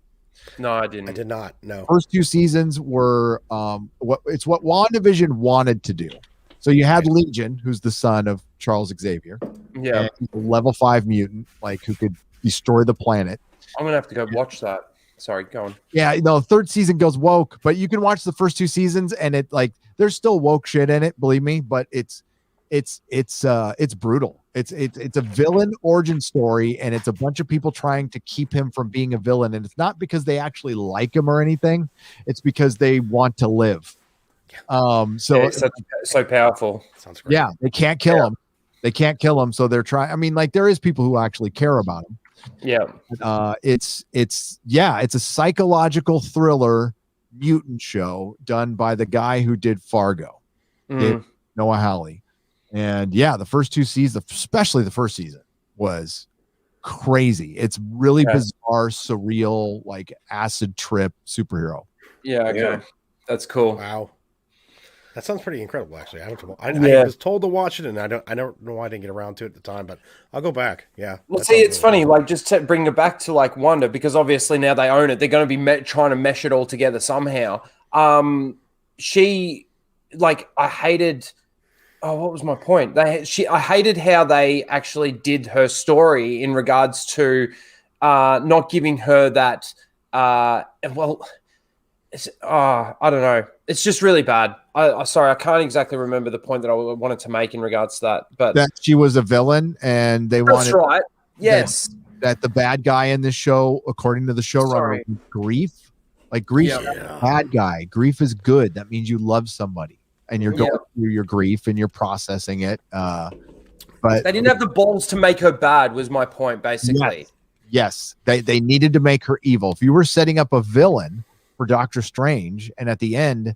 No, I didn't. I did not. No. First 2 seasons were what WandaVision wanted to do. So you had Legion, who's the son of Charles Xavier. Yeah. Level 5 mutant, who could destroy the planet. I'm gonna have to go watch that. Sorry, go on. Yeah, 3rd season goes woke, but you can watch the first 2 seasons and it there's still woke shit in it, believe me, but it's brutal. It's a villain origin story, and it's a bunch of people trying to keep him from being a villain, and it's not because they actually like him or anything. It's because they want to live. It's so powerful. Sounds great. Yeah, they can't kill him. They can't kill him, so they're trying. There is people who actually care about him. Yeah. It's a psychological thriller mutant show done by the guy who did Fargo, Noah Hawley. And the first 2 seasons, especially the first season, was crazy. It's really bizarre, surreal, acid trip superhero. Yeah. Okay. Yeah. That's cool. Wow. That sounds pretty incredible, actually. I was told to watch it, and I don't know why I didn't get around to it at the time, but I'll go back. Yeah. Well, see, it's funny, just to bring it back to Wanda, because obviously now they own it. They're going to be trying to mesh it all together somehow. I hated. Oh, what was my point? I hated how they actually did her story in regards to not giving her that. I don't know. It's just really bad. Sorry, I can't exactly remember the point that I wanted to make in regards to that. But that she was a villain, and they wanted. That's right. Yes. That the bad guy in this show, according to the showrunner, was Grief. Like grief's not a bad guy. Grief is good. That means you love somebody and you're going through your grief and you're processing it. But they didn't have the balls to make her bad, was my point, basically. Yes. They needed to make her evil. If you were setting up a villain for Doctor Strange, and at the end,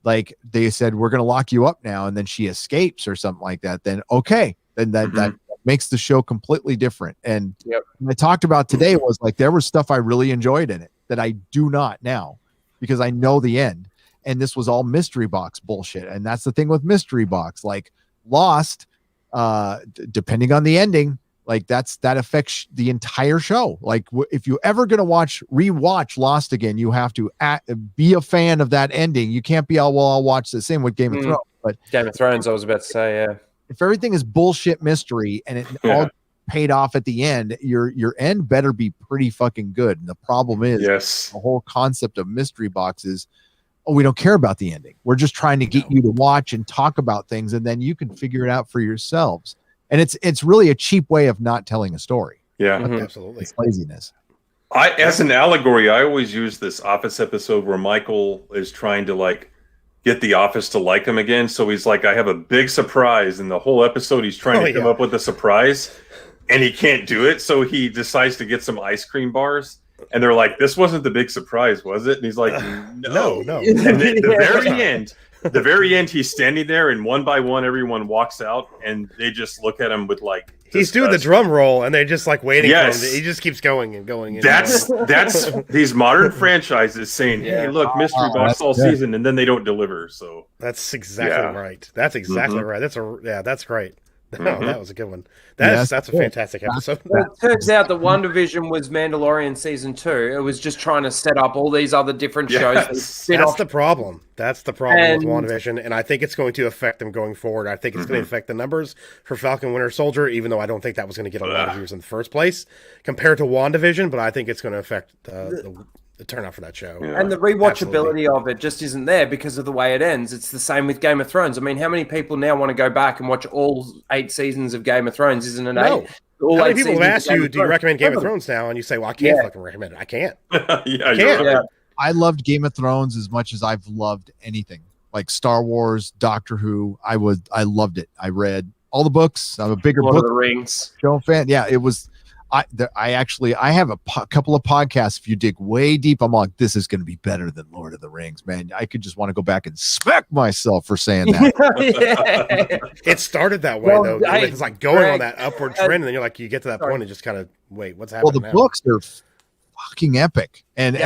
like they said, we're going to lock you up now, and then she escapes or something like that, then okay. Then that makes the show completely different. And what I talked about today was like there was stuff I really enjoyed in it that I do not now because I know the end. And this was all mystery box bullshit. And that's the thing with mystery box. Like Lost, depending on the ending, like that affects the entire show. Like if you ever going to rewatch Lost again, you have to be a fan of that ending. You can't be all, well, I'll watch the same with Game of Thrones. But Game of Thrones, I was about to say, yeah. If everything is bullshit mystery and it all paid off at the end, your end better be pretty fucking good. And the problem is the whole concept of mystery boxes. Oh, we don't care about the ending. We're just trying to get you to watch and talk about things, and then you can figure it out for yourselves. And it's really a cheap way of not telling a story. Yeah, absolutely. It's laziness. As an allegory, I always use this Office episode where Michael is trying to like get the Office to like him again. So he's like, I have a big surprise, and the whole episode he's trying to come up with a surprise, and he can't do it. So he decides to get some ice cream bars. And they're like, this wasn't the big surprise, was it? And he's like, no. And the very end, he's standing there, and one by one, everyone walks out, and they just look at him with like, he's doing the drum roll, and they're just like waiting for him. He just keeps going and going. And that's these modern franchises saying, hey, look, mystery box all season, and then they don't deliver. So that's exactly right. That's exactly right. That's great. No, that was a good one. That's a fantastic episode. Well, it turns out that WandaVision was Mandalorian season 2. It was just trying to set up all these other different shows. That's the problem. That's the problem with WandaVision, and I think it's going to affect them going forward. I think it's going to affect the numbers for Falcon Winter Soldier, even though I don't think that was going to get a lot of viewers in the first place compared to WandaVision, but I think it's going to affect the turnout for that show. And the rewatchability of it just isn't there because of the way it ends. It's the same with Game of Thrones. I mean, how many people now want to go back and watch all 8 seasons of Game of Thrones? Isn't it 8? How many people have asked you, do you recommend Game of Thrones now? And you say, well, I can't fucking recommend it. I can't. I loved Game of Thrones as much as I've loved anything. Like Star Wars, Doctor Who. I loved it. I read all the books. I'm a bigger Lord of the Rings show fan. Yeah, it was. I have a couple of podcasts. If you dig way deep, I'm like, this is going to be better than Lord of the Rings, man. I could just want to go back and smack myself for saying that. It started that way, though. It's like going on that upward trend, and then you're like, you get to that point and just kind of wait, what's happening? Well, the books are fucking epic, and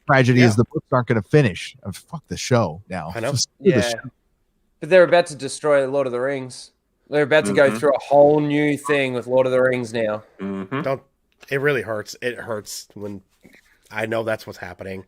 tragedy is the books aren't going to finish. Fuck the show now. I know. But they're about to destroy Lord of the Rings. They're about to go through a whole new thing with Lord of the Rings now. It really hurts. It hurts when I know that's what's happening.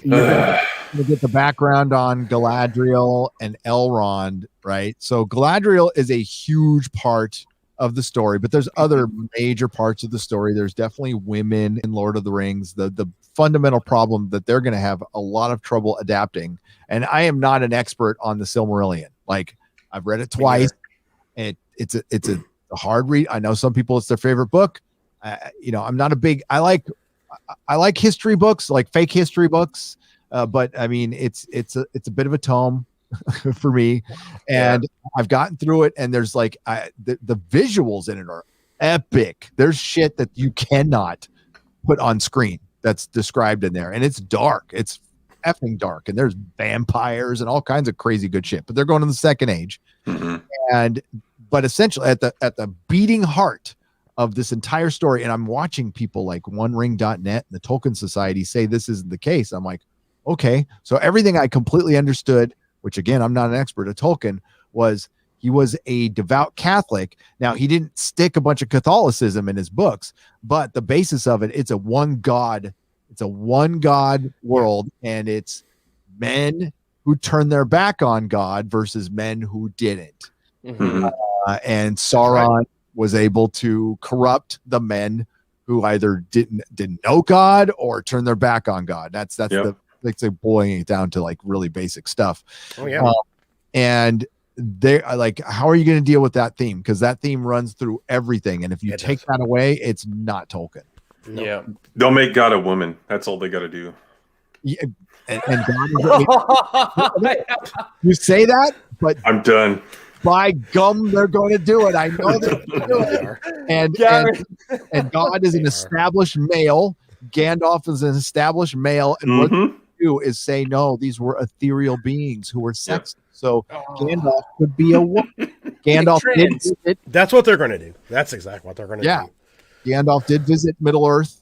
You're going to get the background on Galadriel and Elrond, right? So Galadriel is a huge part of the story, but there's other major parts of the story. There's definitely women in Lord of the Rings. The fundamental problem that they're going to have a lot of trouble adapting. And I am not an expert on the Silmarillion. Like, I've read it twice. It's a hard read. I know some people it's their favorite book. I'm not a big. I like history books, like fake history books. But I mean, it's a bit of a tome for me, and I've gotten through it. And there's like the visuals in it are epic. There's shit that you cannot put on screen that's described in there, and it's dark. It's effing dark, and there's vampires and all kinds of crazy good shit, but they're going to the second age. But essentially at the beating heart of this entire story, and I'm watching people like OneRing.net and the Tolkien Society say this isn't the case. I'm like, okay, so everything I completely understood, which again, I'm not an expert at Tolkien, was he was a devout Catholic. Now, he didn't stick a bunch of Catholicism in his books, but the basis of it, it's a one God world, and it's men who turned their back on God versus men who didn't. And Sauron was able to corrupt the men who either didn't know God or turn their back on God. That's boiling it down to like really basic stuff. And they are like, how are you going to deal with that theme? Because that theme runs through everything, and if you take that away, it's not Tolkien. Yeah. They'll make God a woman. That's all they got to do. Yeah, and you say that, but I'm done. by gum, they're going to do it. I know they're going to do it. And God is an established male. Gandalf is an established male, and what they do is say, no, these were ethereal beings who were sexy. So Gandalf could be a woman. Gandalf did visit. That's what they're going to do. That's exactly what they're going to do. Gandalf did visit Middle Earth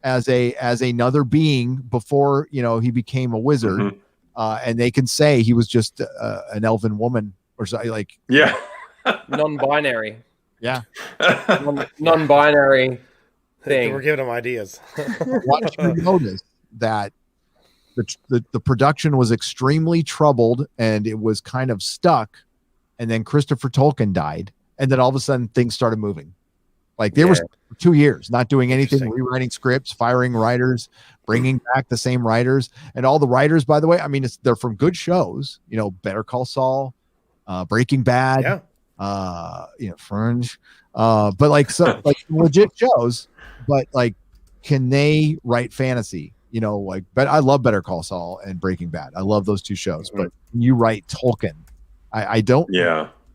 as another being before he became a wizard, and they can say he was just an elven woman or something like non-binary. Yeah, non-binary thing. We're giving them ideas. Watch you notice that the production was extremely troubled and it was kind of stuck, and then Christopher Tolkien died, and then all of a sudden things started moving. Like they were for 2 years not doing anything, rewriting scripts, firing writers, bringing back the same writers, and all the writers, by the way, I mean, they're from good shows, Better Call Saul, Breaking Bad, Fringe, but like legit shows. But like, can they write fantasy? But I love Better Call Saul and Breaking Bad. I love those two shows. But when you write Tolkien, I don't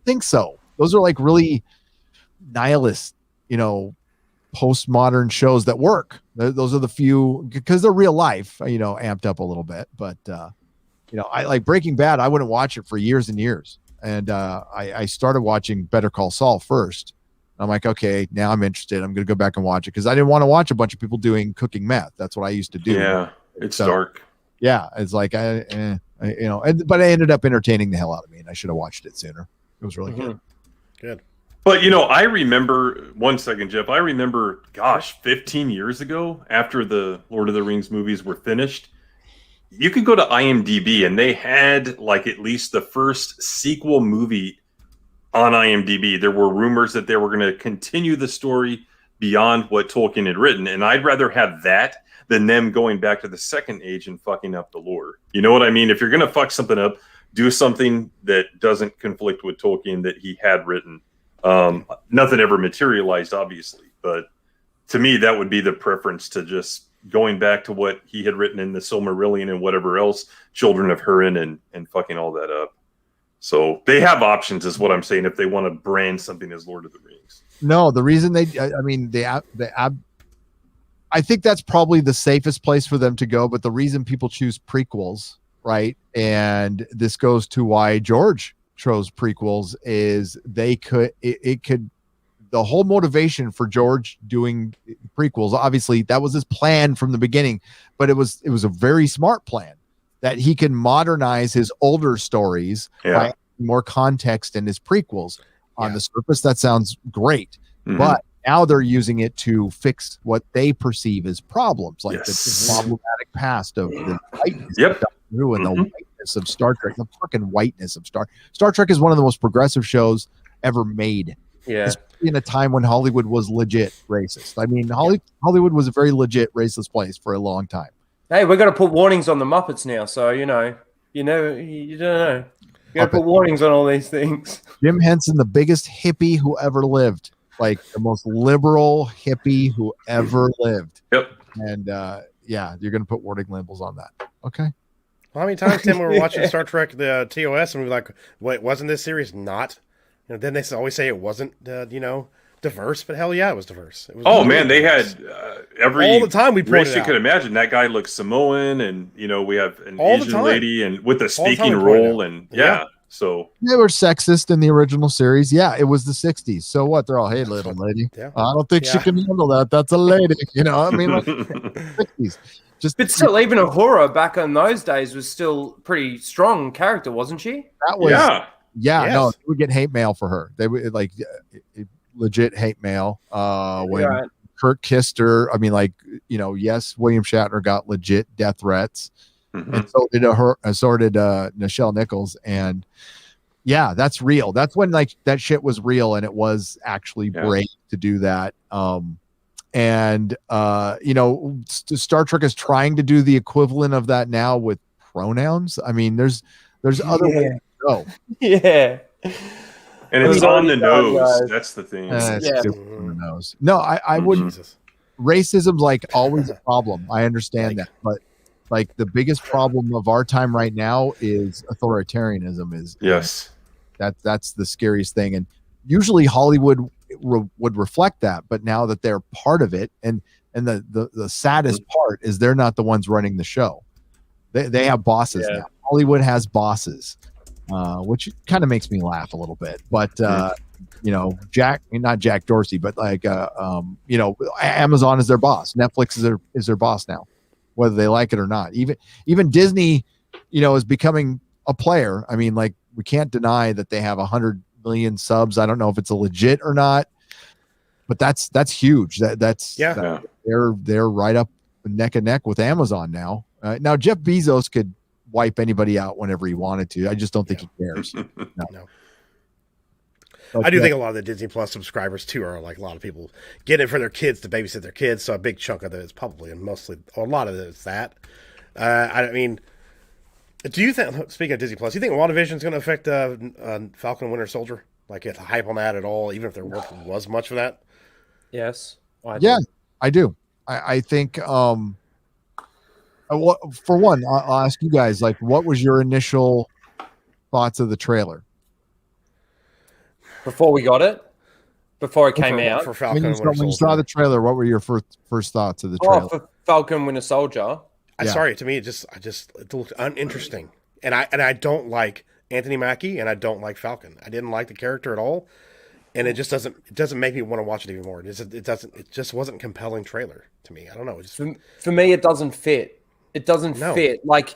think so. Those are like really nihilist, postmodern shows that work. Those are the few, because they're real life, amped up a little bit. But I like Breaking Bad. I wouldn't watch it for years and years. And I started watching Better Call Saul first. I'm like, okay, now I'm interested. I'm going to go back and watch it because I didn't want to watch a bunch of people doing cooking meth. That's what I used to do. Yeah, it's dark. Yeah, it's like but I ended up entertaining the hell out of me, and I should have watched it sooner. It was really good. Good. But I remember 1 second, Jeff. I remember, 15 years ago, after the Lord of the Rings movies were finished, you could go to IMDb and they had like at least the first sequel movie on IMDb. There were rumors that they were going to continue the story beyond what Tolkien had written, and I'd rather have that than them going back to the Second Age and fucking up the lore. You know what I mean? If you're going to fuck something up, do something that doesn't conflict with Tolkien that he had written. Nothing ever materialized, obviously, but to me, that would be the preference to just going back to what he had written in the Silmarillion and whatever else, Children of Húrin, and fucking all that up. So they have options, is what I'm saying, if they want to brand something as Lord of the Rings. No, the reason I think that's probably the safest place for them to go. But the reason people choose prequels, right? And this goes to why George chose prequels is the whole motivation for George doing prequels. Obviously, that was his plan from the beginning, but it was a very smart plan that he can modernize his older stories by adding more context in his prequels. On the surface, that sounds great, but now they're using it to fix what they perceive as problems, like the problematic past of the whiteness of Doctor Who and the whiteness of Star Trek. The fucking whiteness of Star Trek is one of the most progressive shows ever made. Yeah, in a time when Hollywood was legit racist. I mean, Hollywood was a very legit racist place for a long time. Hey, we're going to put warnings on the Muppets now, so you don't know. You got to put warnings on all these things. Jim Henson, the biggest hippie who ever lived, like the most liberal hippie who ever lived. Yep. And you're going to put warning labels on that. Okay. Well, how many times, Tim, we were watching Star Trek, the TOS, and we were like, wait, wasn't this series not? Then they always say it wasn't, diverse, but hell yeah, it was diverse. It was man, they had every all the time we race you could imagine. That guy looks Samoan, and we have an all Asian lady, and with a speaking we role, and so they were sexist in the original series. Yeah, it was the '60s. So what? They're all, hey, little lady. Yeah. I don't think she can handle that. That's a lady. I mean, like '60s. But still, even Uhura back in those days was still pretty strong character, wasn't she? That was Yes. No, they would get hate mail for her. They would like legit hate mail. When Kirk kissed her, I mean, yes, William Shatner got legit death threats, and so did Nichelle Nichols, and that's real. That's when that shit was real, and it was actually brave to do that. Star Trek is trying to do the equivalent of that now with pronouns. I mean, there's other ways to go. Yeah. And it's on the nose. That's the thing. On the nose. No, I wouldn't. racism's like always a problem. I understand that, but like the biggest problem of our time right now is authoritarianism. Yes. That's the scariest thing, and usually Hollywood would reflect that, but now that they're part of it, and the saddest part is they're not the ones running the show. They have bosses now. Hollywood has bosses, which kind of makes me laugh a little bit. But you know, not Jack Dorsey, but like you know, Amazon is their boss. Netflix is their boss now, whether they like it or not. Even Disney, you know, is becoming a player. I mean, like, we can't deny that they have 100 million subs. I don't know if it's a legit or not, but that's huge. They're right up neck and neck with Amazon now. Now Jeff Bezos could wipe anybody out whenever he wanted to. I just don't think he cares. No. But, I do think a lot of the Disney Plus subscribers too are like a lot of people get it for their kids to babysit their kids. So a big chunk of it is probably, and mostly, or a lot of it is that. I mean, do you think, speaking of Disney Plus, do you think WandaVision is going to affect Falcon and Winter Soldier? Like, get the hype on that at all, even if there was much of that? Yes. I do. I think, for one, I'll ask you guys, like, what was your initial thoughts of the trailer? Before we got it? Before it came out? For Falcon and Winter When you saw the trailer, what were your first thoughts of the trailer? For Falcon Winter Soldier. Sorry, to me, it looked uninteresting. And I don't like Anthony Mackie, and I don't like Falcon. I didn't like the character at all. And it doesn't make me want to watch it anymore. It just wasn't a compelling trailer to me. I don't know. For me, it doesn't fit. It doesn't fit. Like,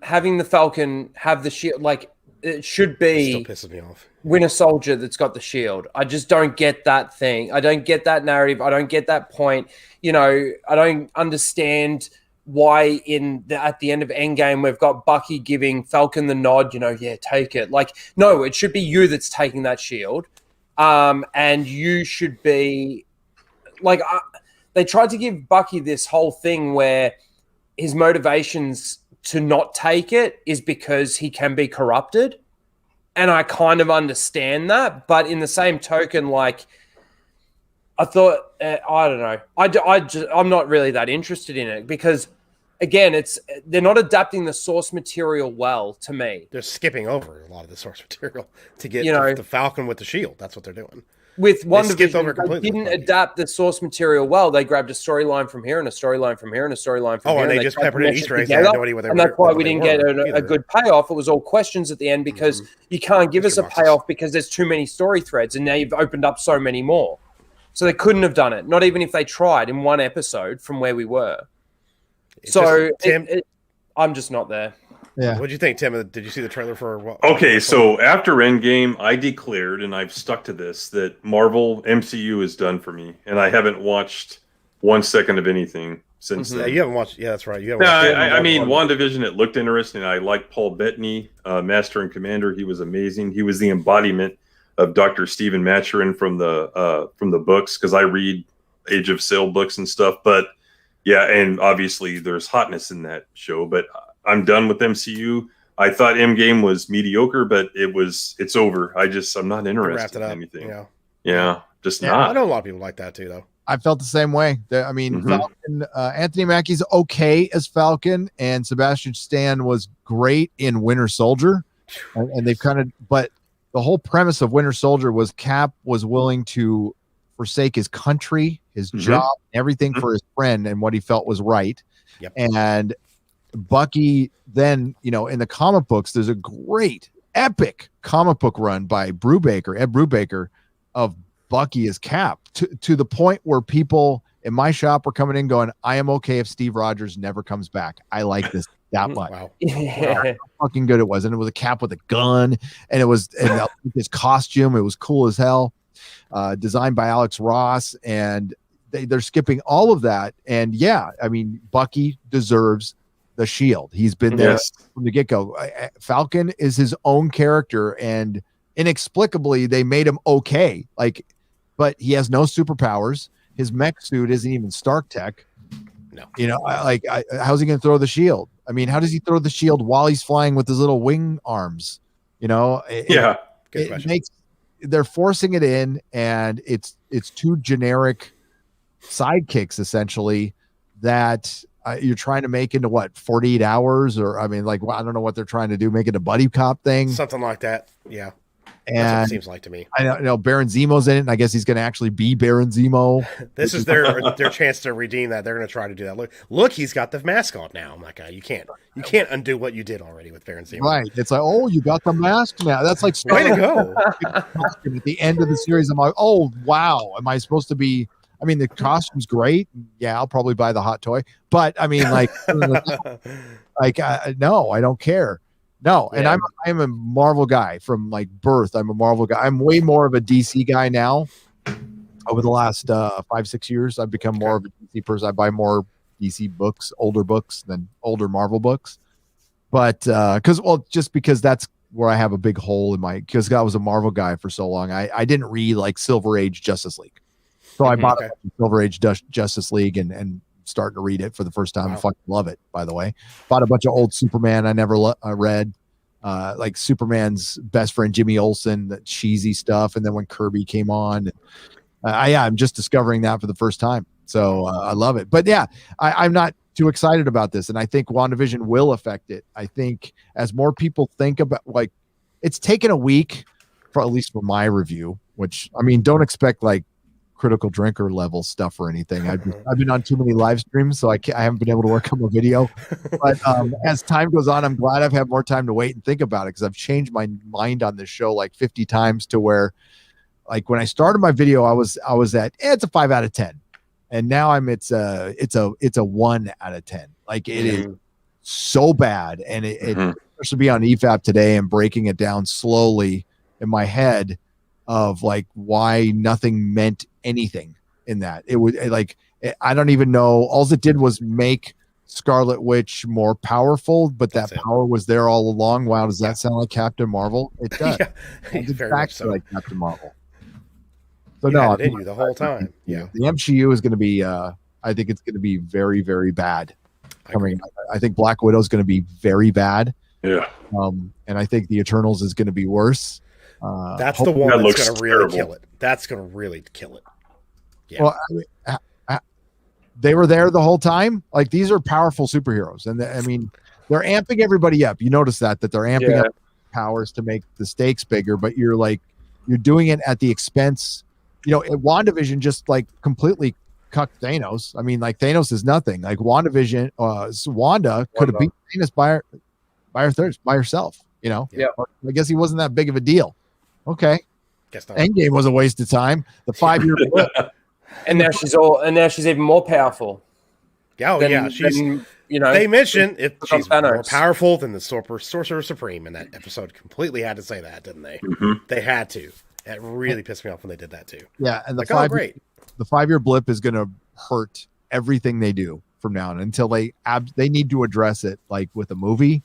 having the Falcon have the shield, like, it should be still pisses me off. Winter Soldier that's got the shield. I just don't get that thing. I don't get that narrative. I don't get that point. You know, I don't understand why at the end of Endgame we've got Bucky giving Falcon the nod. You know, yeah, take it. Like, no, it should be you that's taking that shield, and you should be like. They tried to give Bucky this whole thing where his motivations to not take it is because he can be corrupted. And I kind of understand that. But in the same token, like, I thought, I don't know. I'm not really that interested in it because, again, they're not adapting the source material well to me. They're skipping over a lot of the source material to get the Falcon with the shield. That's what they're doing. With WandaVision, they didn't adapt the source material well. They grabbed a storyline from here and a storyline from here and a storyline from here. And they just peppered in Easter eggs. And that's why we didn't get a good payoff. It was all questions at the end because you can't give us a payoff because there's too many story threads and now you've opened up so many more. So they couldn't have done it, not even if they tried in one episode from where we were. I'm just not there. Yeah. What do you think, Tim? Did you see the trailer for what? Okay, so after Endgame, I declared, and I've stuck to this, that Marvel MCU is done for me, and I haven't watched 1 second of anything since then. Yeah, you haven't watched. Yeah, that's right. You haven't watched I mean, WandaVision, it looked interesting. I like Paul Bettany, Master and Commander. He was amazing. He was the embodiment of Dr. Stephen Maturin from the books, because I read Age of Sail books and stuff. But yeah, and obviously there's hotness in that show, but I'm done with MCU. I thought Endgame was mediocre, but it's over. I'm not interested in anything. Yeah, not. I know a lot of people like that too, though. I felt the same way. I mean, Falcon, Anthony Mackie's okay as Falcon, and Sebastian Stan was great in Winter Soldier. And they've but the whole premise of Winter Soldier was Cap was willing to forsake his country, his job, everything for his friend and what he felt was right. Yep. And Bucky then, in the comic books, there's a great epic comic book run by Ed Brubaker of Bucky as Cap to the point where people in my shop were coming in going, I am okay if Steve Rogers never comes back. I like this that much. Wow. How fucking good it was. And it was a Cap with a gun, and his costume. It was cool as hell. Designed by Alex Ross, and they're skipping all of that. And yeah, I mean, Bucky deserves the shield. He's been there from the get-go. Falcon is his own character, and inexplicably they made him okay. But he has no superpowers. His mech suit isn't even Stark tech. No. How's he going to throw the shield? I mean, how does he throw the shield while he's flying with his little wing arms? Good question. They're forcing it in, and it's too generic sidekicks essentially that you're trying to make into what 48 hours, or I mean, like, well, I don't know what they're trying to do, make it a buddy cop thing, something like that. Yeah. And that's what it seems like to me. I know Baron Zemo's in it, and I guess he's going to actually be Baron Zemo. This is their chance to redeem that. They're going to try to do that. Look, he's got the mask on now. I'm like, you can't undo what you did already with Baron Zemo. Right? It's like, oh, you got the mask now. That's like way to go. At the end of the series, I'm like, oh wow, am I supposed to be? I mean, the costume's great. Yeah, I'll probably buy the hot toy, but I mean, like, no, I don't care. No, and I'm a Marvel guy from like birth. I'm a Marvel guy. I'm way more of a DC guy now. Over the last 5-6 years, I've become more of a DC person. I buy more DC books, older books than older Marvel books. But just because that's where I have a big hole in because I was a Marvel guy for so long. I didn't read like Silver Age Justice League, so I bought Silver Age Justice League and starting to read it for the first time. Wow. I fucking love it, by the way. Bought a bunch of old Superman I never read, like Superman's best friend Jimmy Olsen, that cheesy stuff, and then when Kirby came on, I'm just discovering that for the first time. So I love it. But yeah, I'm not too excited about this, and I think WandaVision will affect it. I think as more people think about, like, it's taken a week for, at least for my review, which, I mean, don't expect like critical drinker level stuff or anything. I've been on too many live streams, so I haven't been able to work on my video. But as time goes on, I'm glad I've had more time to wait and think about it, because I've changed my mind on this show like 50 times to where, like, when I started my video, I was at it's a 5 out of 10, and now it's a 1 out of 10. Like, it is so bad, and it should be on EFAP today and breaking it down slowly in my head of like why nothing meant anything in that. I don't even know. All it did was make Scarlet Witch more powerful, but that power was there all along. Wow, does that sound like Captain Marvel? It does. It's exactly like Captain Marvel. So no, you the whole time. Yeah, the MCU is going to be. I think it's going to be very, very bad. I think Black Widow is going to be very bad. Yeah. And I think the Eternals is going to be worse. That's the one that's going to really kill it. That's going to really kill it. Yeah. Well, they were there the whole time. Like, these are powerful superheroes, and I mean, they're amping everybody up. You notice that they're amping up powers to make the stakes bigger, but you're doing it at the expense. WandaVision just like completely cucked Thanos. I mean, like, Thanos is nothing. Like, Wanda could have beat Thanos by herself. I guess he wasn't that big of a deal. Okay. Endgame was a waste of time. The 5-year blip. And now she's even more powerful. They mentioned she's more powerful than the Sorcerer Supreme in that episode. Completely had to say that, didn't they? Mm-hmm. They had to. It really pissed me off when they did that too. Yeah, and the 5-year blip is going to hurt everything they do from now on until they need to address it, like with a movie,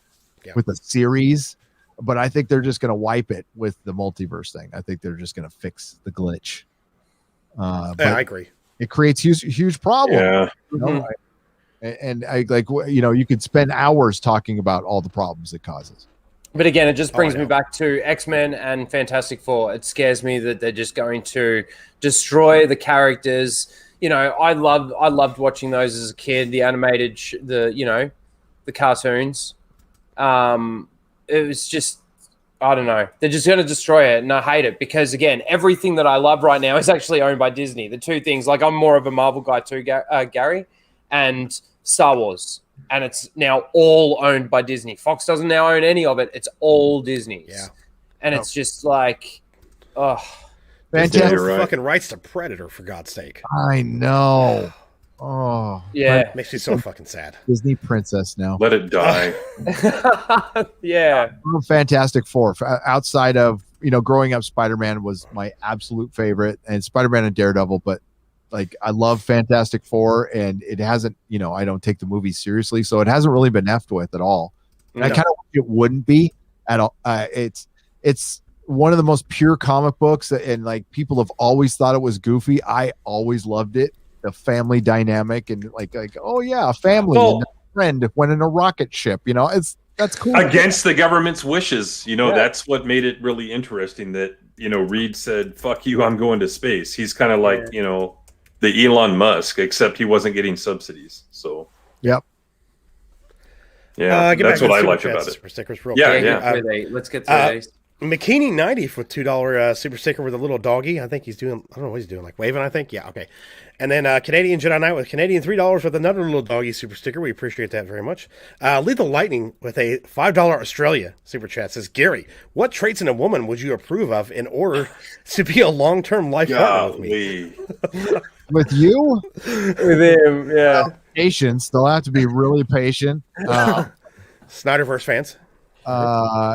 with a series. But I think they're just going to wipe it with the multiverse thing. I think they're just going to fix the glitch. I agree. It creates huge problems. Yeah. And I you could spend hours talking about all the problems it causes. But again, it just brings me back to X-Men and Fantastic Four. It scares me that they're just going to destroy the characters. I loved watching those as a kid. The animated, the cartoons. It was just, I don't know. They're just going to destroy it, and I hate it because, again, everything that I love right now is actually owned by Disney. The two things, like, I'm more of a Marvel guy too, Gary, and Star Wars, and it's now all owned by Disney. Fox doesn't now own any of it. It's all Disney's. Yeah. And it's just like, fantastic. Fucking rights to Predator, for God's sake. I know. Oh yeah, makes me so fucking sad. Disney princess now. Let it die. Yeah. Fantastic Four. Outside of growing up, Spider-Man was my absolute favorite, and Spider-Man and Daredevil. But like, I love Fantastic Four, and it hasn't. I don't take the movies seriously, so it hasn't really been effed with at all. And I kind of wish it wouldn't be at all. It's one of the most pure comic books, and like, people have always thought it was goofy. I always loved it. The family dynamic, and like oh yeah, a family and a friend went in a rocket ship. That's cool. Against the government's wishes. That's what made it really interesting. That Reed said, "Fuck you, I'm going to space." He's kind of like the Elon Musk, except he wasn't getting subsidies. So Yep. yeah, Get that's back what to I super liked chats, about it. Super stickers, real Yeah, quick. yeah. Let's get through these. McKinney 90 for $2 super sticker with a little doggy. I think he's doing, I don't know what he's doing, like waving, I think. Yeah, okay. And then Canadian Jedi Knight with Canadian $3 with another little doggy super sticker. We appreciate that very much. Lethal Lightning with a $5 Australia super chat says, Gary, what traits in a woman would you approve of in order to be a long-term life partner with me? With you? With him, yeah. Patience. They'll have to be really patient. Snyderverse fans.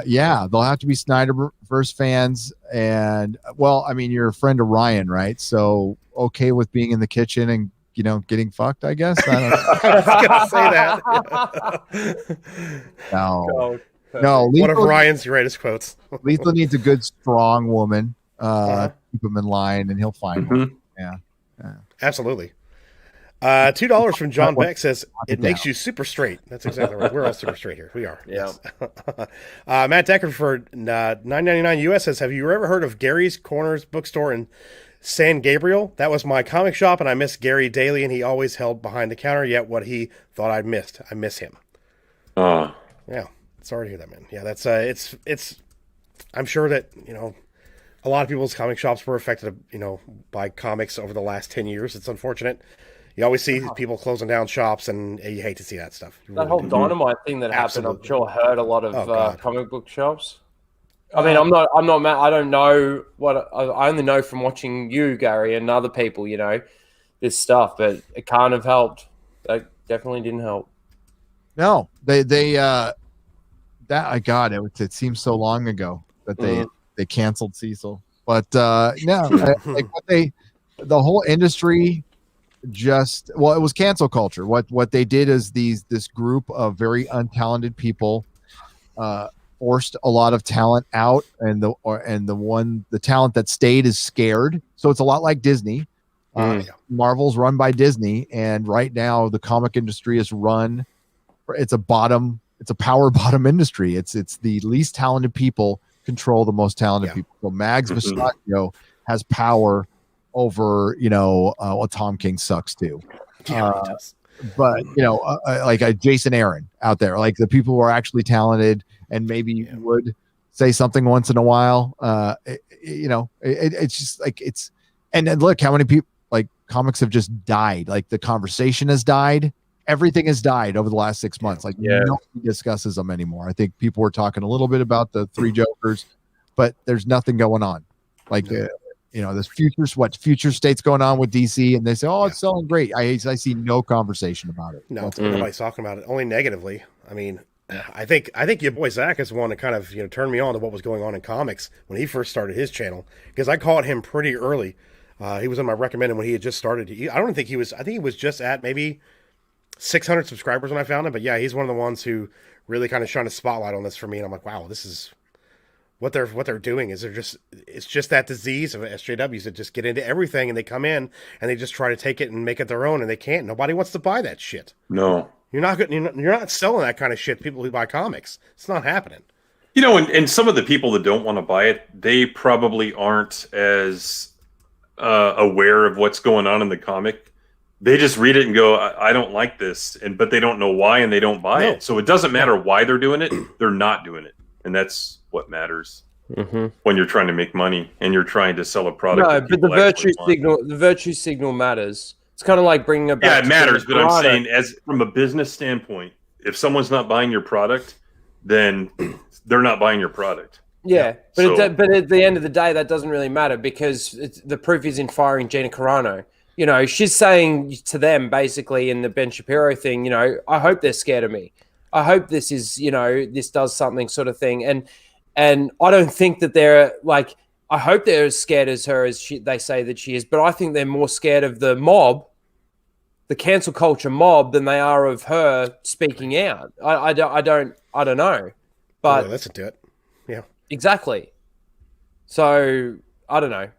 Yeah, they'll have to be Snyderverse fans, and well, I mean, you're a friend of Ryan, right? So okay with being in the kitchen and getting fucked, I guess. I don't know. I was gonna say that. No. One of Lethal, Ryan's greatest quotes. Lethal needs a good, strong woman. Keep him in line, and he'll find one. Yeah. Absolutely. $2 from John Beck says it makes you super straight. That's exactly right. We're all super straight here. We are. Yeah. Yes. Matt Decker for $9.99 US says, have you ever heard of Gary's Corners bookstore in San Gabriel? That was my comic shop, and I miss Gary daily, and he always held behind the counter. Yet what he thought I missed, I miss him. Yeah. Sorry to hear that, man. Yeah, that's it's. I'm sure that a lot of people's comic shops were affected, by comics over the last 10 years. It's unfortunate. You always see people closing down shops, and you hate to see that stuff. That whole Dynamite thing that happened, I'm sure hurt a lot of comic book shops. I mean, I'm not mad. I don't know I only know from watching you, Gary, and other people, this stuff, but it can't have helped. That definitely didn't help. No, that I got it. It seems so long ago that they canceled Cecil, but no, the whole industry. It was cancel culture. What they did is this group of very untalented people forced a lot of talent out, and the talent that stayed is scared. So it's a lot like Disney. Marvel's run by Disney, and right now the comic industry is run. It's a power bottom industry. It's the least talented people control the most talented people. So Mags Vistacchio has power over Tom King sucks too, but like Jason Aaron out there, like the people who are actually talented and maybe would say something once in a while. It's just like and look how many people, like, comics have just died. Like the conversation has died. Everything has died over the last 6 months. Like nobody discusses them anymore. I think people were talking a little bit about the Three Jokers, but there's nothing going on. Like this future state's going on with DC, and they say, it's selling great. I see no conversation about it. No, nobody's talking about it, only negatively. I mean, I think your boy Zach is the one to kind of turn me on to what was going on in comics when he first started his channel, because I caught him pretty early. He was on my recommended when he had just started. I think he was just at maybe 600 subscribers when I found him. But yeah, he's one of the ones who really kind of shined a spotlight on this for me, and I'm like, wow, this is. What they're doing is it's just that disease of SJWs that just get into everything, and they come in and they just try to take it and make it their own, and they can't. Nobody wants to buy that shit. No, you're not selling that kind of shit to people who buy comics. It's not happening. And some of the people that don't want to buy it, they probably aren't as aware of what's going on in the comic. They just read it and go, I don't like this, but they don't know why, and they don't buy it. So it doesn't matter why they're doing it; they're not doing it, and that's what matters when you're trying to make money and you're trying to sell a product. No, but the virtue signal matters. It's kind of like bringing it back. Yeah, it matters, but I'm saying, as from a business standpoint, if someone's not buying your product, then they're not buying your product. Yeah, but at the end of the day, that doesn't really matter, because the proof is in firing Gina Carano. She's saying to them basically in the Ben Shapiro thing, I hope they're scared of me. I hope this is, this does something sort of thing. And I don't think that they're like, I hope they're as scared as her as they say that she is, but I think they're more scared of the mob, the cancel culture mob, than they are of her speaking out. I don't know. But listen to it. Yeah. Exactly. So I don't know.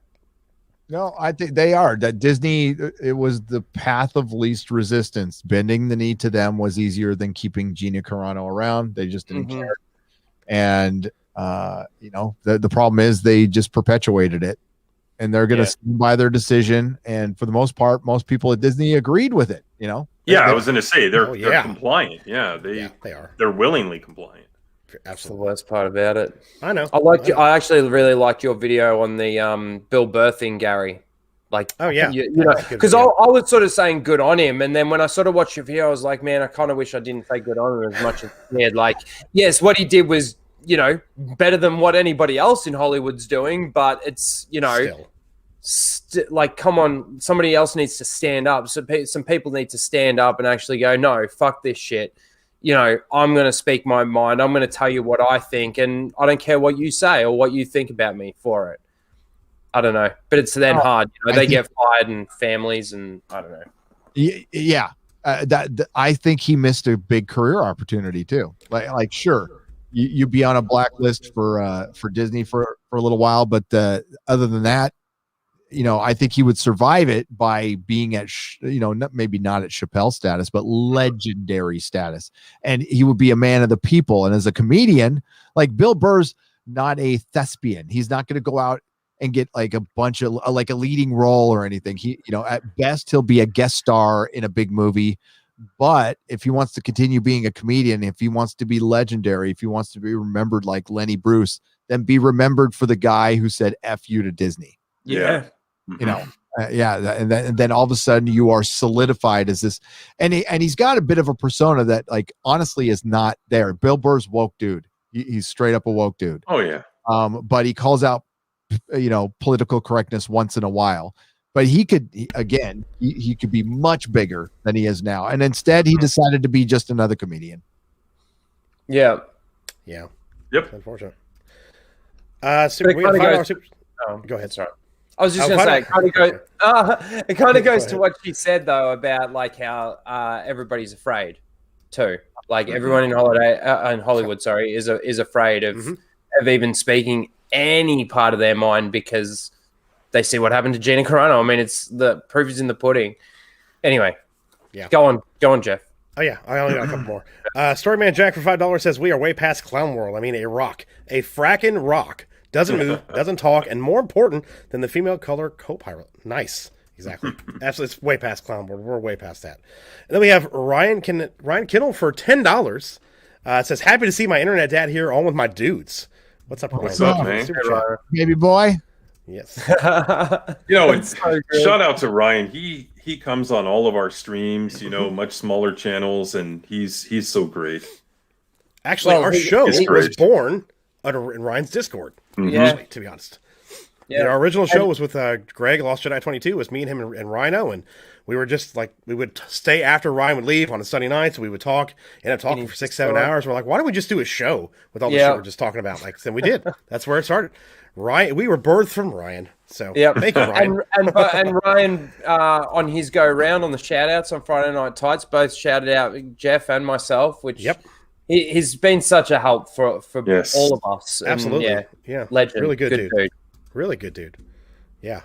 No, I think they are. That Disney, it was the path of least resistance. Bending the knee to them was easier than keeping Gina Carano around. They just didn't care. And the problem is they just perpetuated it. and they're going to stand by their decision. And for the most part, most people at Disney agreed with it. I was going to say they're yeah. compliant. Yeah, they are. They're willingly compliant. That's the worst part about it. I know. I actually really liked your video on the Bill Burr thing, Gary. Like, oh yeah, because I was sort of saying good on him, and then when I sort of watched your video, I was like, man, I kind of wish I didn't say good on him as much as I did. Like, yes, what he did was, better than what anybody else in Hollywood's doing, but it's, like, come on, somebody else needs to stand up. So some people need to stand up and actually go, no, fuck this shit. I'm going to speak my mind. I'm going to tell you what I think, and I don't care what you say or what you think about me for it. I don't know, but it's then hard. They get fired and families, and I don't know. Yeah, I think he missed a big career opportunity too. Like sure, you'd be on a blacklist for Disney for a little while, but other than that, I think he would survive it by being at maybe not at Chappelle status, but legendary status, and he would be a man of the people. And as a comedian, like Bill Burr's not a thespian. He's not going to go out and get like a bunch of like a leading role or anything. He, at best he'll be a guest star in a big movie. But if he wants to continue being a comedian, if he wants to be legendary, if he wants to be remembered like Lenny Bruce, then be remembered for the guy who said F you to Disney. Yeah. And then all of a sudden you are solidified as this, and he's got a bit of a persona that like honestly is not there. Bill Burr's woke dude. He's straight up a woke dude. Oh yeah. But he calls out political correctness once in a while, but he could be much bigger than he is now, and instead he decided to be just another comedian. Yep. Unfortunate. Go ahead. Sorry, I was just going to say it kind of goes to what she said though about like how everybody's afraid too, like everyone in Hollywood is afraid of even speaking any part of their mind because they see what happened to Gina Carano. I mean, it's the proof is in the pudding. Anyway, go on, Jeff. Oh yeah, I only got a couple more. Storyman Jack for $5 says we are way past Clown World. I mean, a frackin' rock doesn't move, doesn't talk, and more important than the female color co-pilot. Nice, exactly. Absolutely, it's way past Clown World. We're way past that. And then we have Ryan Kinnell for $10. It says happy to see my internet dad here, on with my dudes. What's up, Ryan? What's up, man? Baby boy. Yes. It's shout out to Ryan. He comes on all of our streams, much smaller channels, and he's so great. Actually, our show was born in Ryan's Discord. Yeah, to be honest. Yeah, our original show was with Greg, Lost Jedi 22. It was me and him and Rhino, and we were just like, we would stay after Ryan would leave on a Sunday night, so we would end up talking for 6-7 hours. We're like, why don't we just do a show with all the shit we're just talking about? Like, then we did. That's where it started. Ryan, we were birthed from Ryan. So thank you, Ryan. and Ryan on his go round on the shout outs on Friday Night Tights, both shouted out Jeff and myself, which he's been such a help for all of us. Absolutely. And, legend. Really good dude. Really good dude. Yeah.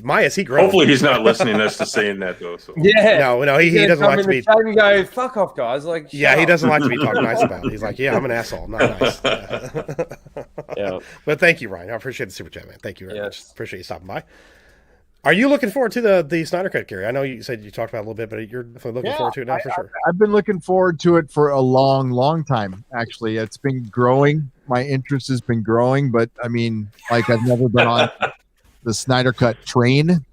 Myers, he grown. Hopefully he's not listening to us to saying that though. So. Yeah. No, he doesn't like to be. And go, fuck off, guys. Like, he doesn't like to be talked nice about. He's like, I'm an asshole. Not nice. But thank you, Ryan. I appreciate the super chat, man. Thank you very much. Appreciate you stopping by. Are you looking forward to the Snyder Cut, Gary? I know you said you talked about it a little bit, but you're definitely looking forward to it now for sure. I've been looking forward to it for a long, long time. Actually, it's been growing. My interest has been growing, but I mean, like I've never been on the Snyder Cut train.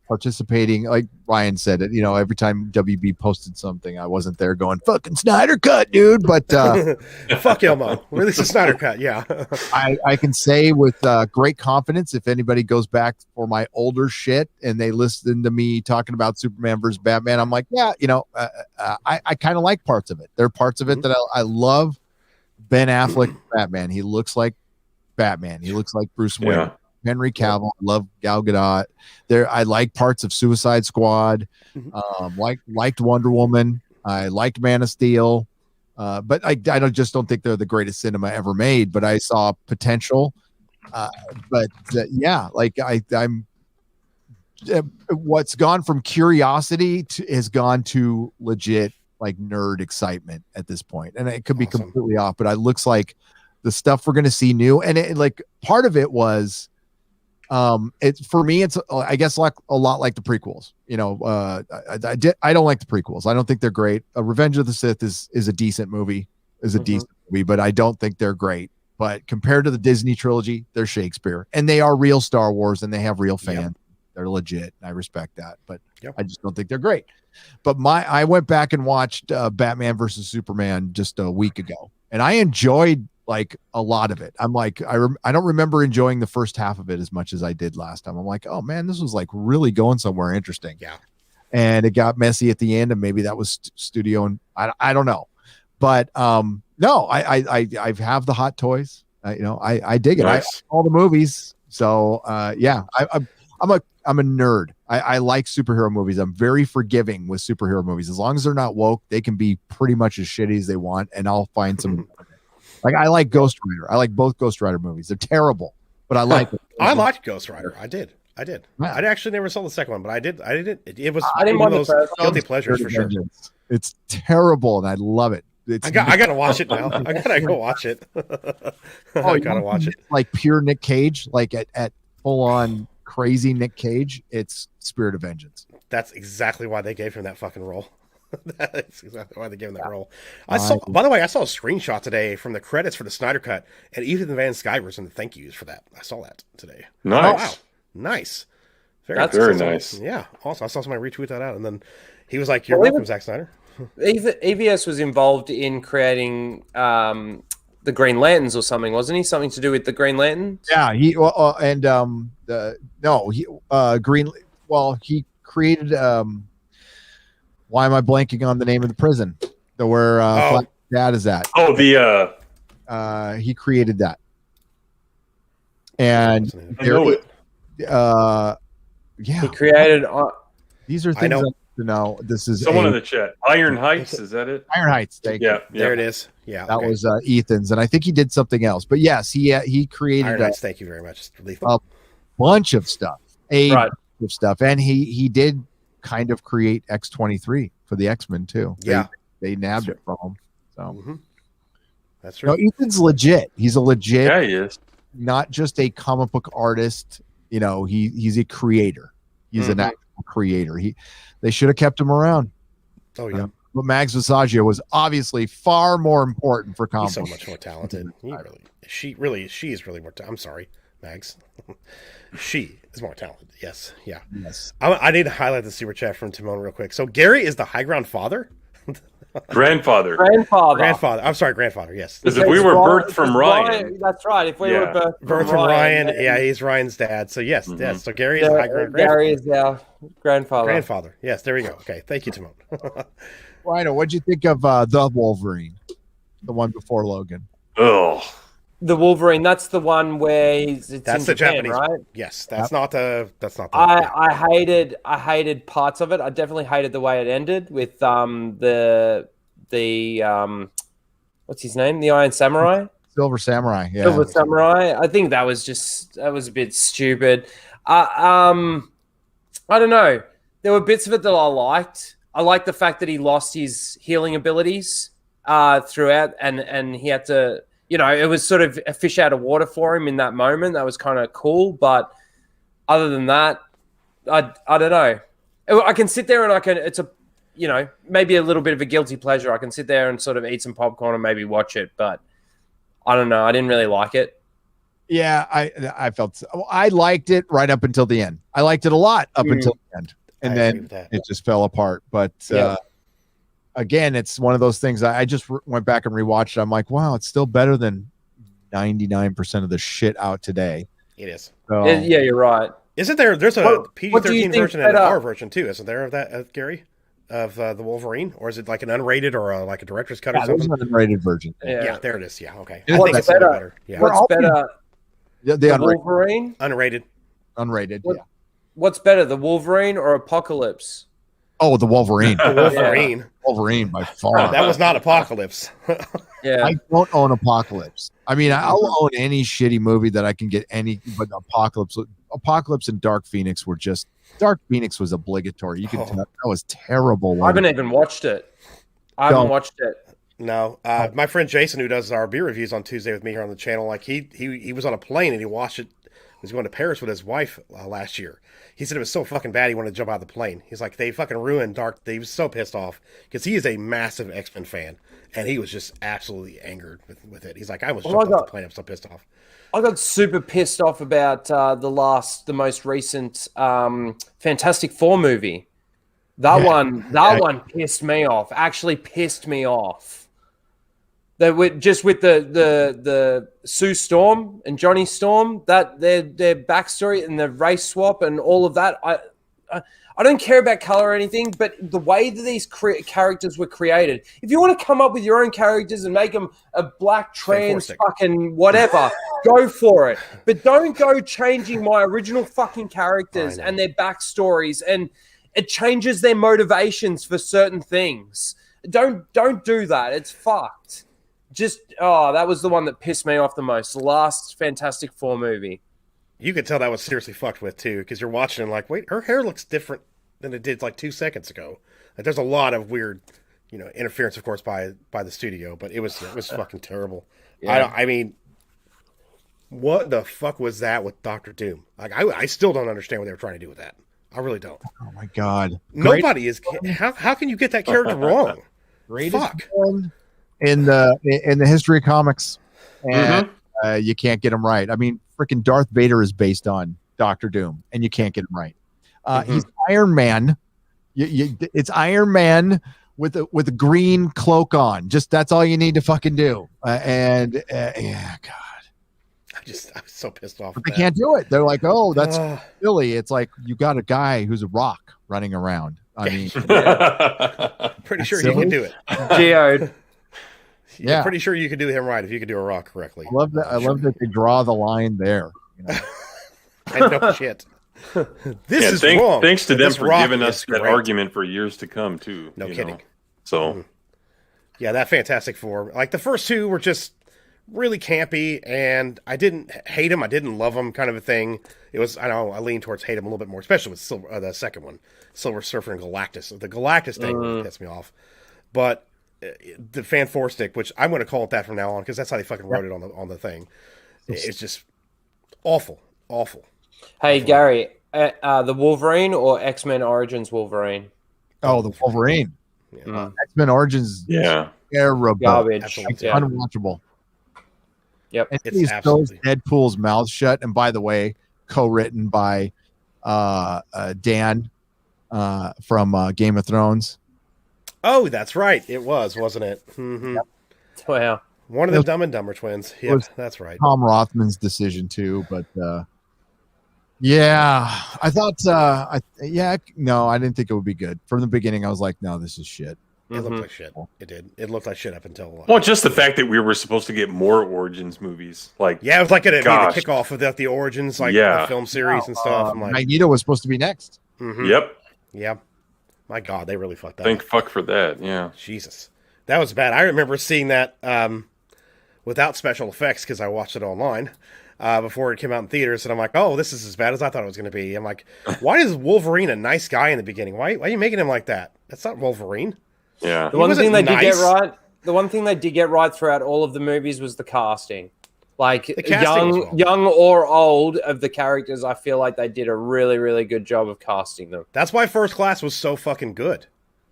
Participating, like Ryan said it, every time WB posted something, I wasn't there going, fucking Snyder Cut, dude. But fuck Elmo. Release a Snyder Cut, yeah. I can say with great confidence, if anybody goes back for my older shit and they listen to me talking about Superman versus Batman, I'm like, I kind of like parts of it. There are parts of it that I love. Ben Affleck, Batman. He looks like Batman. He looks like Bruce Wayne. Yeah. Henry Cavill, love Gal Gadot. I like parts of Suicide Squad. Liked Wonder Woman. I liked Man of Steel. But I just don't think they're the greatest cinema ever made. But I saw potential. I'm. What's gone from curiosity has gone to legit like nerd excitement at this point, and it could be completely off. But it looks like the stuff we're going to see new. And it, like, part of it was, it's for me, it's, I guess, like a lot like the prequels. You know, I don't like the prequels. I don't think they're great. Revenge of the Sith is a decent movie, decent movie, but I don't think they're great. But compared to the Disney trilogy, they're Shakespeare, and they are real Star Wars, and they have real fans. Yep. They're legit. And I respect that, but I just don't think they're great. But I went back and watched Batman versus Superman just a week ago, and I enjoyed like a lot of it. I'm like, I don't remember enjoying the first half of it as much as I did last time. I'm like, oh man, this was like really going somewhere interesting. Yeah. And it got messy at the end, and maybe that was studio, and I don't know. But no, I have the hot toys. You know, I dig it. Nice. All the movies. So yeah, I'm a nerd. I like superhero movies. I'm very forgiving with superhero movies. As long as they're not woke, they can be pretty much as shitty as they want, and I'll find some. Like, I like Ghost Rider. I like both Ghost Rider movies. They're terrible, but I like it. I liked Ghost Rider. I did. Yeah. I actually never saw the second one, but I did. It was I didn't one want of those guilty pleasures for sure. It's terrible, and I love it. I gotta watch it now. I gotta go watch it. I gotta watch it. Like pure Nick Cage, like at full on crazy Nick Cage. It's Spirit of Vengeance. That's exactly why they gave him that fucking role. That's exactly why they gave him that role. By the way, I saw a screenshot today from the credits for the Snyder Cut, and Ethan Van Sciver was in the thank yous for that. I saw that today. Nice. Oh, wow. Nice. Very nice. Yeah. Also, I saw somebody retweet that out, and then he was like, "You're welcome, Zack Snyder." EVS was involved in creating the Green Lanterns or something, wasn't he? Something to do with the Green Lanterns? Yeah, he created why am I blanking on the name of the prison where Flash Dad is at? Oh, he created that. And I know it. Yeah, he created these are things to know. This is someone in the chat. Iron Heights, is that it? Iron Heights. Yeah, there it is. Yeah, that was Ethan's, and I think he did something else. But yes, he created Iron Heights. Thank you very much. A bunch of stuff, bunch of stuff, and he did kind of create X-23 for the X-Men too. Yeah, they nabbed it from him. So that's true. No, Ethan's legit. He's a legit. Yeah, he is. Not just a comic book artist. You know, he's a creator. He's an actual creator. They should have kept him around. Oh yeah. But Mags Visaggio was obviously far more important for comics. He's so much more talented. She is really more. I'm sorry, Mags. She is more talented. Yes. Yeah. Yes. I need to highlight the super chat from Timon real quick. So Gary is the high ground father. Grandfather. I'm sorry, grandfather. Yes. Because if we were birthed from Ryan. That's right. If we were birthed from Ryan, he's Ryan's dad. So yes, yes. So Gary is high ground. Gary is our grandfather. Grandfather. Yes. There we go. Okay. Thank you, Timon. Rhino, what'd you think of the Wolverine, the one before Logan? Oh. The Wolverine. That's the one where that's in the Japan, Japanese, right? Yes. That's not the. I hated parts of it. I definitely hated the way it ended with the what's his name? The Iron Samurai. Silver Samurai. Yeah. Silver Samurai. I think that was a bit stupid. I don't know. There were bits of it that I liked. I liked the fact that he lost his healing abilities throughout, and he had to. You know, it was sort of a fish out of water for him in that moment. That was kind of cool. But other than that, I don't know. I can sit there and it's maybe a little bit of a guilty pleasure. I can sit there and sort of eat some popcorn and maybe watch it. But I don't know. I didn't really like it. Yeah, I felt I liked it right up until the end. I liked it a lot up until the end. And then it just fell apart. But again, it's one of those things. I just went back and rewatched it. I'm like, wow, it's still better than 99% of the shit out today. It is. So, yeah, you're right. Isn't there? There's a PG-13 version and an R version too. Isn't there of that, Gary? Of the Wolverine, or is it like an unrated or like a director's cut or something? There's an unrated version. Yeah, there it is. Yeah, okay. I think it's better. Yeah. What's better? The Wolverine? Unrated. Unrated. What's better, the Wolverine or Apocalypse? Oh, the Wolverine. Wolverine. Wolverine by far. That was not Apocalypse. Yeah. I don't own Apocalypse. I mean, I'll own any shitty movie that I can get but Apocalypse and Dark Phoenix were just Dark Phoenix was obligatory. You can tell that was terrible. I haven't even watched it. I haven't watched it. No, my friend Jason, who does our beer reviews on Tuesday with me here on the channel, like he was on a plane and he watched it. He was going to Paris with his wife last year. He said it was so fucking bad he wanted to jump out of the plane. He's like, they fucking ruined Dark. He was so pissed off because he is a massive X-Men fan, and he was just absolutely angered with it. He's like, I was jumping off the plane. I'm so pissed off. I got super pissed off about the most recent Fantastic Four movie. That one pissed me off. Actually pissed me off. That with the Sue Storm and Johnny Storm, that their backstory and the race swap and all of that. I don't care about color or anything, but the way that these characters were created. If you want to come up with your own characters and make them a black trans fucking whatever, go for it. But don't go changing my original fucking characters and their backstories, and it changes their motivations for certain things. Don't do that. It's fucked. That was the one that pissed me off the most. The last Fantastic Four movie. You could tell that was seriously fucked with too, because you're watching and like, wait, her hair looks different than it did like 2 seconds ago. Like, there's a lot of weird, interference, of course, by the studio, but it was fucking terrible. Yeah. I mean, what the fuck was that with Doctor Doom? Like, I still don't understand what they were trying to do with that. I really don't. Oh my god! Nobody is. How can you get that character wrong? Fuck. In the history of comics, and you can't get him right. I mean, freaking Darth Vader is based on Doctor Doom, and you can't get him right. He's Iron Man. It's Iron Man with a green cloak on. Just that's all you need to fucking do. God, I was so pissed off. But they can't do it. They're like, oh, that's silly. It's like you got a guy who's a rock running around. I mean, pretty sure you can do it. Geode. Yeah, pretty sure you could do him right if you could do a rock correctly. I love that. I love that they draw the line there. I know shit. This is wrong. Thanks to them for giving us that argument for years to come too. No kidding. So, yeah, that Fantastic Four. Like the first two were just really campy, and I didn't hate them. I didn't love them, kind of a thing. It was, I lean towards hate them a little bit more, especially with the second one, Silver Surfer and Galactus. The Galactus thing really pissed me off, but the Fan Four Stick, which I'm going to call it that from now on because that's how they fucking wrote it on the thing. It's just awful. Hey Gary, the Wolverine or X-Men Origins Wolverine? Oh, the Wolverine. Yeah. X-Men Origins. Yeah. Terrible. Garbage. Unwatchable. Yep. And he fills Deadpool's mouth shut. And by the way, co-written by Dan from Game of Thrones. Oh, that's right. It was, wasn't it? Mm-hmm. Yep. Wow. One of the Dumb and Dumber twins. Yep, that's right. Tom Rothman's decision too, but yeah, I thought I didn't think it would be good. From the beginning, I was like, no, this is shit. It looked like shit. It did. It looked like shit up until just the fact that we were supposed to get more Origins movies. Like, yeah, it was like the kickoff of the Origins, the film series and stuff. I'm like, Magneto was supposed to be next. Mm-hmm. Yep. Yeah. My God, they really fucked that. Thank fuck for that. Yeah. Jesus, that was bad. I remember seeing that without special effects because I watched it online before it came out in theaters, and I'm like, oh, this is as bad as I thought it was going to be. I'm like, why is Wolverine a nice guy in the beginning? Why are you making him like that? That's not Wolverine. Yeah. The one thing they did get right throughout all of the movies was the casting. Like young or old of the characters, I feel like they did a really, really good job of casting them. That's why First Class was so fucking good.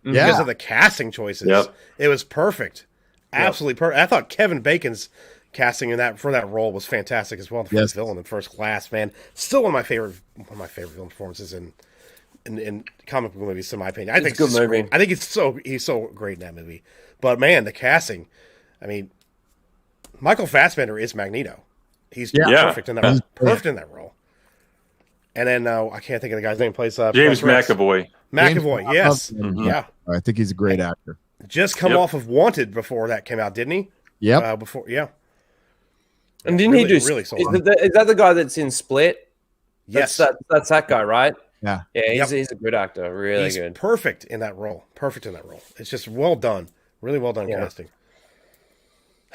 Because of the casting choices. Yep. It was perfect. Absolutely perfect. I thought Kevin Bacon's casting for that role was fantastic as well. The first villain in First Class, man. Still one of my favorite villain performances in comic book movies, in my opinion. I think it's a good movie. I think he's so great in that movie. But man, the casting, I mean, Michael Fassbender is Magneto. He's perfect in that role. Perfect in that role. And then I can't think of the guy's name. Plays James McAvoy. McAvoy, yes. Mm-hmm. Yeah. I think he's a great actor. Just come off of Wanted before that came out, didn't he? Yep. And didn't he do? Really is that the guy that's in Split? Yes, that's that guy, right? Yeah. Yeah, he's a good actor. Really good. Perfect in that role. It's just well done. Really well done casting.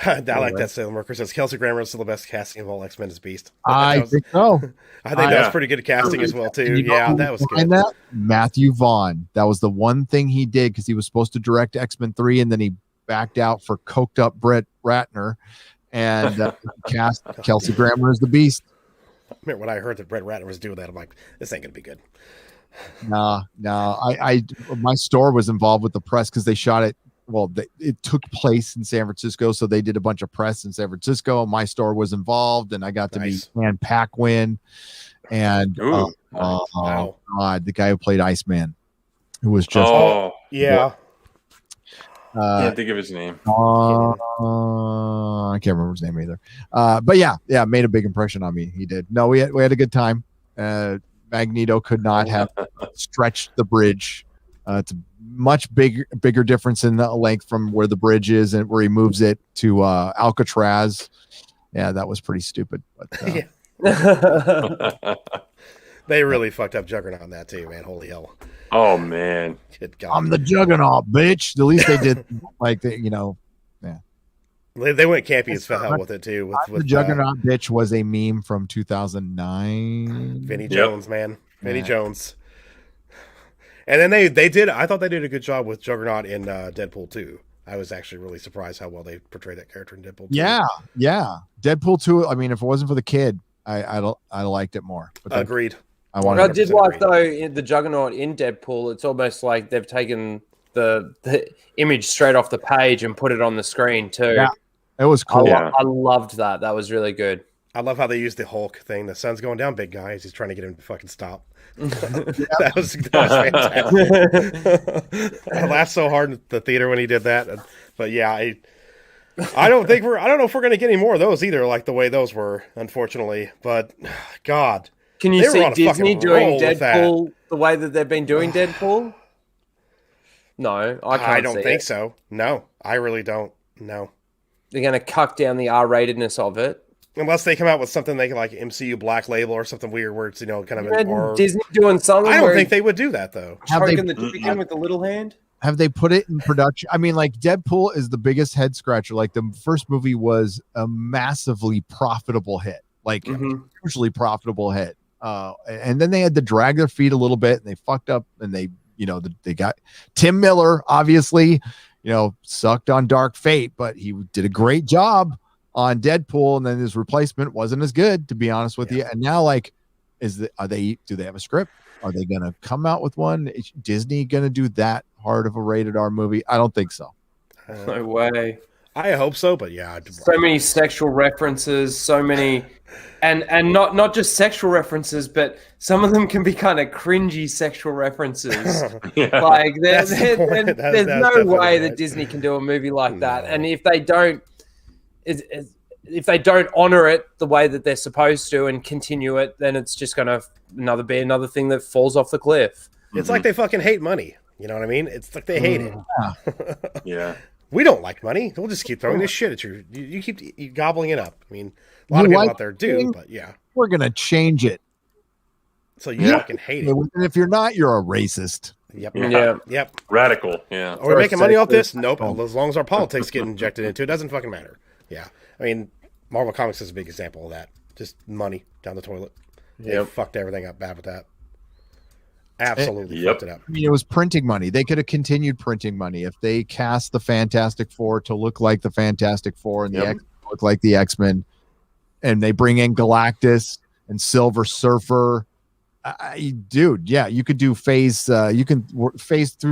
I like that. Salem Worker says Kelsey Grammer is still the best casting of all X-Men as Beast. I think so. I think that was pretty good casting as well too. Yeah, that was good. Matthew Vaughn. That was the one thing he did because he was supposed to direct X-Men 3, and then he backed out for coked up Brett Ratner and cast Kelsey Grammer as the Beast. I remember when I heard that Brett Ratner was doing that, I'm like, this ain't gonna be good. No. My store was involved with the press because they shot it. Well, it took place in San Francisco, so they did a bunch of press in San Francisco. My store was involved, and I got to meet Dan Paquin and Wow. God, the guy who played Iceman, who was just yeah. Can't think of his name. I can't remember his name either. But yeah, made a big impression on me. He did. No, we had a good time. Magneto could not have stretched the bridge. It's a much bigger difference in the length from where the bridge is and where he moves it to Alcatraz. Yeah, that was pretty stupid. But They really fucked up Juggernaut on that too, man. Holy hell. Oh man. Good God. I'm the Juggernaut, bitch. At least they did yeah. They went campy as hell with it too. With the Juggernaut bitch was a meme from 2009. Vinnie Jones, man. Vinnie Jones. And then they did. I thought they did a good job with Juggernaut in Deadpool 2. I was actually really surprised how well they portrayed that character in Deadpool 2. Yeah. Deadpool 2. I mean, if it wasn't for the kid, I liked it more. But agreed. I did like though in the Juggernaut in Deadpool. It's almost like they've taken the image straight off the page and put it on the screen too. Yeah, it was cool. I loved that. That was really good. I love how they used the Hulk thing. The sun's going down, big guy. He's trying to get him to fucking stop. that was fantastic. I laughed so hard in the theater when he did that. But yeah, I don't know if we're gonna get any more of those either, like the way those were, unfortunately. But God, can you see Disney doing Deadpool the way that they've been doing Deadpool? No, I don't think so. No, I really don't. No, they're gonna cut down the R-ratedness of it. Unless they come out with something they can like MCU Black Label or something weird where it's kind of an R. Disney doing something. I don't think they would do that though. Choking the chicken with the little hand. Have they put it in production? I mean, like Deadpool is the biggest head scratcher. Like the first movie was a massively profitable hit, like hugely profitable hit. And then they had to drag their feet a little bit, and they fucked up, and they got Tim Miller, obviously, sucked on Dark Fate, but he did a great job on Deadpool, and then his replacement wasn't as good, to be honest with you. And now, like, do they have a script? Are they going to come out with one? Is Disney going to do that hard of a rated R movie? I don't think so. No way. I hope so, but yeah. So many sexual references, so many, and not just sexual references, but some of them can be kind of cringy sexual references. Like there's no way that Disney can do a movie like that, and if they don't. If they don't honor it the way that they're supposed to and continue it, then it's just going to be another thing that falls off the cliff. It's like they fucking hate money. You know what I mean? It's like they hate it. Yeah. We don't like money. We'll just keep throwing this shit at you. You keep gobbling it up. I mean, a lot of people out there do, but yeah. We're going to change it. So you fucking hate it. And if you're not, you're a racist. Yep. Yeah. Yep. Radical. Yeah. Are we making money off this? Nope. As long as our politics get injected into it, doesn't fucking matter. Yeah. I mean, Marvel Comics is a big example of that. Just money down the toilet. They fucked everything up bad with that. Absolutely fucked it up. I mean, it was printing money. They could have continued printing money if they cast the Fantastic Four to look like the Fantastic Four and the X look like the X-Men, and they bring in Galactus and Silver Surfer. Dude, yeah, you could do phase through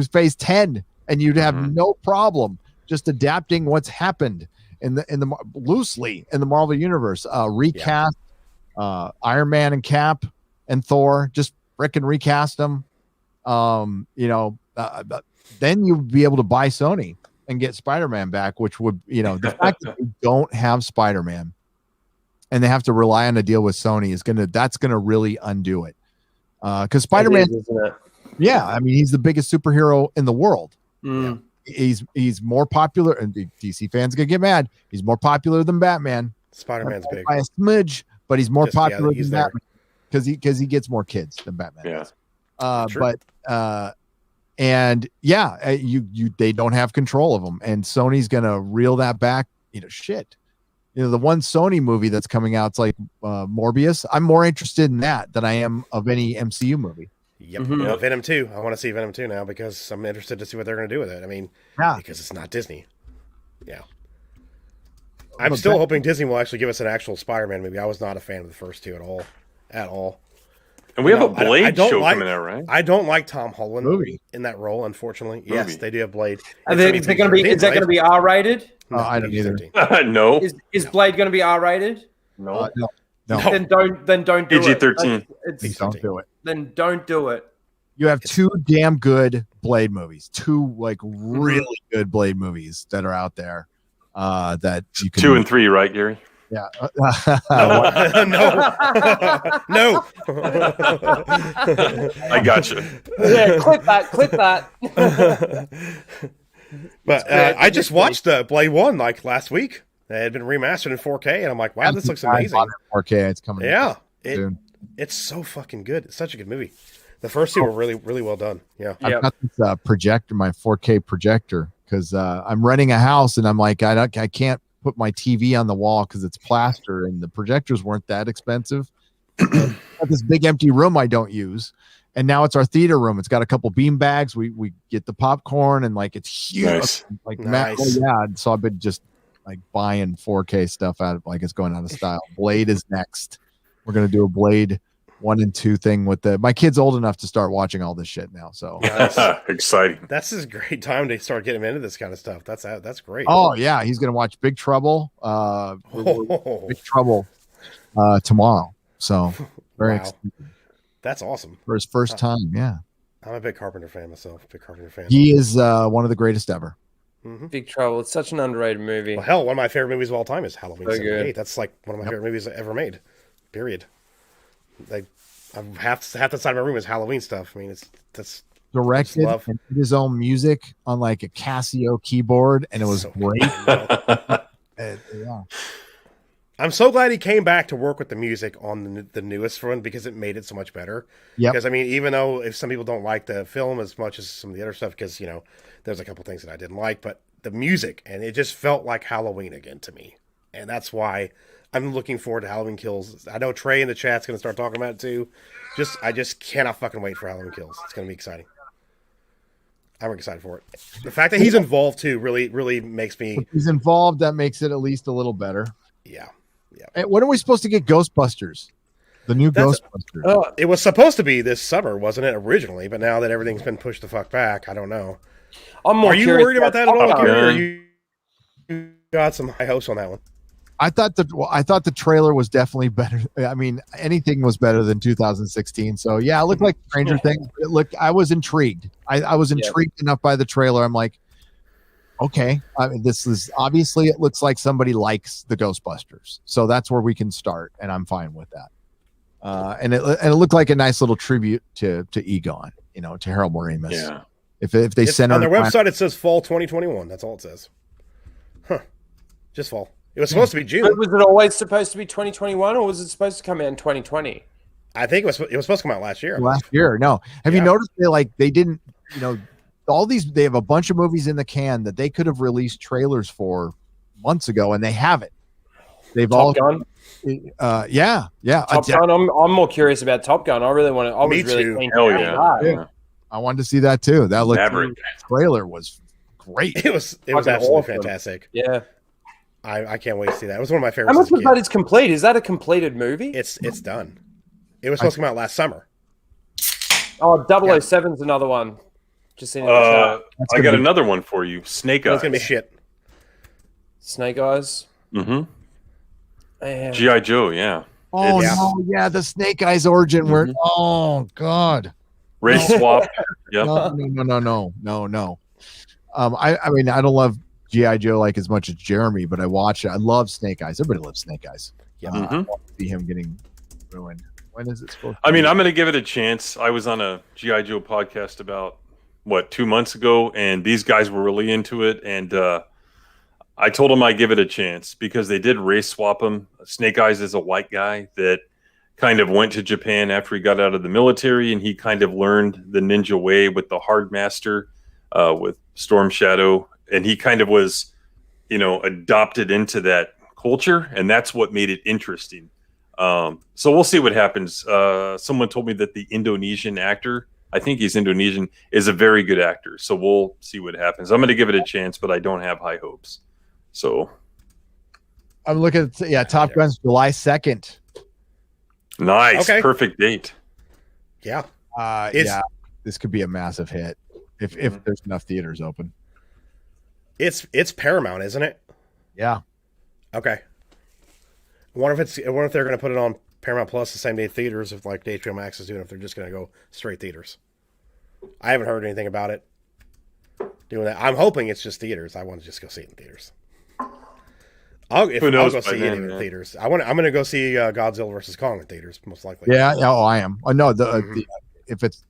phase 10, and you'd have no problem just adapting what's happened in the loosely in the Marvel universe. Recast Iron Man and Cap and Thor, just frickin' recast them. Then you'd be able to buy Sony and get Spider-Man back, which would, the fact that they don't have Spider-Man and they have to rely on a deal with Sony that's gonna really undo it. Because Spider-Man, I mean, he's the biggest superhero in the world. Yeah. He's more popular, and the DC fans gonna get mad. He's more popular than Batman. Spider-Man's big by a smudge, but he's more popular than Batman because he gets more kids than Batman. Yeah. They don't have control of them, and Sony's gonna reel that back. Shit. The one Sony movie that's coming out, it's like Morbius. I'm more interested in that than I am of any MCU movie. Yep. Venom 2. I want to see Venom 2 now because I'm interested to see what they're going to do with it. I mean, because it's not Disney. Yeah. I'm still hoping Disney will actually give us an actual Spider-Man movie. I was not a fan of the first two at all. And we have a I Blade don't show like, coming out, right? I don't like Tom Holland Movie. in that role, unfortunately. Yes, they do have Blade. Is that going to be R-rated? No, I don't either. No. Is Blade going to be R-rated? No. No. Then don't do it. PG-13. Please don't do it. Then don't do it. You have two damn good Blade movies, two like really good Blade movies that are out there. That you can 2 and 3, right, Gary? Yeah. No. I got you. Yeah, clip that. But I just watched Blade 1 like last week. It had been remastered in 4K, and I'm like, wow, this looks amazing. 4K, it's coming. Yeah, soon. It's so fucking good. It's such a good movie. The first two were really, really well done. Yeah. I've got this projector, my 4K projector, because I'm renting a house, and I'm like, I can't put my TV on the wall because it's plaster, and the projectors weren't that expensive. Got this big empty room I don't use, and now it's our theater room. It's got a couple bean bags. We get the popcorn, and like it's huge. Nice. Like Nice. yeah. So I've been just like buying 4K stuff out of like it's going out of style. Blade is next. We're gonna do a Blade 1 and 2 thing with my kid's old enough to start watching all this shit now. So Exciting. That's a great time to start getting into this kind of stuff. That's great. Oh yeah, he's gonna watch Big Trouble. Big Trouble tomorrow. So very Wow. excited That's awesome. for his first time. Yeah, I'm a big Carpenter fan myself. Big Carpenter fan. he is one of the greatest ever. Big Trouble. It's such an underrated movie. Well, hell, one of my favorite movies of all time is Halloween So 78. good. That's like one of my favorite movies ever made. Period. Like, half the side of my room is Halloween stuff. I mean, that's Directed love. and did his own music on like a Casio keyboard, and it was so great. Yeah. I'm so glad he came back to work with the music on the newest one because it made it so much better. Yep. Because I mean, even though if some people don't like the film as much as some of the other stuff, because there's a couple things that I didn't like, but the music and it just felt like Halloween again to me, and that's why I'm looking forward to Halloween Kills. I know Trey in the chat's going to start talking about it too. I just cannot fucking wait for Halloween Kills. It's going to be exciting. I'm excited for it. The fact that he's involved too really makes me. If he's involved, that makes it at least a little better. Yeah. Hey, when are we supposed to get Ghostbusters? The new Ghostbusters. It was supposed to be this summer, wasn't it, originally? But now that everything's been pushed the fuck back, I don't know. Are you worried about that at all, Top Gun. Gary, or you got some high hopes on that one? I thought the trailer was definitely better. I mean, anything was better than 2016. So yeah, it looked like Stranger Things. I was intrigued. I was intrigued enough by the trailer. I'm like, okay, this is obviously it looks like somebody likes the Ghostbusters. So that's where we can start, and I'm fine with that. And it looked like a nice little tribute to Egon, to Harold Ramis. Yeah. If they send on their website, it says fall 2021. That's all it says. Huh? Just fall. It was supposed to be June. But was it always supposed to be 2021, or was it supposed to come out in 2020? I think it was supposed to come out last year. Last year, no. Have you noticed they didn't, they have a bunch of movies in the can that they could have released trailers for months ago, and they haven't. They've Top Gun. Yeah. Top Gun. I'm more curious about Top Gun. I really want to. I was really too. keen Hell to yeah. see that. I wanted to see that too. That looked Maverick. the trailer was great. It was Fucking absolutely awesome. fantastic. Yeah. I can't wait to see that. It was one of my How favorites. much as a of kid. that is complete? Is that a completed movie? It's done. It was supposed to come out last summer. Oh, 007's another one. Just seen it in the chat. I got another one for you. Snake Eyes. It's gonna be shit. Snake Eyes. Mm-hmm. Man. G.I. Joe, yeah. Oh It's- no, yeah, the Snake Eyes origin where oh god. Race swap. Yep. No. I mean I don't love G.I. Joe like as much as Jeremy, but I watch it. I love Snake Eyes. Everybody loves Snake Eyes. Yeah. I want to see him getting ruined. When is it supposed to I mean, be? I'm going to give it a chance. I was on a G.I. Joe podcast about, 2 months ago, and these guys were really into it, and I told them I'd give it a chance because they did race swap him. Snake Eyes is a white guy that kind of went to Japan after he got out of the military, and he kind of learned the ninja way with the Hard Master, with Storm Shadow, and he kind of was, adopted into that culture, and that's what made it interesting. So we'll see what happens. Someone told me that the Indonesian actor, I think he's Indonesian, is a very good actor. So we'll see what happens. I'm going to give it a chance, but I don't have high hopes. So I'm looking at Top Gun's July 2nd. nice, Okay. perfect date. Yeah. This could be a massive hit if there's enough theaters open. It's Paramount, isn't it? Yeah. Okay. I wonder if they're going to put it on Paramount Plus the same day theaters if like HBO Max is doing, if they're just going to go straight theaters. I haven't heard anything about it doing that. I'm hoping it's just theaters. I want to just go see it in theaters. I'll go see it in theaters. I'm going to go see Godzilla versus Kong in theaters most likely. Yeah. Oh, I am. Oh, no. If it's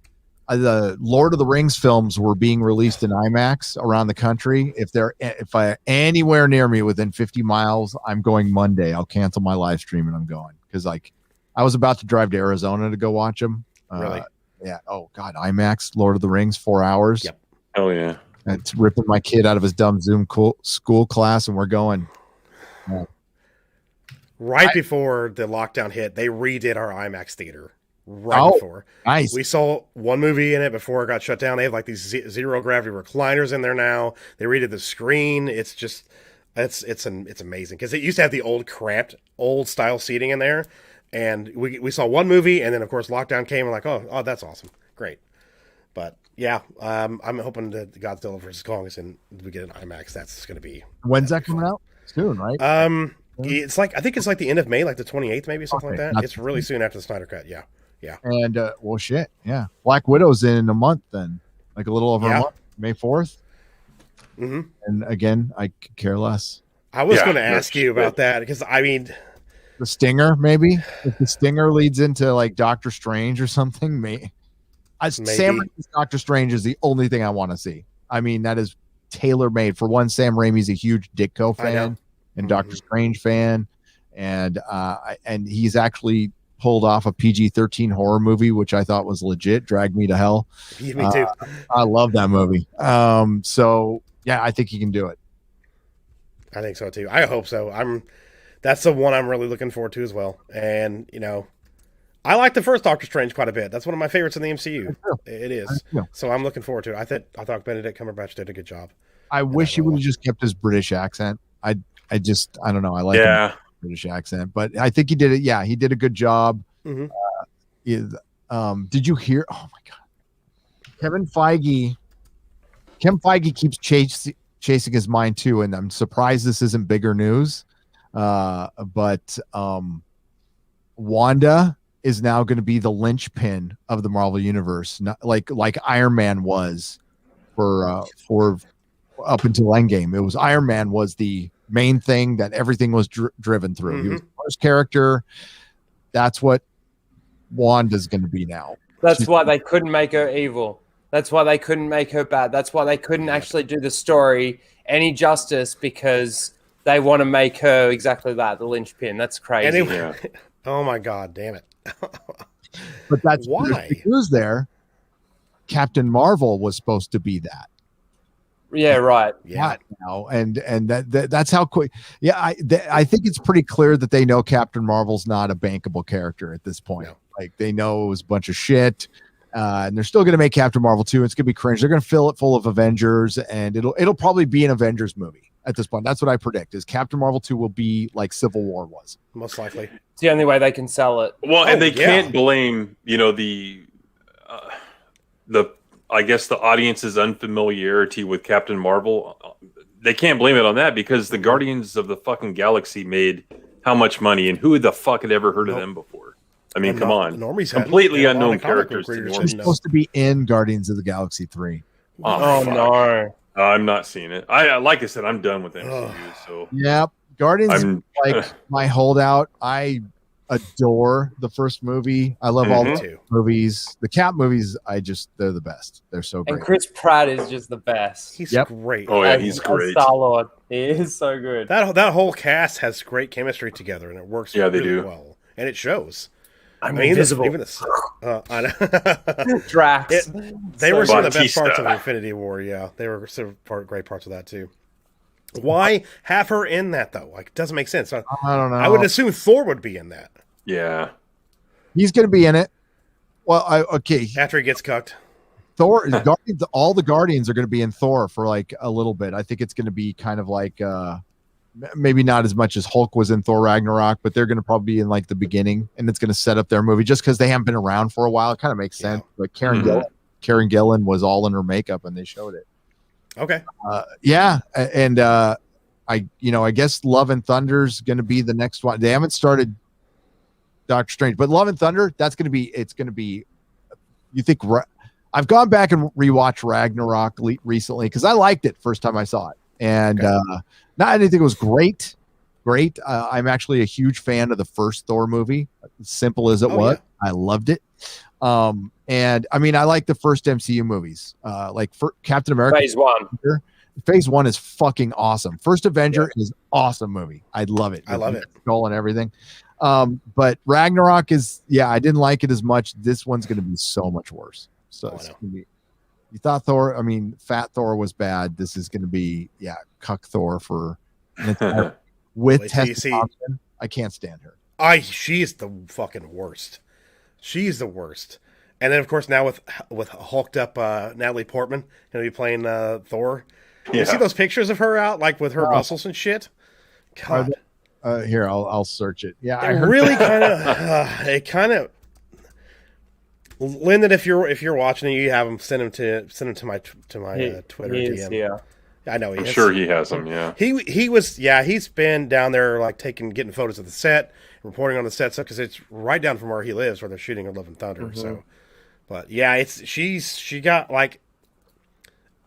the Lord of the Rings films were being released in IMAX around the country. If I anywhere near me within 50 miles, I'm going Monday. I'll cancel my live stream and I'm going because like I was about to drive to Arizona to go watch them. Really? Yeah. Oh God, IMAX, Lord of the Rings, 4 hours. Yep. Oh yeah. It's ripping my kid out of his dumb Zoom school class, and we're going. Right before the lockdown hit, they redid our IMAX theater. Before. Nice. We saw one movie in it before it got shut down. They have like these zero gravity recliners in there now. They redid the screen. It's just, it's amazing because it used to have the old cramped, old style seating in there. And we saw one movie, and then of course lockdown came. And like, oh, that's awesome, great. But yeah, I'm hoping that Godzilla vs Kong is in. We get an IMAX. That's going to be. When's that coming out? Soon, right? It's like I think it's like the end of May, like the 28th, maybe something like that. It's really soon after the Snyder Cut. Yeah. Yeah. And well, shit. Yeah. Black Widow's in a month then, like a little over a month, May 4th. Mm-hmm. And again, I could care less. I was going to ask you about that because I mean, the Stinger, maybe if the Stinger leads into like Doctor Strange or something, maybe. Sam Raimi's Doctor Strange is the only thing I want to see. I mean, that is tailor made. For one, Sam Raimi's a huge Ditko fan and Doctor Strange fan, and he's actually pulled off a PG-13 horror movie, which I thought was legit. Drag Me to Hell. Me too. I love that movie. So yeah, I think he can do it. I think so too. I hope so. That's the one I'm really looking forward to as well. And I like the first Doctor Strange quite a bit. That's one of my favorites in the MCU. It is. So I'm looking forward to it. I thought Benedict Cumberbatch did a good job. I wish he would have just kept his British accent. I don't know. I like him. British accent, but I think he did it. Yeah, he did a good job. Mm-hmm. Did you hear? Oh my God, Kevin Feige keeps chasing his mind too, and I'm surprised this isn't bigger news. But Wanda is now going to be the linchpin of the Marvel universe, not like Iron Man was for up until Endgame. It was Iron Man was the main thing that everything was driven through. Mm-hmm. He was the first character. That's what Wanda's going to be now. That's why they couldn't make her evil. That's why they couldn't make her bad. That's why they couldn't actually do the story any justice, because they want to make her exactly that, the linchpin. That's crazy. Anyway, oh my God, damn it. But that's why. Who's there? Captain Marvel was supposed to be that. Yeah, right. Yeah, now and that's how quick. Yeah, I think it's pretty clear that they know Captain Marvel's not a bankable character at this point. No. Like they know it was a bunch of shit, and they're still going to make Captain Marvel 2. It's going to be cringe. They're going to fill it full of Avengers, and it'll probably be an Avengers movie at this point. That's what I predict. Is Captain Marvel 2 will be like Civil War was, most likely. It's the only way they can sell it. Well, and they can't blame the I guess the audience's unfamiliarity with Captain Marvel. They can't blame it on that because the Guardians of the fucking Galaxy made how much money, and who the fuck had ever heard of them before? I mean, come on. Completely unknown characters. It's supposed to be in Guardians of the Galaxy 3. Oh no. I'm not seeing it. Like I said, I'm done with MCU. So yeah, Guardians is like my holdout. I adore the first movie. I love all the movies. The Cap movies, they're the best. They're so great. And Chris Pratt is just the best. He's great. Oh yeah, he's great. Star-Lord. He is so good. That whole cast has great chemistry together, and it works really well. And it shows. I mean, invisible. Drax. They were some of the best parts of Infinity War. Yeah, they were some great parts of that too. Why have her in that though? Like, it doesn't make sense. I don't know. I would assume Thor would be in that. Yeah, he's going to be in it. Well, after he gets cucked. Thor is Guardians. All the Guardians are going to be in Thor for like a little bit. I think it's going to be kind of like maybe not as much as Hulk was in Thor Ragnarok, but they're going to probably be in like the beginning, and it's going to set up their movie just because they haven't been around for a while. It kind of makes sense. But Karen Gillan was all in her makeup, and they showed it. Okay. And I guess Love and Thunder's going to be the next one. They haven't started Doctor Strange, but Love and Thunder, it's going to be. You think? I've gone back and rewatched Ragnarok recently because I liked it first time I saw it, and I didn't think it was great. I'm actually a huge fan of the first Thor movie, as simple as it was. Yeah. I loved it. And I mean, I like the first MCU movies, like for Captain America. Phase 1 is fucking awesome. First Avenger is awesome movie. I love it. I love it. Skull and everything. But Ragnarok is, I didn't like it as much. This one's going to be so much worse. So it's gonna be, you thought Thor, I mean, Fat Thor was bad. This is going to be, Cuck Thor for with Tessa Thompson. I can't stand her. She's the fucking worst. She's the worst. And then of course now with hulked up Natalie Portman gonna be playing Thor. You see those pictures of her out like with her muscles and shit? God. Here, I'll search it. Yeah, I really kind of. Lyndon, if you're watching and you have them, send them to my Twitter DM. Yeah, I know I'm sure he has them. Yeah, he's been down there like getting photos of the set, reporting on the set stuff because it's right down from where he lives, where they're shooting Love and Thunder. Mm-hmm. So, but yeah, she got like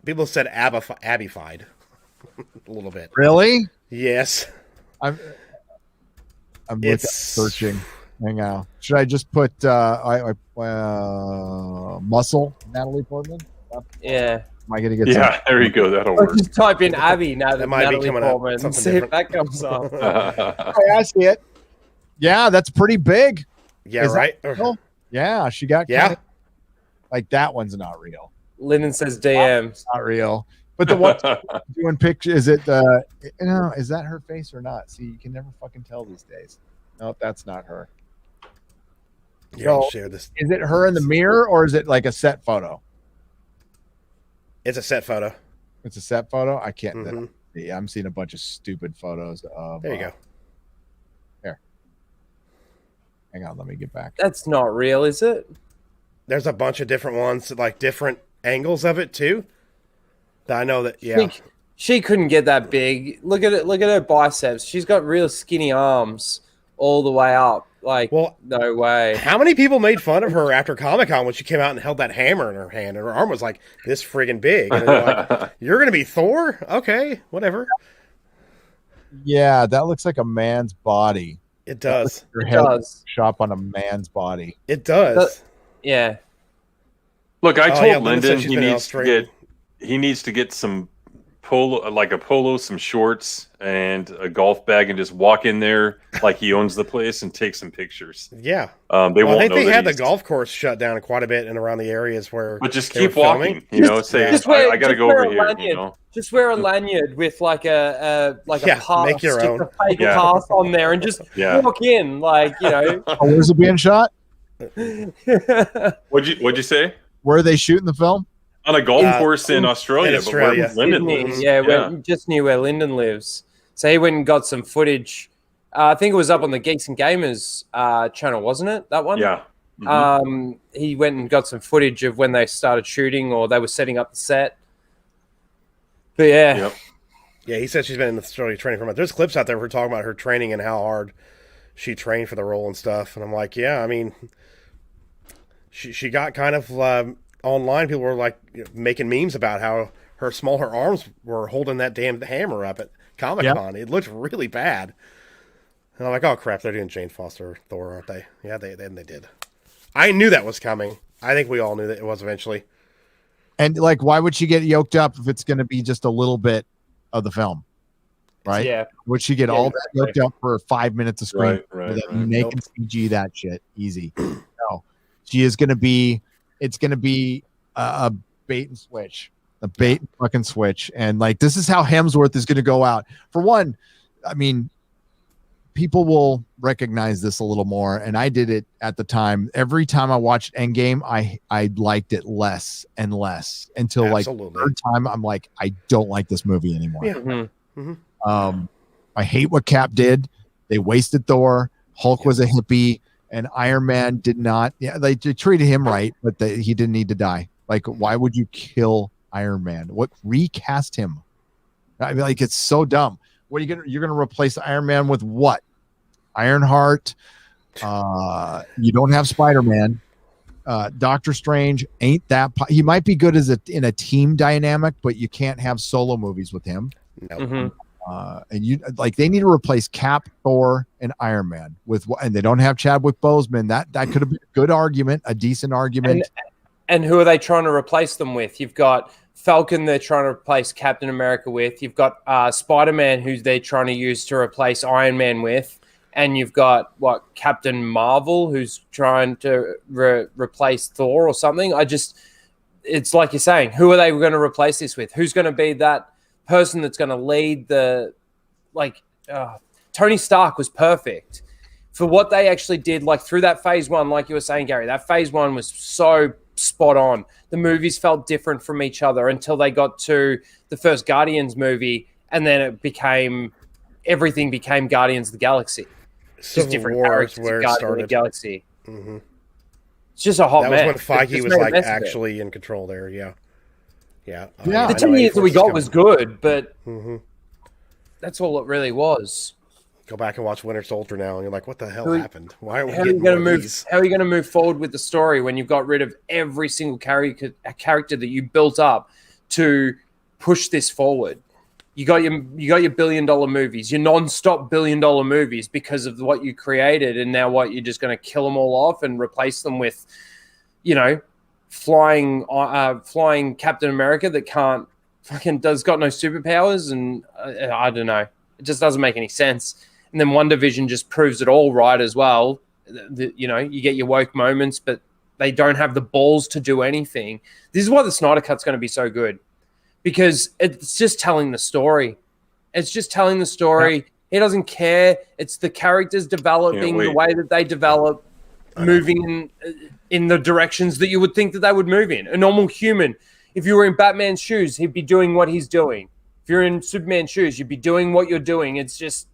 people said Abby-fied a little bit. Really? Yes. I'm searching. Hang on. Should I just put muscle Natalie Portman? Yeah. Am I gonna get? Yeah, there you go. That'll work. Just type in Abby now that might Natalie be coming Portman up. and see if that comes up. I see it. Yeah, that's pretty big. Yeah, right. Yeah, she got. Yeah. Like that one's not real. Lyndon says DM. Not real. But the one doing pictures, is it? Is that her face or not? See, you can never fucking tell these days. No, that's not her. Yeah, I'll share this. Is it her in the mirror or is it like a set photo? It's a set photo. It's a set photo. I can't. Mm-hmm. Yeah, I'm seeing a bunch of stupid photos of. There you go. Here. Hang on, let me get back. That's not real, is it? There's a bunch of different ones, like different angles of it too. That I know that. Yeah. She couldn't get that big. Look at it. Look at her biceps. She's got real skinny arms all the way up. Like, no way. How many people made fun of her after Comic-Con when she came out and held that hammer in her hand and her arm was like this friggin' big? And they're like, you're going to be Thor? Okay, whatever. Yeah, that looks like a man's body. It does. Your head shop on a man's body. It does. Yeah. Look, I told Lyndon he needs to get some polo, some shorts, and a golf bag, and just walk in there like he owns the place and take some pictures. Yeah, I think they had the golf course shut down quite a bit and around the areas where. But just keep walking, I got to go over here. Just wear a lanyard with like a pass, make your own pass on there, and just walk in, Where's it being shot? What'd you say? Where are they shooting the film? On a golf course in Australia. But where Lyndon lives. Just near where Lyndon lives. So he went and got some footage. I think it was up on the Geeks and Gamers channel, wasn't it? That one? Yeah. Mm-hmm. He went and got some footage of when they started shooting or they were setting up the set. But yeah. Yep. Yeah, he said she's been in the story training for a month. There's clips out there where we're talking about her training and how hard she trained for the role and stuff. And I'm like, yeah, I mean, she got kind of... online, people were like making memes about how her arms were holding that damn hammer up at Comic-Con. It looked really bad. And I'm like, oh crap, they're doing Jane Foster Thor, aren't they? Yeah, they did. I knew that was coming. I think we all knew that it was eventually. And like, why would she get yoked up if it's going to be just a little bit of the film? Right? Yeah. Would she get all that yoked up for 5 minutes of screen? Right. Making CG that shit easy. No, she is going to be. It's going to be a bait and switch, fucking switch. And like, this is how Hemsworth is going to go out. For one, I mean, people will recognize this a little more. And I did it at the time. Every time I watched Endgame, I liked it less and less until like the third time I'm like, I don't like this movie anymore. Yeah. Mm-hmm. I hate what Cap did. They wasted Thor. Hulk was a hippie, and Iron Man did not. Yeah, they treated him right, but he didn't need to die. Like, why would you kill Iron Man? What, recast him? I mean, like, it's so dumb. What are you're gonna replace Iron Man with? What? Ironheart. You don't have Spider-Man. Doctor Strange ain't that. He might be good in a team dynamic, but you can't have solo movies with him. No. Mm-hmm. And they need to replace Cap, Thor, and Iron Man and they don't have Chadwick Boseman. That could have been a good argument, a decent argument. And who are they trying to replace them with? You've got Falcon they're trying to replace Captain America with. You've got Spider-Man who they're trying to use to replace Iron Man with. And you've got, Captain Marvel who's trying to replace Thor or something. It's like you're saying, who are they going to replace this with? Who's going to be that person that's going to lead Tony Stark was perfect for what they actually did, through that phase 1, like you were saying, Gary. That phase 1 was so spot on. The movies felt different from each other until they got to the first Guardians movie, and then everything became Guardians of the Galaxy. Just different characters where it started. The Galaxy. Mm-hmm. It's just a hot mess. That was when Feige was actually in control there. Yeah. The 10 years that we got was good, but that's all it really was. Go back and watch Winter Soldier now, and you're like, "What the hell happened? Why are we How are you going to move forward with the story when you've got rid of every single character that you built up to push this forward? You got your $1 billion movies, your non-stop $1 billion movies because of what you created, and now you're just going to kill them all off and replace them with, flying Captain America that got no superpowers, and I don't know, it just doesn't make any sense. And then WandaVision just proves it all right as well. You get your woke moments, but they don't have the balls to do anything. This is why the Snyder Cut's going to be so good. Because it's just telling the story. It's just telling the story. Yeah. He doesn't care. It's the characters developing the way that they develop, moving in the directions that you would think that they would move in. A normal human, if you were in Batman's shoes, he'd be doing what he's doing. If you're in Superman's shoes, you'd be doing what you're doing. It's just,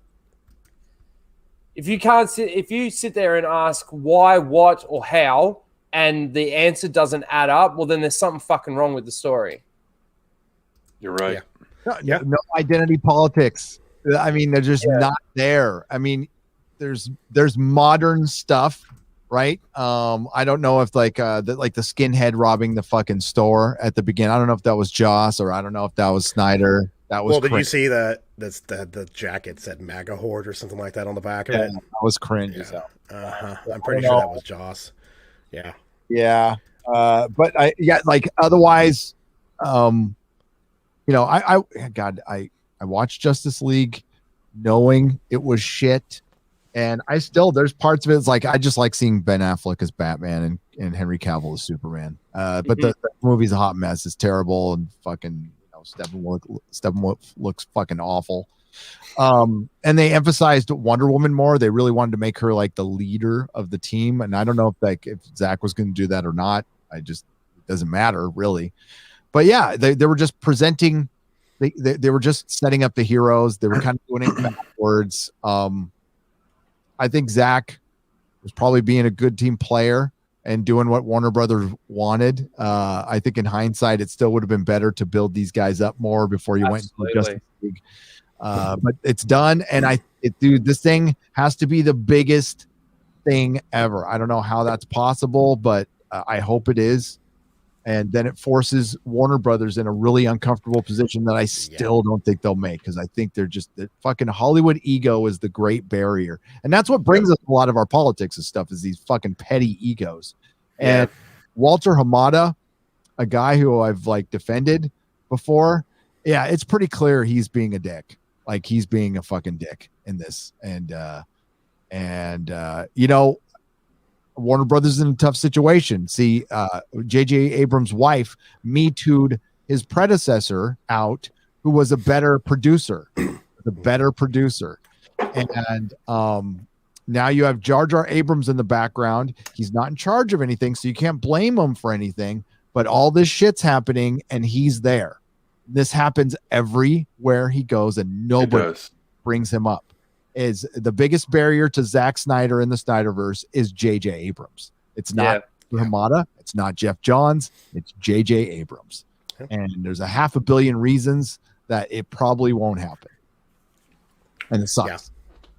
if you sit there and ask why, what, or how, and the answer doesn't add up, well, then there's something fucking wrong with the story. You're right. Yeah. No identity politics. I mean, they're just not there. I mean, there's modern stuff, right? I don't know if the skinhead robbing the fucking store at the beginning. I don't know if that was Joss, or I don't know if that was Snyder. That was did you see the jacket said MAGA horde or something like that on the back of it? That was cringe. Yeah. I'm pretty sure that was Joss. Yeah. Yeah. But otherwise, I watched Justice League knowing it was shit, and there's parts of it. It's like, I just like seeing Ben Affleck as Batman and Henry Cavill as Superman. But the movie's a hot mess. It's terrible, and fucking Steppenwolf looks fucking awful. And they emphasized Wonder Woman more. They really wanted to make her like the leader of the team, and I don't know if Zach was going to do that or not. It doesn't matter really. But yeah, they were just presenting. They were just setting up the heroes. They were kind of doing it backwards. I think Zach was probably being a good team player and doing what Warner Brothers wanted. I think in hindsight, it still would have been better to build these guys up more before you went to Justice League. But it's done, and this thing has to be the biggest thing ever. I don't know how that's possible, but I hope it is. And then it forces Warner Brothers in a really uncomfortable position that I still don't think they'll make, because I think the fucking Hollywood ego is the great barrier. And that's what brings us a lot of our politics and stuff, is these fucking petty egos. And Walter Hamada, a guy who I've defended before, it's pretty clear he's being a dick. Like, he's being a fucking dick in this. And Warner Brothers is in a tough situation. See, J.J. Abrams' wife Me Too'd his predecessor out, who was a better producer. And now you have Jar Jar Abrams in the background. He's not in charge of anything, so you can't blame him for anything. But all this shit's happening, and he's there. This happens everywhere he goes, and nobody brings him up. Is the biggest barrier to Zack Snyder in the Snyderverse is J.J. Abrams. It's not Hamada. It's not Jeff Johns. It's J.J. Abrams. And there's a 500 million reasons that it probably won't happen. And it sucks.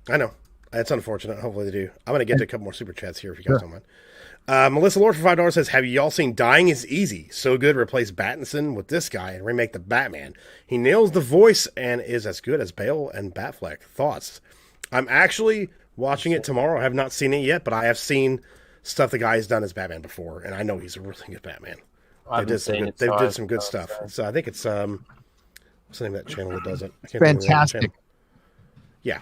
Yeah. I know. It's unfortunate. Hopefully they do. I'm going to get to a couple more super chats here if you guys don't mind. Melissa Lord for $5 says, have y'all seen Dying is Easy? So good. Replace Pattinson with this guy and remake the Batman. He nails the voice and is as good as Bale and Batfleck. Thoughts? I'm actually watching it tomorrow. I have not seen it yet, but I have seen stuff the guy has done as Batman before, and I know he's a really good Batman. They did some good stuff. So I think it's what's the name of that channel that does it? I can't Fantastic. Yeah,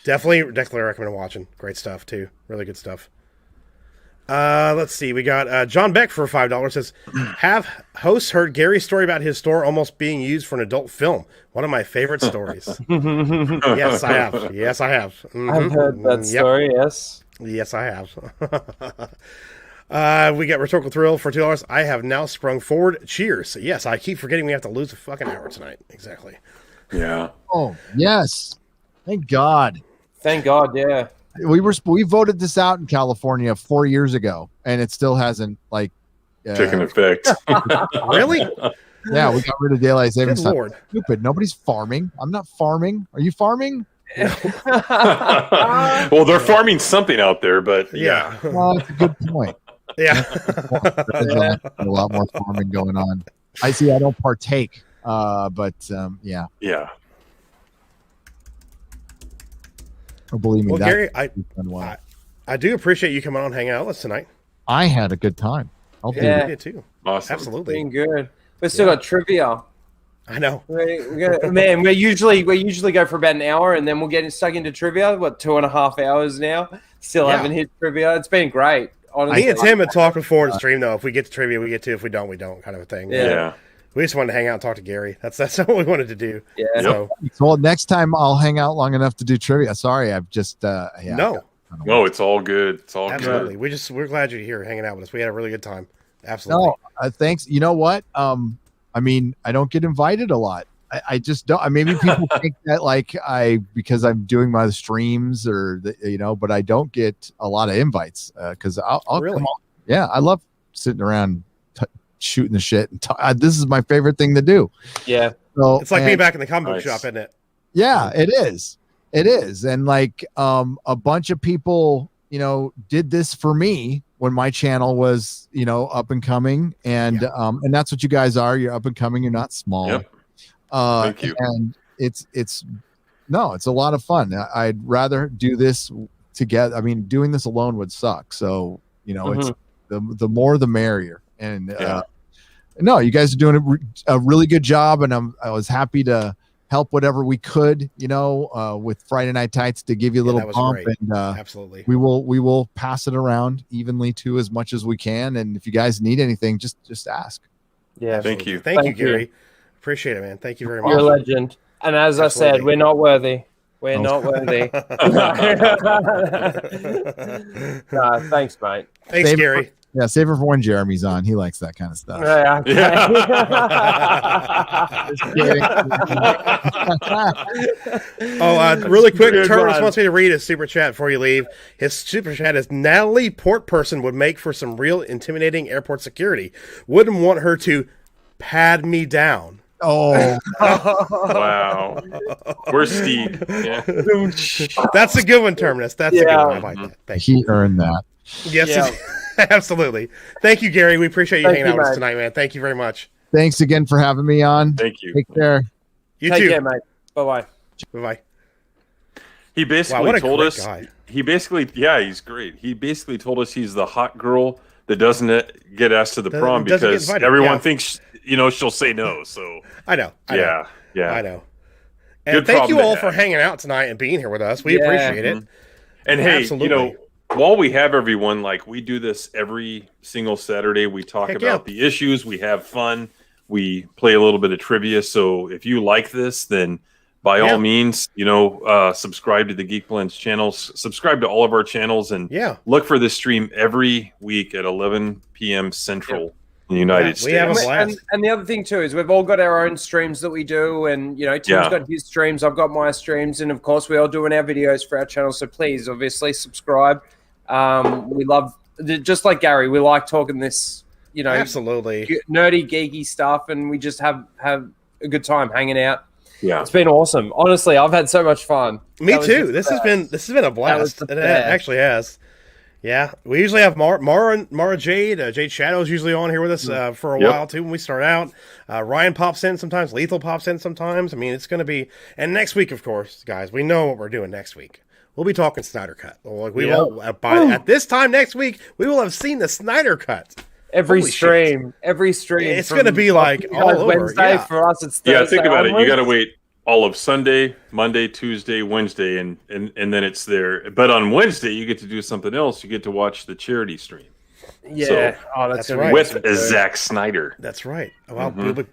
definitely recommend watching. Great stuff too. Really good stuff. Let's see. We got John Beck for $5 says, have hosts heard Gary's story about his store almost being used for an adult film? One of my favorite stories. Yes, I have. Yes, I have. Mm-hmm. I've heard that story. Yes. Yes, I have. We got Rhetorical Thrill for $2. I have now sprung forward. We Yes, I keep forgetting we have to lose a fucking hour tonight. Exactly. Yeah. Oh, yes. Thank God. Thank God, yeah. We voted this out in California 4 years ago, and it still hasn't taken effect. Really? Yeah, we got rid of daylight savings time. Lord. Stupid. Nobody's farming. I'm not farming. Are you farming? Well, they're farming something out there, but yeah. Well, that's a good point. Yeah. A lot more farming going on. I see. I don't partake, but yeah. Yeah. Oh, believe me, Well, Gary, I do appreciate you coming on and hanging out with us tonight. I had a good time. I did too. Awesome. Absolutely. Being good. We still got trivia. I know. We usually go for about an hour, and then we'll get stuck into trivia. 2.5 hours now? Still haven't hit trivia. It's been great. Honestly. Me and Tim had talked before the stream, though. If we get to trivia, we get to. If we don't, we don't, kind of a thing. Yeah. We just wanted to hang out and talk to Gary. That's what we wanted to do. Yeah. So, well, next time I'll hang out long enough to do trivia. Sorry, I've just no, it's all good. It's all absolutely. good. We're glad you're here hanging out with us. We had a really good time. Absolutely. No, thanks. You know what? I mean, I don't get invited a lot. I just don't. Maybe people think that because I'm doing my streams or but I don't get a lot of invites because I'll really? come on. Yeah, I love sitting around shooting the shit and this is my favorite thing to do. Yeah. So it's like being back in the comic book shop, isn't it? Yeah, it is. It is. And a bunch of people, did this for me when my channel was, up and coming. And and that's what you guys are. You're up and coming. You're not small. Yep. Thank you. And it's a lot of fun. I'd rather do this together. I mean, doing this alone would suck. So, it's the more the merrier. And no, you guys are doing a really good job, and I was happy to help whatever we could, with Friday Night Tights to give you a little bump. Great. And absolutely, we will pass it around evenly too as much as we can. And if you guys need anything, just ask. Yeah, thank you, thank you, Gary. Appreciate it, man. Thank you very much. You're a legend. And as I said, we're not worthy. We're not worthy. Thanks, mate. Thanks, Gary. Yeah, save it for when Jeremy's on. He likes that kind of stuff. Yeah. Really quick, Turtles wants me to read his super chat before you leave. His super chat is Natalie Port person would make for some real intimidating airport security. Wouldn't want her to pad me down. Oh, wow. Where's Steve? Yeah. That's a good one, Terminus. That's a good one. I like that. Thank you. He earned that. Yes, absolutely. Thank you, Gary. We appreciate you hanging out with us tonight, man. Thank you very much. Thanks again for having me on. Thank you. Take care. You Take too. care, mate. Bye-bye. Bye-bye. He basically told us. Guy. He's great. He basically told us he's the hot girl that doesn't get asked to the prom because everyone thinks she'll say no. So I know. Yeah. I know. And Good thank you all to for have. hanging out tonight and being here with us. We appreciate it. And hey, Absolutely. while we have everyone, we do this every single Saturday. We talk about the issues. We have fun. We play a little bit of trivia. So if you like this, then by all means, subscribe to the Geek Blends channels. Subscribe to all of our channels and look for this stream every week at 11 p.m. Central. United we have a States. blast. And the other thing too is we've all got our own streams that we do, and Tim's got his streams, I've got my streams, and of course we're all doing our videos for our channel. So please, obviously, subscribe. We love, just like Gary, we like talking this, absolutely nerdy, geeky stuff, and we just have a good time hanging out. Yeah, it's been awesome. Honestly, I've had so much fun. Me too. This has been a blast. It actually has. Yeah, we usually have Mara Jade. Jade Shadow's usually on here with us for a while too when we start out. Ryan pops in sometimes. Lethal pops in sometimes. I mean, it's going to be. And next week, of course, guys, we know what we're doing next week. We'll be talking Snyder Cut. We will at this time next week. We will have seen the Snyder Cut. Every stream. It's going to be like all over. Wednesday for us. It's Thursday think about onwards. it. You got to wait all of Sunday, Monday, Tuesday, Wednesday, and then it's there. But on Wednesday, you get to do something else. You get to watch the charity stream. Yeah, so, that's right. With Zack Snyder. That's right. Well, we'll be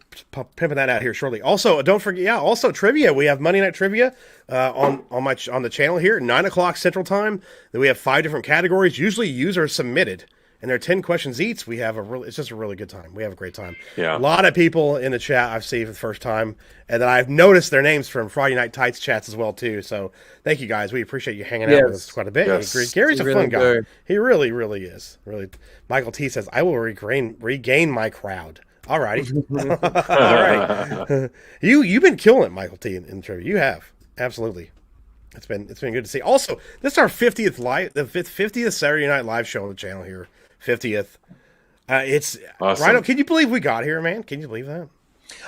pimping that out here shortly. Also, don't forget. Yeah, also trivia. We have Monday Night Trivia on the channel here, 9:00 Central Time. Then we have 5 different categories, usually user submitted. And there are 10 questions each. It's just a really good time. We have a great time. Yeah. A lot of people in the chat I've seen for the first time. And then I've noticed their names from Friday Night Tights chats as well, too. So thank you guys. We appreciate you hanging out with us quite a bit. Yes. Gary's a fun guy. Good. He really, really is. Really. Michael T says, I will regain my crowd. All righty. All right. You've been killing it, Michael T, in trivia. You have. Absolutely. It's been good to see. Also, this is our 50th the 50th Saturday Night Live show on the channel here. 50th. It's awesome. Rhino, can you believe we got here, man? Can you believe that?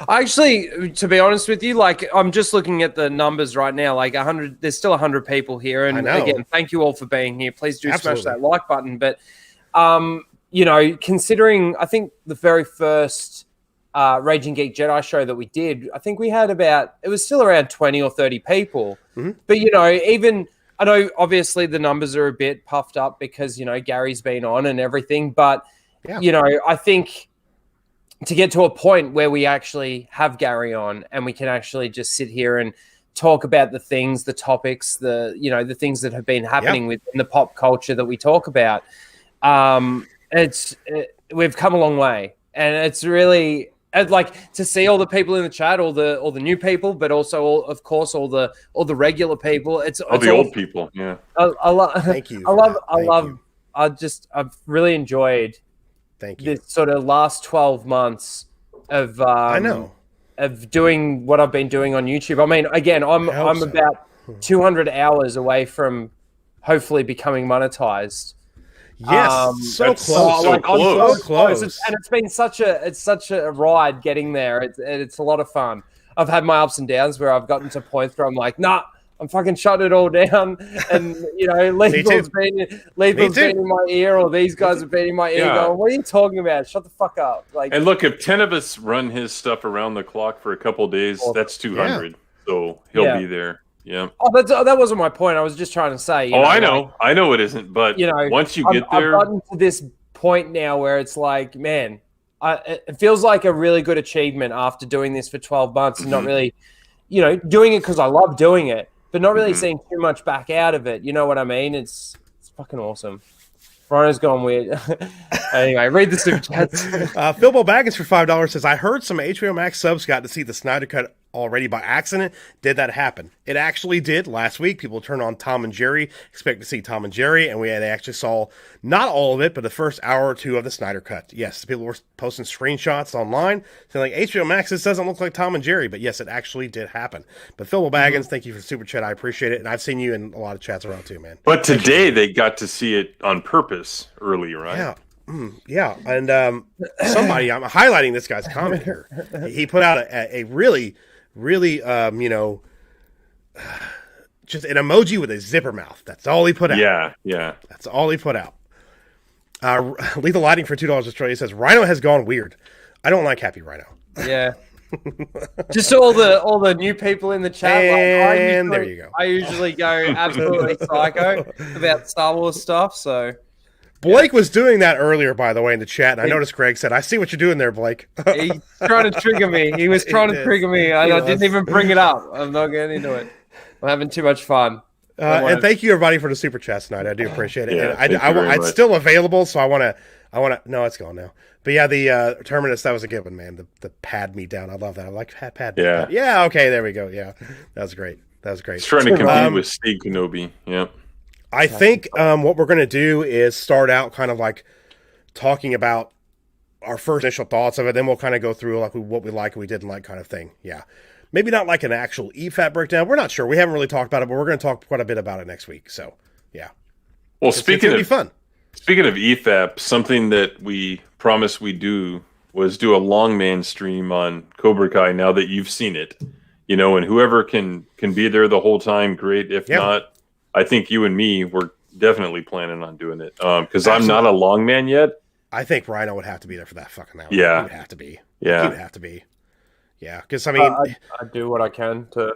Actually, to be honest with you, I'm just looking at the numbers right now. 100, there's still 100 people here, and again, thank you all for being here. Please do smash that like button. But considering, I think the very first Raging Geek Jedi show that we did, I think we had it was still around 20 or 30 people. Mm-hmm. But even. I know, obviously, the numbers are a bit puffed up because, Gary's been on and everything. But, I think to get to a point where we actually have Gary on and we can actually just sit here and talk about the things, the topics, the things that have been happening within the pop culture that we talk about, we've come a long way. And it's really... I'd like to see all the people in the chat, all the new people, but also, all the regular people. It's the old people. Yeah. I love. Thank you. I've really enjoyed. Thank you. This sort of last 12 months of of doing what I've been doing on YouTube. I mean, again, I'm about 200 hours away from hopefully becoming monetized. Yes, so close. So close. And it's been such a ride getting there. It's a lot of fun. I've had my ups and downs where I've gotten to points where I'm like, nah, I'm fucking shutting it all down. And Lethal's been in my ear, or these guys have been in my ear going, what are you talking about? Shut the fuck up. And look, if 10 of us run his stuff around the clock for a couple of days, that's 200. Yeah. So he'll be there. Yeah. Oh, that wasn't my point. I was just trying to say. I know it isn't. But once you get there, I've gotten to this point now where it's like, man, it feels like a really good achievement after doing this for 12 months and not really, doing it because I love doing it, but not really seeing too much back out of it. You know what I mean? It's fucking awesome. Rhino's gone weird. Anyway, read the super chats. Philbo Baggins for $5 says, I heard some HBO Max subs got to see the Snyder Cut already by accident. Did that happen? It actually did. Last week, people turned on Tom and Jerry, expect to see Tom and Jerry, and they actually saw not all of it, but the first hour or two of the Snyder Cut. Yes, people were posting screenshots online saying, HBO Max, this doesn't look like Tom and Jerry, but yes, it actually did happen. But Philbo Baggins, thank you for the super chat. I appreciate it, and I've seen you in a lot of chats around too, man. But today they got to see it on purpose early, right? Yeah. Yeah, and somebody, I'm highlighting this guy's comment here. He put out a really, just an emoji with a zipper mouth. That's all he put out. Yeah. That's all he put out. Lethal Lighting for $2 Australia says, Rhino has gone weird. I don't like Happy Rhino. Yeah. Just all the new people in the chat. And there you go. I usually go absolutely psycho about Star Wars stuff, so... Blake was doing that earlier, by the way, in the chat. And I noticed Greg said, I see what you're doing there, Blake. He's trying to trigger me. He was trying to trigger me. I didn't even bring it up. I'm not getting into it. I'm having too much fun. And thank you, everybody, for the super chat tonight. I do appreciate it. Yeah, and it's still available, so I want I want to. No, it's gone now. But yeah, the Terminus, that was a good one, man. The pad me down. I love that. I like pad. Yeah. Yeah. Okay. There we go. Yeah, that was great. He's trying to compete with Steve Kenobi. Yep. I think what we're going to do is start out kind of like talking about our first initial thoughts of it. Then we'll kind of go through like what we like and we didn't like kind of thing. Yeah. Maybe not like an actual EFAP breakdown. We're not sure. We haven't really talked about it, but we're going to talk quite a bit about it next week. So, yeah. Well, it's going to be fun. Speaking of EFAP, something that we promised we'd do was do a long man stream on Cobra Kai now that you've seen it. You know, and whoever can be there the whole time, great. If not, I think you and me, we're definitely planning on doing it. Because I'm not a long man yet. I think Rhino would have to be there for that fucking hour. Yeah. He would have to be. Yeah. He would have to be. Yeah. Because, I mean... I do what I can to...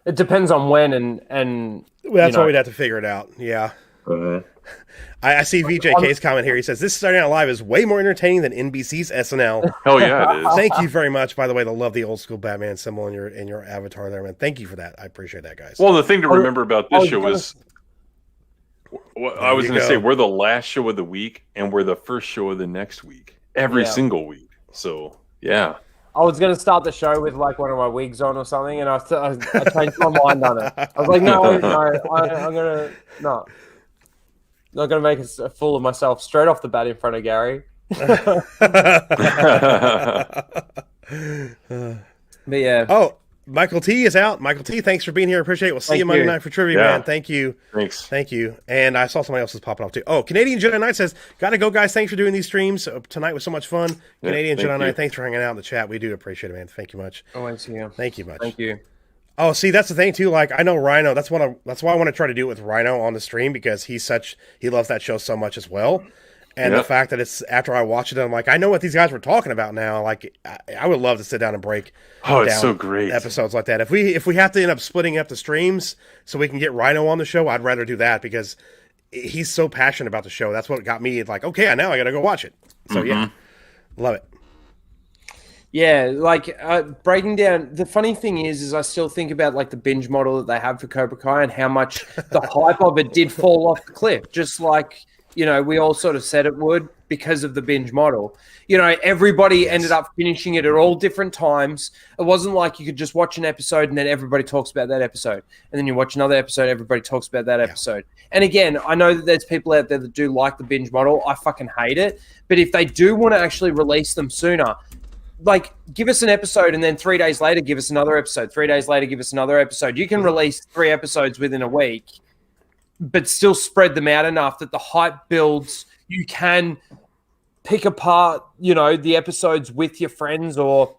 It depends on when and that's why we'd have to figure it out. Yeah. I see VJK's comment here. He says, this Saturday Night Live is way more entertaining than NBC's SNL. Hell yeah, it is. Thank you very much, by the way, to love the old school Batman symbol in your avatar there, man. Thank you for that. I appreciate that, guys. Well, the thing to remember about this show is... I was going to say, we're the last show of the week, and we're the first show of the next week. Every single week. So, yeah. I was going to start the show with like one of my wigs on or something, and I changed my mind on it. I was like, I'm going to... No. Not going to make a fool of myself straight off the bat in front of Gary. But yeah. Oh, Michael T is out. Michael T, thanks for being here. Appreciate it. We'll see you Monday night for trivia, man. Thank you. Thanks. Thank you. And I saw somebody else is popping off too. Oh, Canadian Jedi Knight says, gotta go, guys. Thanks for doing these streams. Tonight was so much fun. Canadian Jedi Knight, thanks for hanging out in the chat. We do appreciate it, man. Thank you much. Always here. Thank you much. Thank you. Oh, see, that's the thing too. Like, I know Rhino. That's why I want to try to do it with Rhino on the stream, because he loves that show so much as well. And the fact that it's after I watch it, I'm like, I know what these guys were talking about now. Like, I would love to sit down and break. It's so great. Episodes like that. If we have to end up splitting up the streams so we can get Rhino on the show, I'd rather do that, because he's so passionate about the show. That's what got me like, okay, now I got to go watch it. So yeah, love it. Yeah, like breaking down. The funny thing is I still think about like the binge model that they have for Cobra Kai and how much the hype of it did fall off the cliff. Just like, we all sort of said it would because of the binge model. Everybody ended up finishing it at all different times. It wasn't like you could just watch an episode and then everybody talks about that episode. And then you watch another episode, everybody talks about that episode. And again, I know that there's people out there that do like the binge model. I fucking hate it. But if they do want to actually release them sooner, like, give us an episode and then 3 days later, give us another episode. 3 days later, give us another episode. You can release 3 episodes within a week, but still spread them out enough that the hype builds. You can pick apart, the episodes with your friends or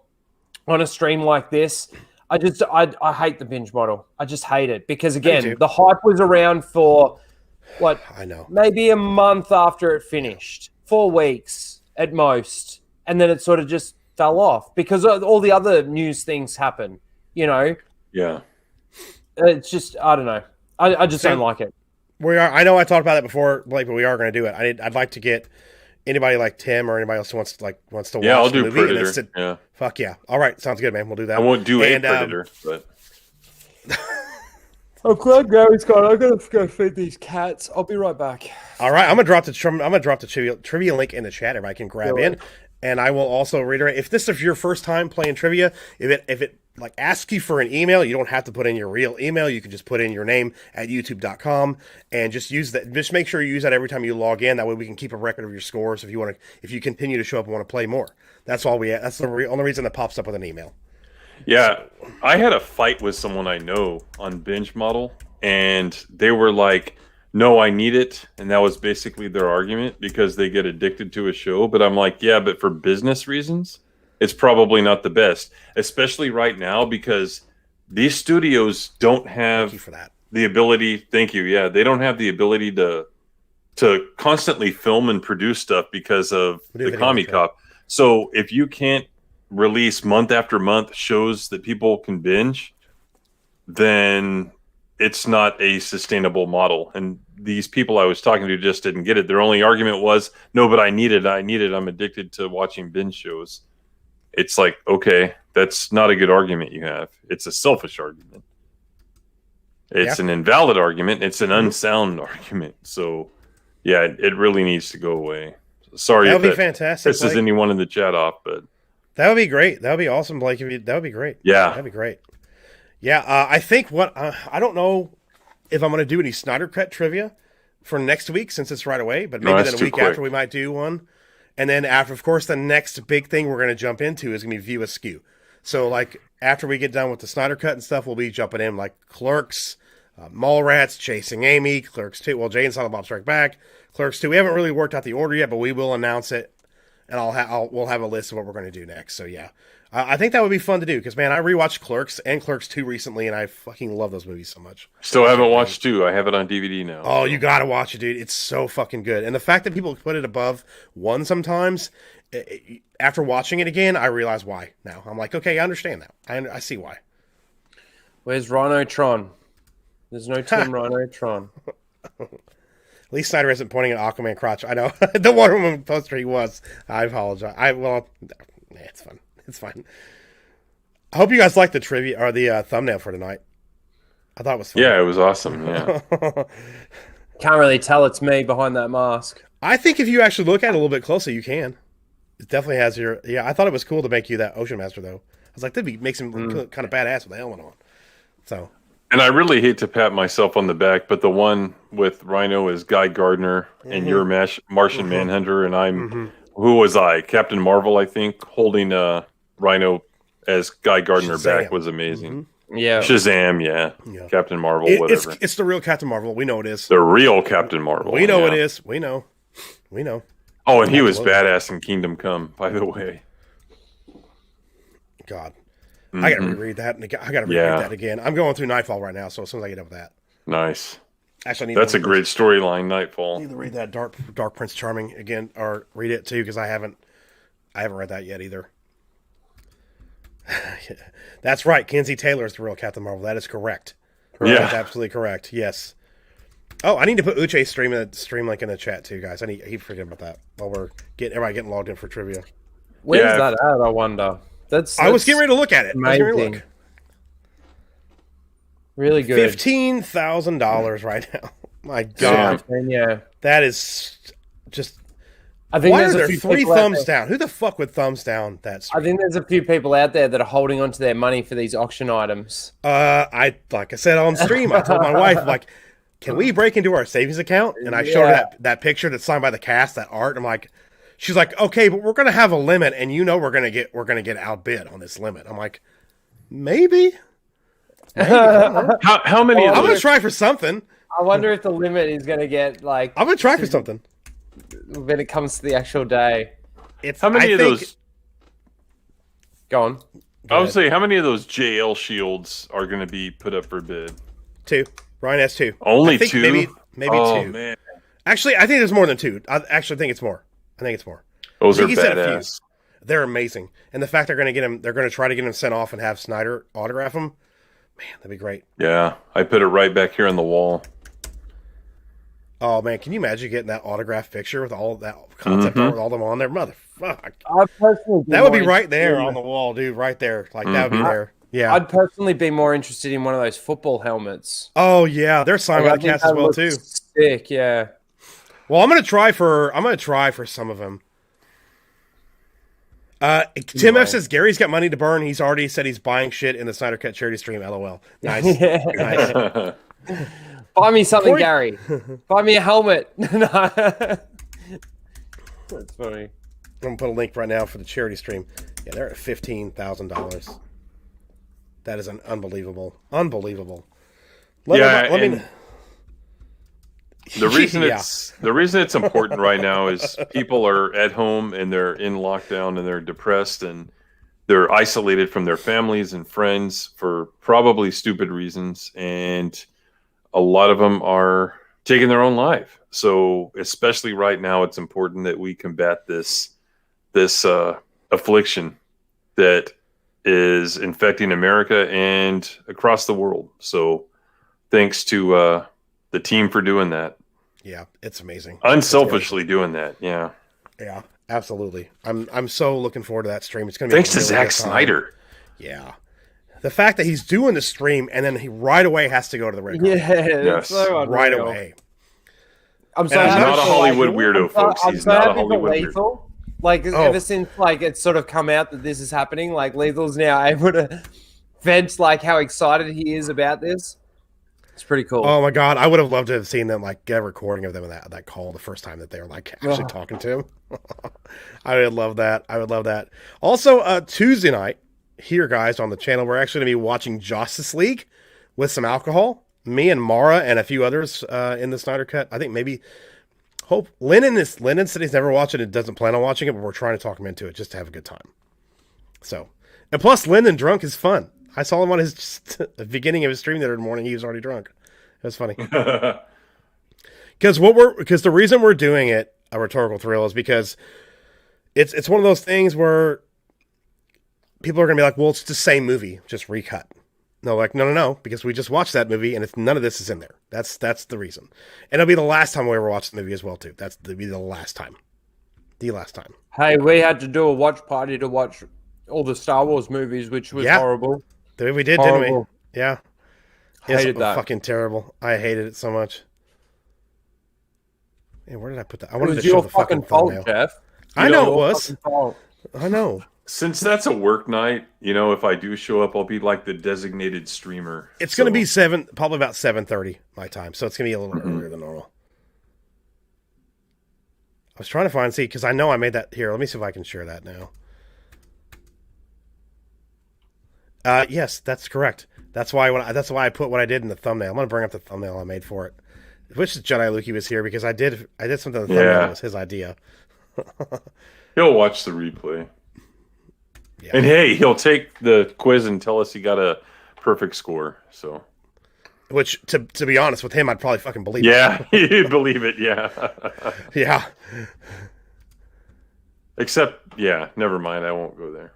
on a stream like this. I hate the binge model. I just hate it because, again, the hype was around for, maybe a month after it finished. 4 weeks at most. And then it sort of just fell off because all the other news things happen, Yeah. It's just, I don't know. I just don't like it. I know I talked about that before, Blake, but we are going to do it. I'd like to get anybody like Tim or anybody else who wants to watch I'll the do movie. Predator. Fuck yeah. All right. Sounds good, man. We'll do that. I won't do a Predator, but... I'm glad Gary's gone. I'm going to go feed these cats. I'll be right back. All right. I'm going to drop the trivia link in the chat. Everybody can grab in. And I will also reiterate, if this is your first time playing trivia, if it like asks you for an email, you don't have to put in your real email. You can just put in your name at youtube.com and just use that. Just make sure you use that every time you log in. That way we can keep a record of your scores if you continue to show up and want to play more. That's the only reason that pops up with an email. Yeah. I had a fight with someone I know on Binge Model, and they were like, no, I need it. And that was basically their argument because they get addicted to a show. But I'm like, yeah, but for business reasons, it's probably not the best, especially right now because these studios don't have the ability. Thank you. Yeah, they don't have the ability to constantly film and produce stuff because of the Commie Cop. So if you can't release month after month shows that people can binge, then it's not a sustainable model. And these people I was talking to just didn't get it. Their only argument was, no, but I need it. I'm addicted to watching binge shows. It's like, okay, that's not a good argument you have. It's a selfish argument. It's an invalid argument. It's an unsound argument. So, yeah, it really needs to go away. Sorry That if would be that fantastic. pisses Blake. anyone in the chat off, but That would be great. That would be awesome, Blake. That would be great. yeah. That'd be great. Yeah, I think I don't know if I'm going to do any Snyder Cut trivia for next week since it's right away, but maybe that's then a too week quick. after we might do one. And then after, of course, the next big thing we're going to jump into is going to be View Askew. So, like, after we get done with the Snyder Cut and stuff, we'll be jumping in, like, Clerks, Mallrats, Chasing Amy, Clerks 2. Well, Jay and Silent Bob Strike Back, Clerks 2. We haven't really worked out the order yet, but we will announce it, and we'll have a list of what we're going to do next. So, yeah. I think that would be fun to do, because, man, I rewatched Clerks and Clerks 2 recently, and I fucking love those movies so much. Still haven't watched 2. I have it on DVD now. Oh, you gotta watch it, dude. It's so fucking good. And the fact that people put it above 1 sometimes, after watching it again, I realize why now. I'm like, okay, I understand that. I see why. Where's Rhinotron? There's no Tim Rhinotron. At least Snyder isn't pointing at Aquaman crotch. I know. The Wonder Woman poster he was. I apologize. It's fun. It's fine. I hope you guys liked the trivia or the thumbnail for tonight. I thought it was fun. Yeah, it was awesome. Yeah. Can't really tell it's me behind that mask. I think if you actually look at it a little bit closer, you can. It definitely has your... Yeah, I thought it was cool to make you that Ocean Master, though. I was like, makes him look kind of badass with the helmet on. So... And I really hate to pat myself on the back, but the one with Rhino is Guy Gardner, and you're Martian Manhunter, and I'm... Who was I? Captain Marvel, I think, holding Rhino as Guy Gardner Shazam. back was amazing. Yeah. Shazam, yeah. Captain Marvel, whatever. It's the real Captain Marvel. We know it is. The real Captain Marvel. We know yeah. it is. We know. Oh, and he was badass in Kingdom Come, by the way. God. I gotta reread that. I gotta reread that again. I'm going through Nightfall right now, so as soon as I get up with that. Nice. Actually, That's a great storyline, Nightfall. I need to read that Dark Prince Charming again, or read it too, because I haven't read that yet either. That's right. Kenzie Taylor is the real Captain Marvel. That is correct. Yeah. That's absolutely correct. Yes. Oh, I need to put Uche's stream link in the chat too, guys. I keep forgetting about that while we're everybody getting logged in for trivia. Where's that at, I wonder? I was getting ready to look at it. Amazing. Really good. $15,000 right now. My God. Yeah. That is just... I think Why there's are a there few 3 people out thumbs there- down? Who the fuck would thumbs down that stream? I think there's a few people out there that are holding on to their money for these auction items. Like I said on stream, I told my wife, like, can we break into our savings account? And I showed her that picture that's signed by the cast, that art. I'm like, she's like, okay, but we're gonna have a limit, and we're gonna get outbid on this limit. I'm like, maybe. How many of I'm gonna those? try for something. I wonder if the limit is going to get like I'm gonna try for something. when it comes to the actual day. How many of those? Go on. I would say, how many of those JL shields are going to be put up for bid? 2. Ryan has 2. Only I think 2? Maybe oh, 2. Man. Actually, I think there's more than 2. I actually think it's more. Those are He said a few. badass. They're amazing, and the fact they're going to try to get him sent off and have Snyder autograph them, man, that'd be great. Yeah, I put it right back here on the wall. Oh man, can you imagine getting that autograph picture with all that concept art with all them on there? Motherfuck, that would be right there on the wall, dude. Right there, like that would be there. Yeah, I'd personally be more interested in one of those football helmets. Oh yeah, they're signed by the cast as well too. Sick, yeah. Well, I'm gonna try for some of them. Tim F says Gary's got money to burn. He's already said he's buying shit in the Snyder Cut charity stream. LOL. Nice. Nice. Buy me something, Gary. Buy me a helmet. That's funny. I'm gonna put a link right now for the charity stream. Yeah, they're at $15,000. That is unbelievable. Let me. The reason it's important right now is people are at home and they're in lockdown and they're depressed and they're isolated from their families and friends for probably stupid reasons, and a lot of them are taking their own life. So especially right now, it's important that we combat this affliction that is infecting America and across the world. So thanks to the team for doing that. Yeah, it's amazing. Unselfishly doing that. Yeah. Yeah, absolutely. I'm so looking forward to that stream. It's gonna be Thanks to really Zack good time. Snyder. Yeah. The fact that he's doing the stream and then he right away has to go to the red carpet. Yeah, Yes. so Right unreal. away. I'm so And he's happy not a for Hollywood Lethal. weirdo, folks. I'm He's so not a happy for Hollywood weirdo. Lethal. Like ever since like it's sort of come out that this is happening, like Lethal's now able to vent like how excited he is about this. It's pretty cool. Oh my god, I would have loved to have seen them like get a recording of them in that call the first time that they were like actually talking to him. I would love that. I would love that. Also, Tuesday night here, guys, on the channel, we're actually going to be watching Justice League with some alcohol. Me and Mara and a few others in the Snyder Cut. I think maybe Lennon said he's never watched it and doesn't plan on watching it, but we're trying to talk him into it just to have a good time. So, and plus, Lennon drunk is fun. I saw him on his the beginning of his stream the other morning. He was already drunk. It was funny. Because the reason we're doing it, a rhetorical thrill, is because it's one of those things where people are gonna be like, "Well, it's the same movie, just recut." No, like no, because we just watched that movie and none of this is in there. That's the reason, and it'll be the last time we ever watch the movie as well too. That'll be the last time. The last time. Hey, we had to do a watch party to watch all the Star Wars movies, which was horrible. We did, horrible. didn't we? Yeah. Hated that. Fucking terrible. I hated it so much. Hey, where did I put that? I It wanted was to show your the fucking fault, thumbnail. Jeff. I know it Your was. fucking fault. I know. Since that's a work night, if I do show up, I'll be like the designated streamer. It's going to be probably about 7:30 my time, so it's going to be a little earlier than normal. I was trying to see, because I know I made that here. Let me see if I can share that now. Yes, that's correct. That's why I put what I did in the thumbnail. I'm going to bring up the thumbnail I made for it. I wish Jedi Luki was here, because I did something in the thumbnail that was his idea. He'll watch the replay. Yeah. And hey, he'll take the quiz and tell us he got a perfect score. So, which to be honest with him, I'd probably fucking believe it. Yeah, he'd believe it. Yeah. Yeah. Except, never mind. I won't go there.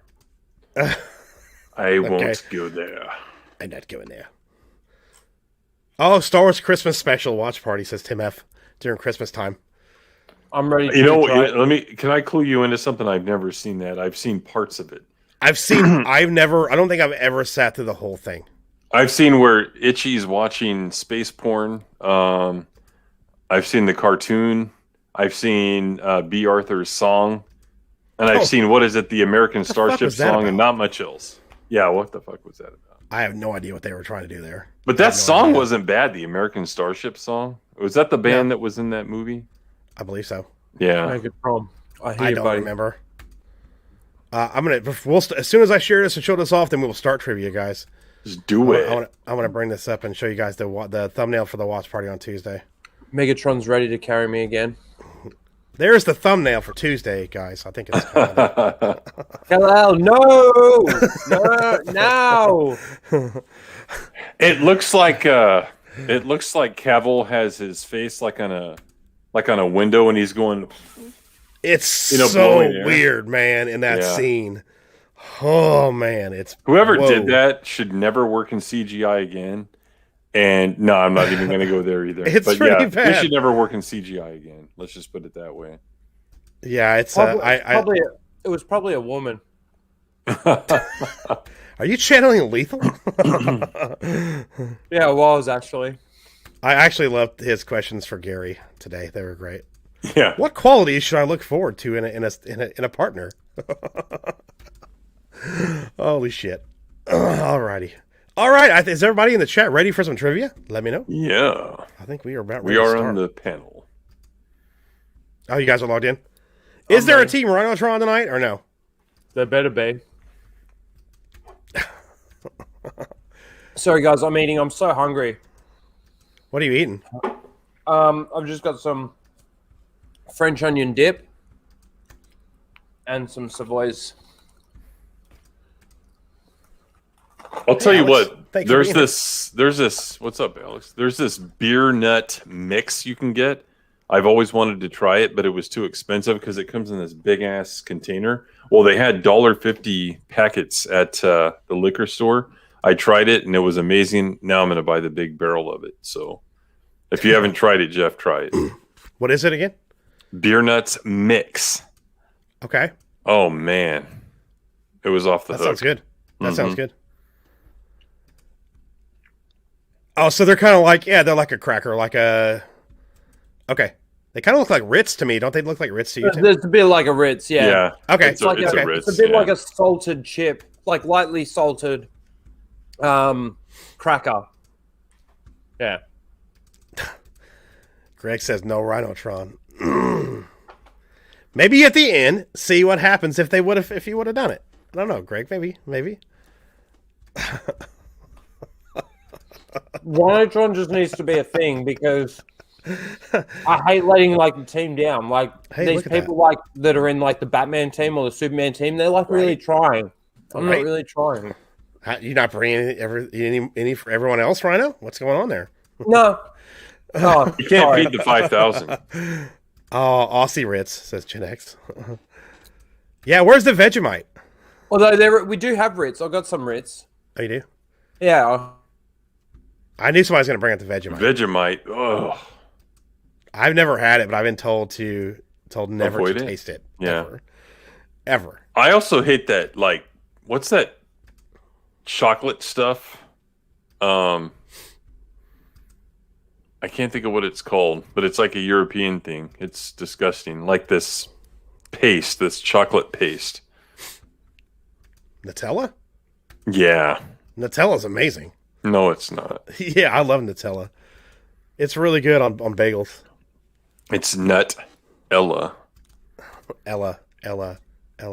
I won't go there. I'm not going there. Oh, Star Wars Christmas special watch party, says Tim F. during Christmas time. I'm ready. Can I clue you into something? I've never seen that. I've seen parts of it. I don't think I've ever sat through the whole thing. I've seen where Itchy's watching space porn. I've seen the cartoon. I've seen B. Arthur's song. And I've seen, the American Starship song and not much else. Yeah, what the fuck was that about? I have no idea what they were trying to do there. But that song wasn't bad, the American Starship song. Was that the band that was in that movie? I believe so. Yeah. I don't remember. As soon as I share this and show this off, then we will start trivia, guys. Just do it. I want to bring this up and show you guys the thumbnail for the watch party on Tuesday. Megatron's ready to carry me again. There's the thumbnail for Tuesday, guys. I think it's Hello, no. It looks like Cavill has his face like on a window, and he's going. It's so weird, man. In that scene, oh man, it's whoever did that should never work in CGI again. And no, I'm not even going to go there either. It's pretty bad. They should never work in CGI again. Let's just put it that way. Yeah, it's it was probably a woman. Are you channeling Lethal? Yeah, it was actually. I actually loved his questions for Gary today. They were great. Yeah. What qualities should I look forward to in a partner? Holy shit! Alrighty. All right, is everybody in the chat ready for some trivia? Let me know. Yeah. I think we are about We ready to are start. on the panel. Oh, you guys are logged in? Is there a Team Rhinotron tonight or no? There better be. Sorry, guys, I'm eating. I'm so hungry. What are you eating? I've just got some French onion dip and some Savoys. I'll tell you Alex, what. There's this. What's up, Alex? There's this beer nut mix you can get. I've always wanted to try it, but it was too expensive because it comes in this big ass container. Well, they had $1.50 packets at the liquor store. I tried it and it was amazing. Now I'm going to buy the big barrel of it. So, if you haven't tried it, Jeff, try it. What is it again? Beer nuts mix. Okay. Oh man, it was off the That hook. sounds good. That sounds good. Oh, so they're kind of like, they're like a cracker, like a... Okay. They kind of look like Ritz to me. Don't they look like Ritz to you too? It's a bit like a Ritz, yeah. Yeah. Okay. It's a Ritz, it's a bit like a salted chip, like lightly salted cracker. Yeah. Greg says no Rhinotron. Maybe at the end, see what happens if you would have done it. I don't know, Greg. Maybe. Rhinotron just needs to be a thing because I hate letting like the team down. Like these people like that are in like the Batman team or the Superman team, they're like really trying. I'm not really trying. You're not bringing any for everyone else, Rhino? What's going on there? No. Oh, you can't beat the 5,000. Oh, Aussie Ritz, says Gen X. Yeah, where's the Vegemite? Although we do have Ritz. I've got some Ritz. Oh, you do? Yeah. I knew somebody was going to bring up the Vegemite. Vegemite. Oh. I've never had it, but I've been told never to taste it. Yeah. Ever. I also hate that, like, what's that chocolate stuff? I can't think of what it's called, but it's like a European thing. It's disgusting. Like this paste, this chocolate paste. Nutella? Yeah. Nutella's amazing. No, it's not. Yeah, I love Nutella. It's really good on bagels. It's Nutella. Ella. We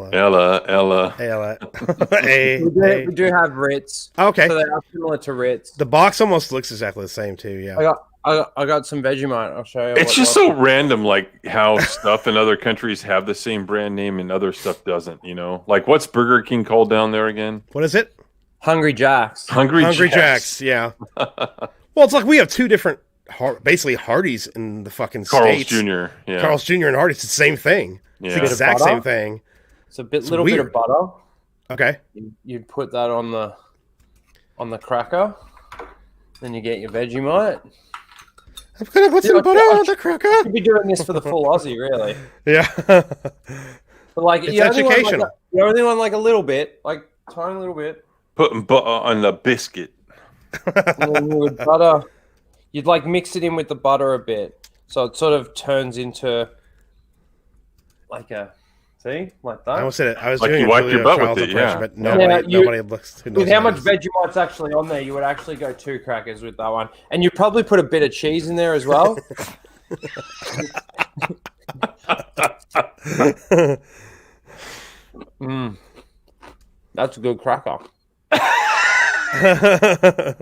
do have Ritz. Okay. So they are similar to Ritz. The box almost looks exactly the same too, yeah. I got some Vegemite. I'll show you. It's just so random, like how stuff in other countries have the same brand name and other stuff doesn't, you know? Like, what's Burger King called down there again? What is it? Hungry Jacks. Hungry Jacks, yeah. Well, it's like we have two different, basically Hardee's in the fucking Carl's States. Jr., yeah. Carl's Jr. and Hardee's, it's the same thing. Yeah. It's the exact same thing. It's a little bit of butter. Okay. You put that on the cracker. Then you get your Vegemite. I'm gonna put some butter on the cracker. You could be doing this for the full Aussie, really. Yeah. But like, it's educational. You only want like a little bit, like tiny little bit. Putting butter on the biscuit. And then you would butter. You'd like mix it in with the butter a bit, so it sort of turns into like a. See, like that. I almost said it. I was like doing you wipe your butt with it, yeah. But nobody looks. With how much Vegemite's actually on there, you would actually go 2 crackers with that one, and you probably put a bit of cheese in there as well. That's a good cracker.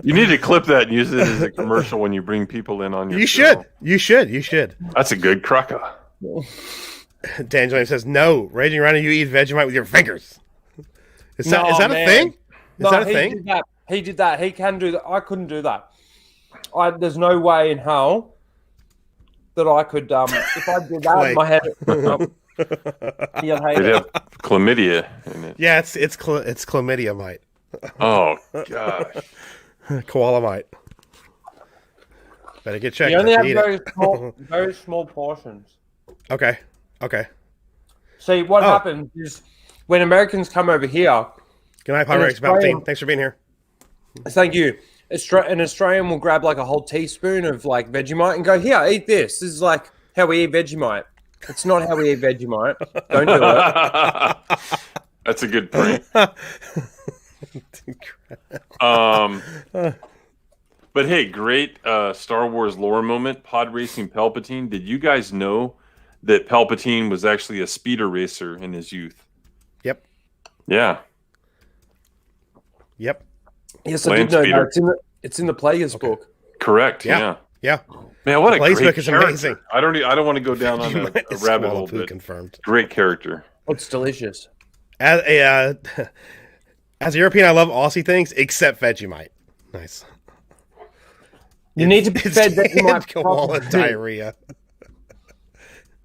You need to clip that and use it as a commercial when you bring people in on your show. You should. That's a good cracker. Dan James says, no, Raging Rhino, you eat Vegemite with your fingers. Is that a thing? Is that a thing? He did that. He can do that. I couldn't do that. There's no way in hell that I could, if I did that, my head... You'll hate They'd it. have chlamydia in it. Yeah, it's chlamydia mite. Oh, gosh. Koala mite. Better get checked. You only have very small portions. Okay. See, what happens is when Americans come over here... Good night, Pyrex Palpatine. Thanks for being here. Thank you. An Australian will grab like a whole teaspoon of like Vegemite and go, here, eat this. This is like how we eat Vegemite. It's not how we eat Vegemite. Don't do it. That's a good point. But hey, great Star Wars lore moment. Pod racing Palpatine. Did you guys know that Palpatine was actually a speeder racer in his youth? Yep. Yeah. Yep. Yes, I did know that. It's in the Plagueis book. Correct. Yeah. Man, what a great book is character. amazing. I don't want to go down on a rabbit hole, but confirmed. Great character. It's delicious. As a European, I love Aussie things except Vegemite. Nice. You need to be fed Vegemite. Koala diarrhea.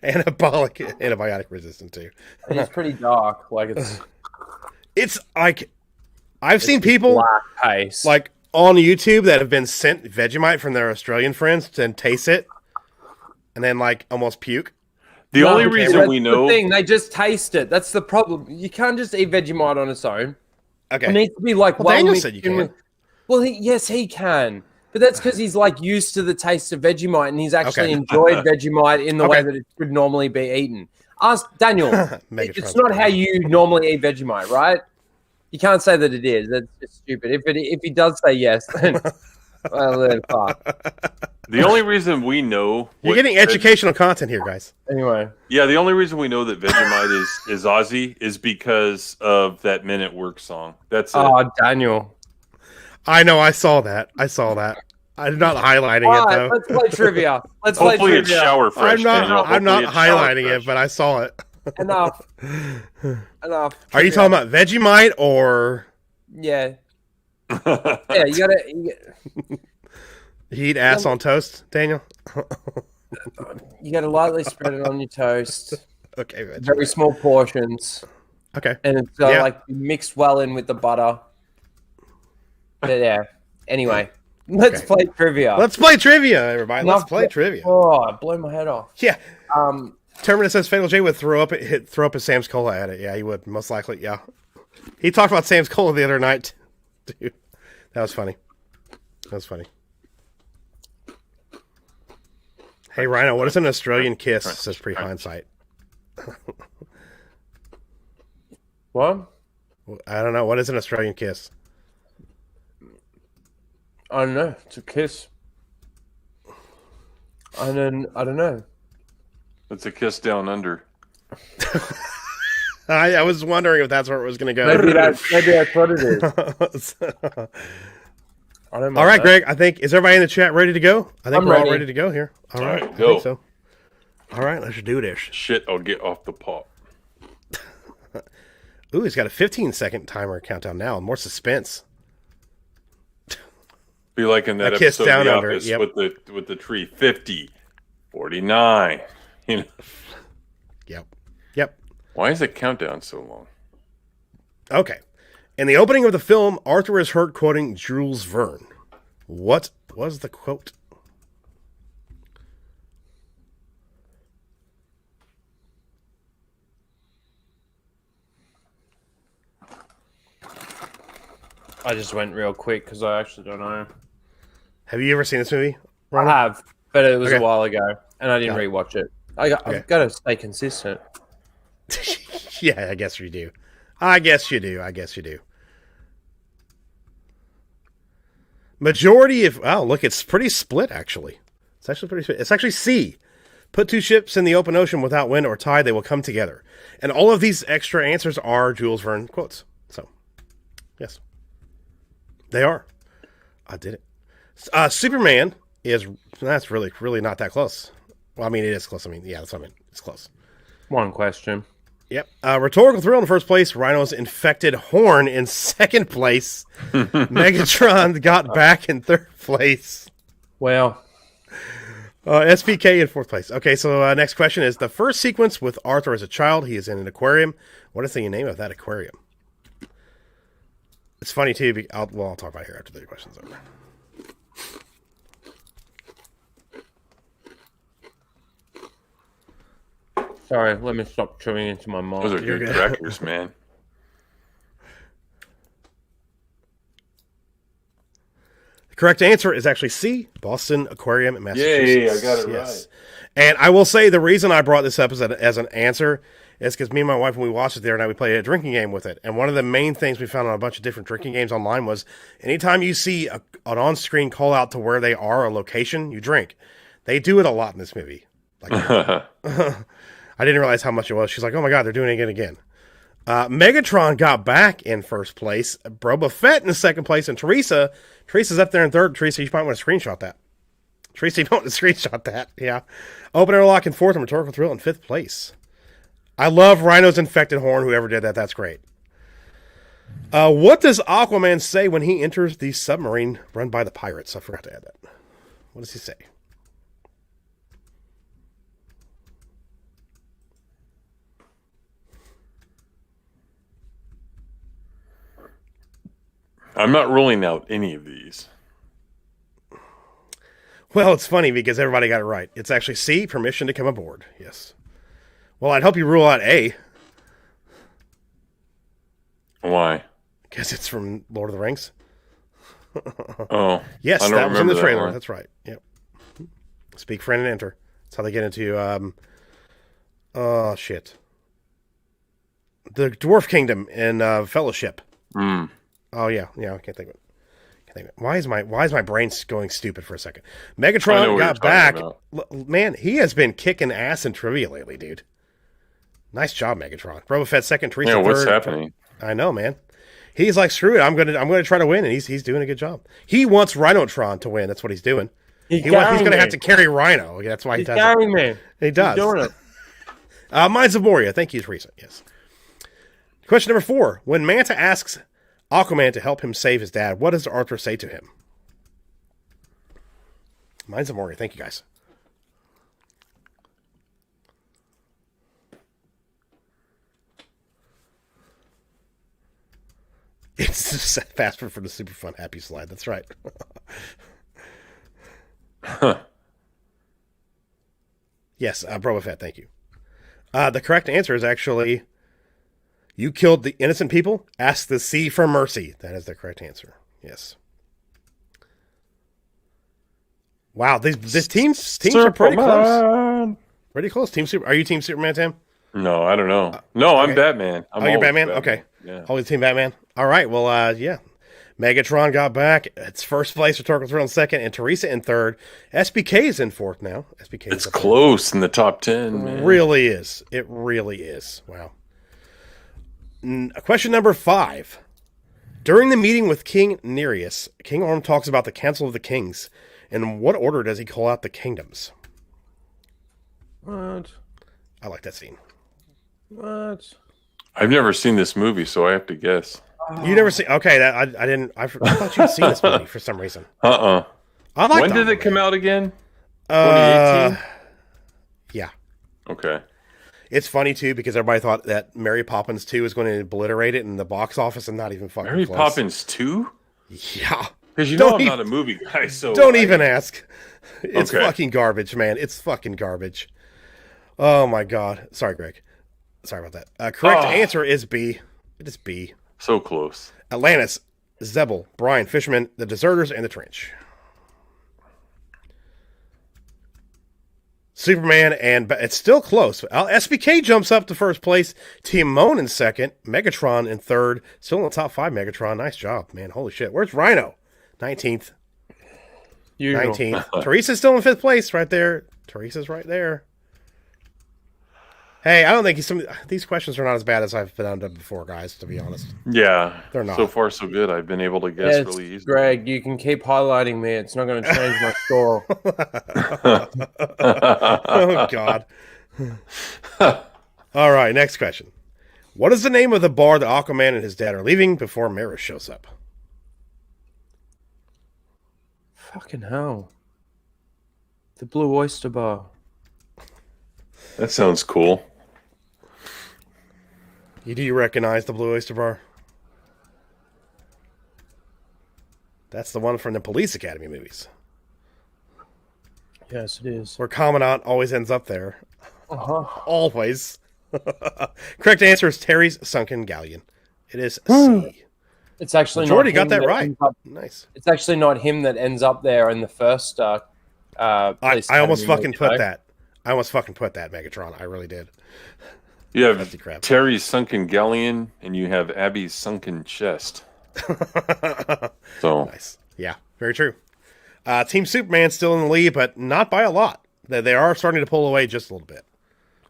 Antibiotic resistant too. It's pretty dark. Like it's like I've seen people black paste. like on YouTube that have been sent Vegemite from their Australian friends and taste it and then like almost puke. The only reason we know... they just taste it. That's the problem. You can't just eat Vegemite on its own. Okay. It needs to be like... Daniel said you can. Well, yes, he can. But that's because he's like used to the taste of Vegemite, and he's actually Okay. enjoyed Vegemite in the way Okay. that it should normally be eaten. Ask Daniel. Megatron's It's not how you normally eat Vegemite, right? You can't say that it is. That's just stupid. If he does say yes, then well, then fuck. The only reason we know You're what getting educational content here, guys. Anyway, Yeah, the only reason we know that Vegemite is Aussie is because of that Men at Work song. That's it. oh Daniel. I know. I saw that. I'm not highlighting All it right, though. let's play trivia. Let's play Hopefully it's trivia. shower fresh. I'm not. Daniel. I'm Hopefully not it's shower highlighting fresh. it, but I saw it. Enough. Enough. Are you talking about Vegemite or Yeah. Yeah, you gotta. you eat ass on toast, Daniel? You gotta lightly spread it on your toast. Okay. Vegemite. Very small portions, Okay. and it's got Yeah. like mixed well in with the butter. But yeah. Anyway, let's play trivia. Let's play trivia, everybody. Let's play trivia. Oh, it blew my head off. Yeah. Um, Terminator says Fatal J would throw up his Sam's Cola at it. Yeah, he would most likely. Yeah. He talked about Sam's Cola the other night. Dude, that was funny. Hey, Rhino, what is an Australian kiss? Says pre hindsight. what? I don't know. What is an Australian kiss? I don't know. It's a kiss. I don't know. It's a kiss down under. I was wondering if that's where it was going to go. Maybe that's what it is. I don't All right, that. Greg. I think is everybody in the chat ready to go? I think I'm we're all ready. ready to go here. All right, right, I go. think so. All right, let's do this. Shit, I'll get off the pot. Ooh, he's got a 15-second timer countdown now. More suspense. Be like in that A kiss episode down of The under, Office yep. with the tree. 50, 49. You know, Yep. why is the countdown so long? Okay. In the opening of the film, Arthur is heard quoting Jules Verne. What was the quote? I just went real quick because I actually don't know. Have you ever seen this movie? I Ron? have, but it was Okay. a while ago, and I didn't Got it. rewatch it. I've got to stay consistent. Yeah, I guess you do. I guess you do. Majority of... Oh, look, it's pretty split, actually. It's actually pretty split. It's actually C. Put two ships in the open ocean without wind or tide, they will come together. And all of these extra answers are Jules Verne quotes. So, yes. They are. I did it. Superman is... That's really, really not that close. Well, I mean, it is close. I mean, yeah, that's what I mean. It's close. One question. Yep. Rhetorical thrill in first place. Rhino's infected horn in second place. Megatron got back in third place. Well, SPK in fourth place. Okay, so next question is the first sequence with Arthur as a child. He is in an aquarium. What is the name of that aquarium? It's funny too. I'll talk about it here after the question's over. sorry, let me stop chewing into my mic. Those are good crackers, man. The correct answer is actually C, Boston Aquarium in Massachusetts. Yay, I got it right. And I will say the reason I brought this up as an answer is because me and my wife, when we watched it the other night, we played a drinking game with it. And one of the main things we found on a bunch of different drinking games online was anytime you see an on-screen call out to where they are, a location, you drink. They do it a lot in this movie. Like, I didn't realize how much it was. She's like, oh my God, they're doing it again. Megatron got back in first place. Boba Fett in second place. And Teresa's up there in third. Teresa, you might want to screenshot that. Teresa, you might want to screenshot that. Yeah. Open-airlock in fourth and Rhetorical Thrill in fifth place. I love Rhino's infected horn. Whoever did that, that's great. What does Aquaman say when he enters the submarine run by the pirates? I forgot to add that. What does he say? I'm not ruling out any of these. Well, it's funny because everybody got it right. It's actually C, permission to come aboard. Yes. Well, I'd hope you rule out A. Why? Because it's from Lord of the Rings. Oh, Yes, I don't that was in the remember that trailer. one. That's right. Yep. Speak, friend, and enter. That's how they get into oh shit. The Dwarf Kingdom in Fellowship. Mm. Oh yeah, I can't think of it. Why is my brain going stupid for a second? I know Megatron what got you're back. talking Man, he has been kicking ass in trivia lately, dude. Nice job, Megatron. Boba Fett second, Teresa Yeah, third. what's happening? I know, man. He's like, screw it. I'm gonna try to win, and he's doing a good job. He wants Rhinotron to win. That's what he's doing. He's gonna have to carry Rhino. That's why he does it. Me. He does. He's doing it. Minds of Moria. Thank you, Teresa. Yes. Question number 4. When Manta asks Aquaman to help him save his dad, what does Arthur say to him? Minds of Moria. Thank you, guys. It's just faster for the super fun happy slide. That's right. Yes, Boba Fett, thank you. The correct answer is actually, you killed the innocent people, ask the sea for mercy. That is the correct answer. Yes. Wow, these teams are pretty close. Pretty close. Team Super. Are you Team Superman, Tim? No, I don't know. No, I'm okay. Batman. You're always Batman? Okay. Yeah. Always Team Batman. All right, well, yeah. Megatron got back. It's first place. Rhetorical Thrill in second, and Teresa in third. SBK is in fourth now. SBK It's close in the top 10, man. Really is. It really is. Wow. Question number 5. During the meeting with King Nereus, King Orm talks about the Council of the Kings. In what order does he call out the kingdoms? What? I like that scene. What? I've never seen this movie, so I have to guess. You never seen? Okay, I didn't. I thought you'd seen this movie for some reason. I like. When did it come out again? 2018. Yeah. Okay. It's funny too because everybody thought that Mary Poppins 2 was going to obliterate it in the box office, and not even fucking Mary close. Poppins 2? Yeah. Because I'm not a movie guy, so don't even ask. It's Okay. fucking garbage, man. It's fucking garbage. Oh my god. Sorry, Greg. Sorry about that. Correct answer is B. It is B. So close. Atlantis, Zebel, Brian, Fisherman, the Deserters, and the Trench. Superman, and it's still close. SBK jumps up to first place. Timon in second. Megatron in third. Still in the top 5, Megatron. Nice job, man. Holy shit. Where's Rhino? 19th. 19th. Teresa's still in 5th place right there. Teresa's right there. Hey, I don't think these questions are not as bad as I've been on before, guys, to be honest. Yeah. They're not. So far, so good. I've been able to guess really easily. Greg, you can keep highlighting me. It's not going to change my score. Oh, God. All right, next question. What is the name of the bar that Aquaman and his dad are leaving before Meyers shows up? Fucking hell. The Blue Oyster Bar. That sounds cool. Do you recognize the Blue Oyster Bar? That's the one from the Police Academy movies. Yes, it is. Where Commandant always ends up there. Uh-huh. Always. Correct answer is Terry's Sunken Galleon. It is C. It's actually Jordy not him got that right. Nice. Nice. It's actually not him that ends up there in the first I almost fucking put that. I almost fucking put that, Megatron. I really did. You have Terry's Sunken Galleon, and you have Abby's Sunken Chest. So nice. Yeah, very true. Team Superman still in the lead, but not by a lot. They are starting to pull away just a little bit.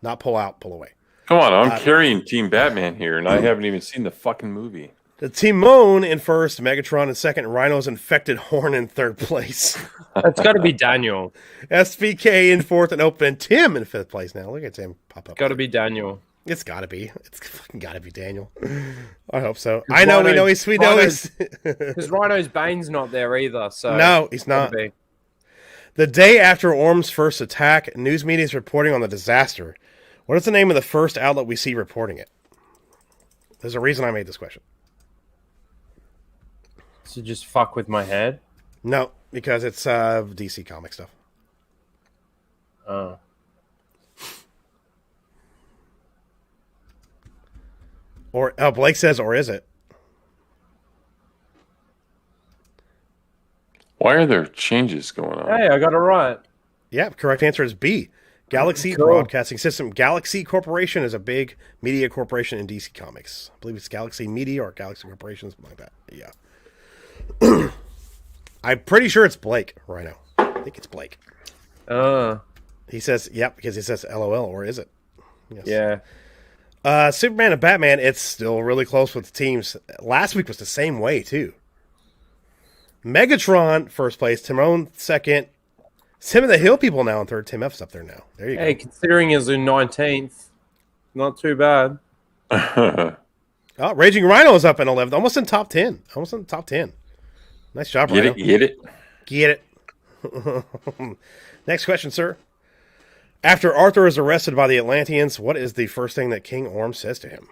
Not pull out, pull away. Come on, I'm carrying Team Batman here, and I haven't even seen the fucking movie. The Timon in first, Megatron in second, Rhino's infected horn in third place. That's got to be Daniel. SVK in fourth and Open, and Tim in 5th place now. Look at Tim pop up. Got to be Daniel. It's got to be. It's fucking got to be Daniel. I hope so. I know. We know he's sweet. Because Rhino's Bane's not there either. So no, he's not. The day after Orm's first attack, news media is reporting on the disaster. What is the name of the first outlet we see reporting it? There's a reason I made this question. To just fuck with my head? No, because it's DC comic stuff. Oh. Or Blake says, or is it? Why are there changes going on? Hey, I got it right. Yeah, correct answer is B. Galaxy Cool. Broadcasting System. Galaxy Corporation is a big media corporation in DC Comics. I believe it's Galaxy Media or Galaxy Corporation, something like that. Yeah. I'm pretty sure it's Blake, Rhino. I think it's Blake. He says, yep, because he says LOL, or is it? Yes. Yeah. Superman and Batman, it's still really close with the teams. Last week was the same way, too. Megatron, first place. Timon, second. Tim and the Hill people now in third. Tim F's up there now. There you Hey, go. considering he's in 19th, not too bad. Oh, Raging Rhino is up in 11th. Almost in top 10. Almost in the top 10. Nice job, Get Rhino. it? Get it? Get it. Next question, sir. After Arthur is arrested by the Atlanteans, what is the first thing that King Orm says to him?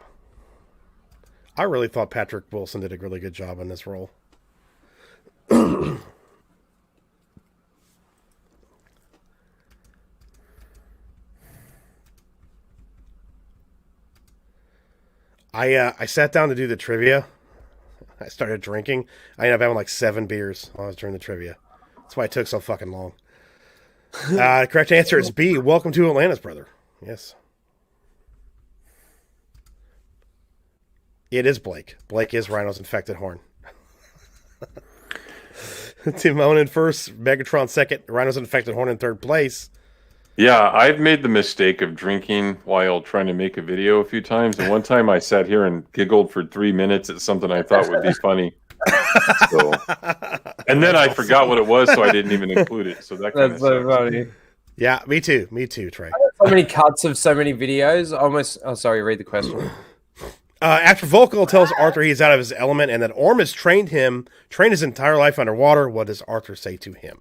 I really thought Patrick Wilson did a really good job in this role. I sat down to do the trivia. I started drinking. I ended up having like 7 beers while I was doing the trivia. That's why it took so fucking long. The correct answer is B. Welcome to Atlantis, brother. Yes. It is Blake. Blake is Rhino's infected horn. Timon in first, Megatron second, Rhino's infected horn in third place. Yeah, I've made the mistake of drinking while trying to make a video a few times. And one time I sat here and giggled for 3 minutes at something I thought would be funny. So, and then I forgot what it was, so I didn't even include it. So That's so funny. Yeah, me too. Me too, Trey. So many cuts of so many videos. Almost. Oh, sorry. Read the question. After Volkl tells Arthur he's out of his element and that Orm has trained his entire life underwater, what does Arthur say to him?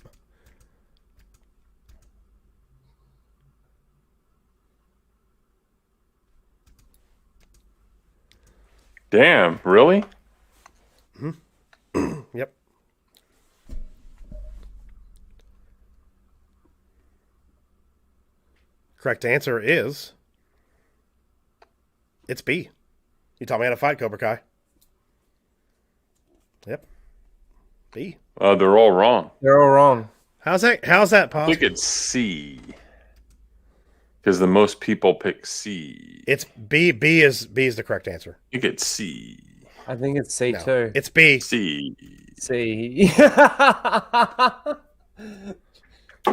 Damn, really? Yep. Correct answer is it's B. You taught me how to fight, Cobra Kai. Yep. B. They're all wrong. They're all wrong. How's that I possible? think it's C. Because the most people pick C. It's B. B is the correct answer. I think it's C. I think it's C No, too. it's B. C. C.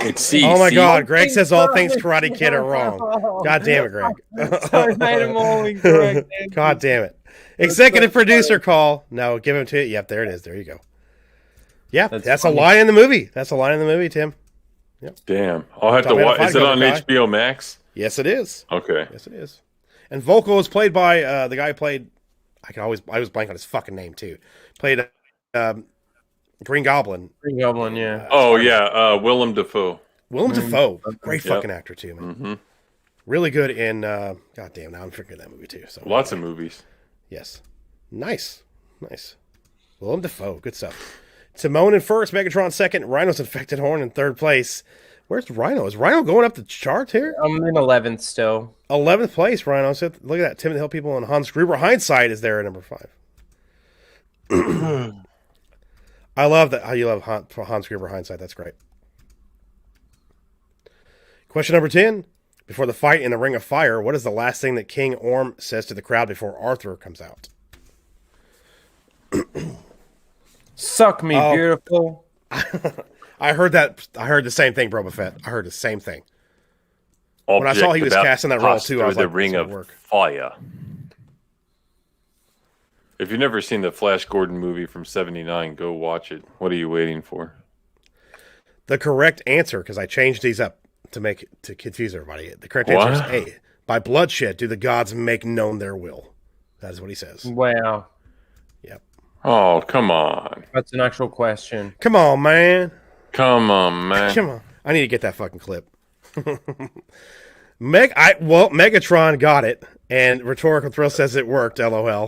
It's C. Oh my C. God, Greg says all things Karate Kid are wrong. God damn it, Greg. I made them all incorrect. God damn it. Executive producer call. No, give him to it. Yep, there it is. There you go. Yeah, that's a funny. line in the movie. That's a line in the movie, Tim. Damn. I'll have to Taught me how to watch. fight, Is it on Cobra Kai. HBO Max? Yes, it is. Okay. Yes, it is. And Volkl is played by the guy who played. I was blank on his fucking name too. Played Green Goblin. Green Goblin, yeah. Oh, yeah. Willem Dafoe. Willem Dafoe, great Yep. fucking actor too, man. Mm-hmm. Really good in. God damn, now I'm forgetting that movie too. So Lots of movies. yes, nice. Willem Dafoe, good stuff. Timon in first, Megatron second, Rhino's infected horn in third place. Where's Rhino? Is Rhino going up the chart here? I'm in 11th still. 11th place, Rhino. So look at that. Tim and the Hill people and Hans Gruber. Hindsight is there at number 5. I love that. How you love Hans Gruber Hindsight. That's great. Question number 10. Before the fight in the Ring of Fire, what is the last thing that King Orm says to the crowd before Arthur comes out? Suck me, Oh. beautiful. I heard that. I heard the same thing, Boba Fett. I heard the same thing. When I saw he was Object casting that role, too, I was the like, Ring this of would work. Fire. If you've never seen the Flash Gordon movie from '79, go watch it. What are you waiting for? The correct answer, because I changed these up to confuse everybody. The correct answer is What? A. By bloodshed do the gods make known their will. That is what he says. Wow. Yep. Oh, come on. That's an actual question. Come on, man. Come on, man. Come on. I need to get that fucking clip. Megatron got it, and Rhetorical Thrill says it worked. LOL.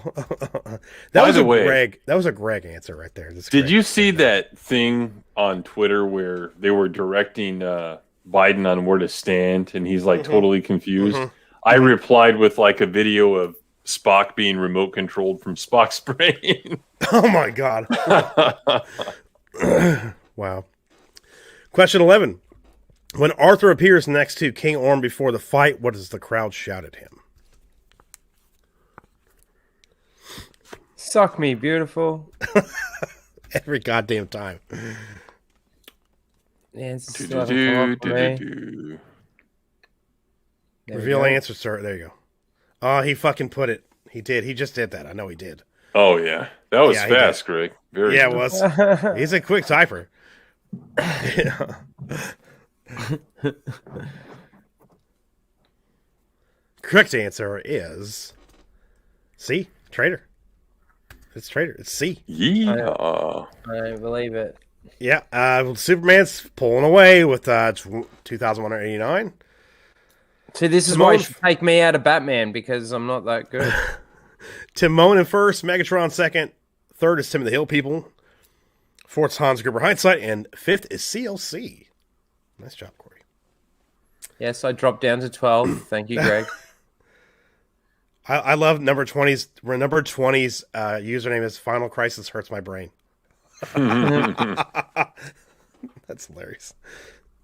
By the way, Greg. That was a Greg answer right there. Did you see that thing on Twitter where they were directing Biden on where to stand, and he's like totally confused? I replied with like a video of Spock being remote controlled from Spock's brain. Oh my god. Wow. Question 11. When Arthur appears next to King Orm before the fight, what does the crowd shout at him? Suck me, beautiful. Every goddamn time. Yeah, it's still hasn't come up for me. Reveal answer, sir. There you go. Oh, he fucking put it. He did. He just did that. I know he did. Oh, yeah. That was fast, Greg. Very yeah, fast. it was. He's a quick typer. Correct answer is C. Traitor. It's Traitor. It's C. Yeah. I believe it. Yeah. Superman's pulling away with 2,189. See, this is why you should take me out of Batman, because I'm not that good. Timon in first, Megatron second, third is Tim of the Hill People, fourth is Hans Gruber Hindsight, and fifth is CLC. Nice job, Corey. Yes, I dropped down to 12. Thank you, Greg. I love number 20's. Number 20's username is Final Crisis Hurts My Brain. That's hilarious.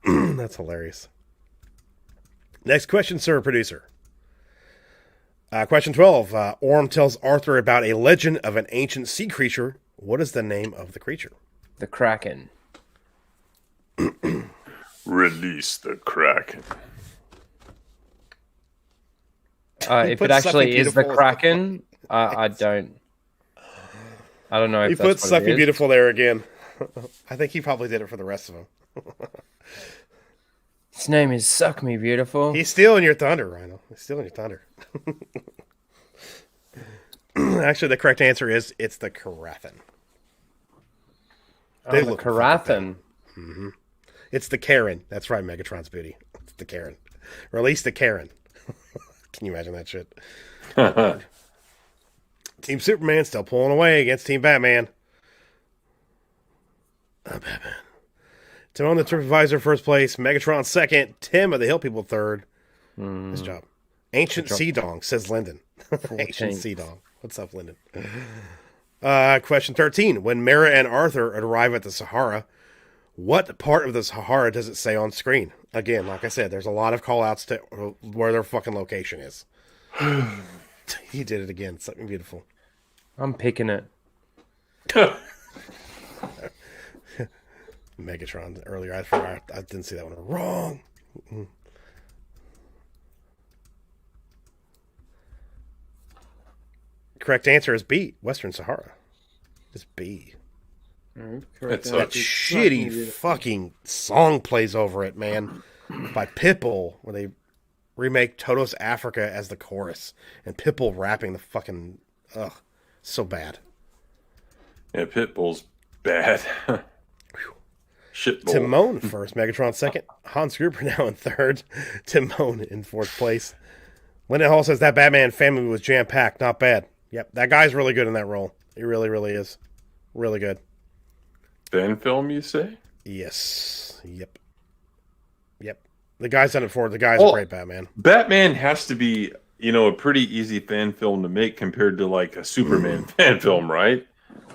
That's hilarious. Next question, sir, producer. Question 12. Orm tells Arthur about a legend of an ancient sea creature. What is the name of the creature? The Kraken. Release the Kraken. If it actually is the Kraken, I don't know if he that's put what Suck it Me is. Beautiful there again. I think he probably did it for the rest of them. His name is Suck Me Beautiful. He's stealing your thunder, Rhino. He's stealing your thunder. Actually, the correct answer is it's the Karathan. Oh, the Karathan. Mm-hmm. It's the Karen. That's right, Megatron's booty. It's the Karen. Release the Karen. Can you imagine that shit? Team Superman still pulling away against Team Batman. Batman. Timon the TripAdvisor first place. Megatron second. Tim of the Hill People third. Nice job. Ancient Sea Dong, says Lyndon. Ancient Sea Dong. What's up, Lyndon? Question 13. When Mara and Arthur arrive at the Sahara, what part of the Sahara does it say on screen? Again, like I said, there's a lot of call-outs to where their fucking location is. He did it again. Something beautiful. I'm picking it. Megatron earlier. I forgot. I didn't see that one. Wrong. Correct answer is B. Western Sahara. It's B. It's That shitty fucking song plays over it, man. By Pitbull, where they remake Toto's Africa as the chorus, and Pitbull rapping the fucking so bad. Yeah, Pitbull's bad. Shitbull. Timon first, Megatron second, Hans Gruber now in third, Timon in fourth place. Lyndon Hall says that Batman family was jam packed, not bad. Yep, that guy's really good in that role. He really, really is, really good. Fan film, you say? Yes. Yep. The guy's done it for. The guy's a great Batman. Batman has to be, a pretty easy fan film to make compared to like a Superman fan film, right?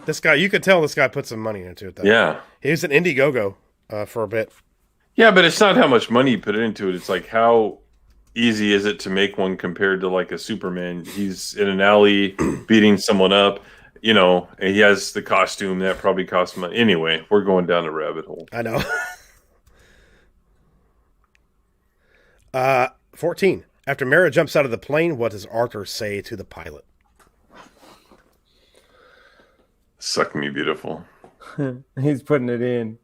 This guy, you could tell this guy put some money into it, though. Yeah. He was an Indiegogo for a bit. Yeah, but it's not how much money you put into it. It's like how easy is it to make one compared to like a Superman? He's in an alley beating someone up, and he has the costume that probably costs money. Anyway, we're going down a rabbit hole. I know. 14. After Mara jumps out of the plane, what does Arthur say to the pilot? Suck me beautiful. He's putting it in.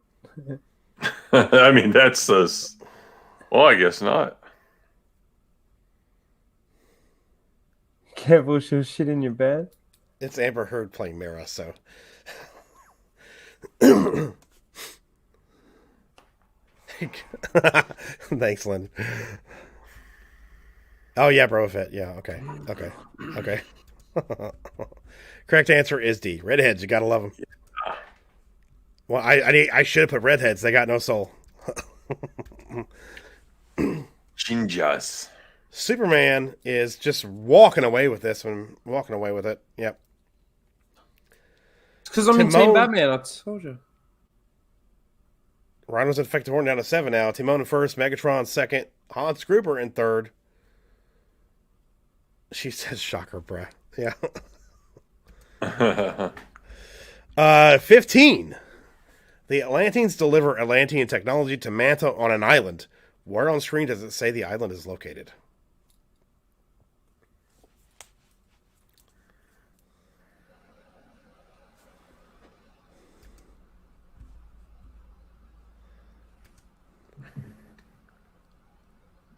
I mean, that's us. Well, I guess not. Careful, she'll shit in your bed. It's Amber Heard playing Mara, so. Thanks, Lynn. Oh, yeah, bro. Yeah, okay. Correct answer is D. Redheads, you gotta love them. Yeah. Well, I should have put redheads. They got no soul. Jinjas. Superman is just walking away with this one. Walking away with it. Yep. It's because I'm in Team Batman, I told you. Rhino's infected horn down to 7 now. Timon in first, Megatron second, Hans Gruber in third. She says shocker, bruh. Yeah. 15. The Atlanteans deliver Atlantean technology to Manta on an island. Where on screen does it say the island is located?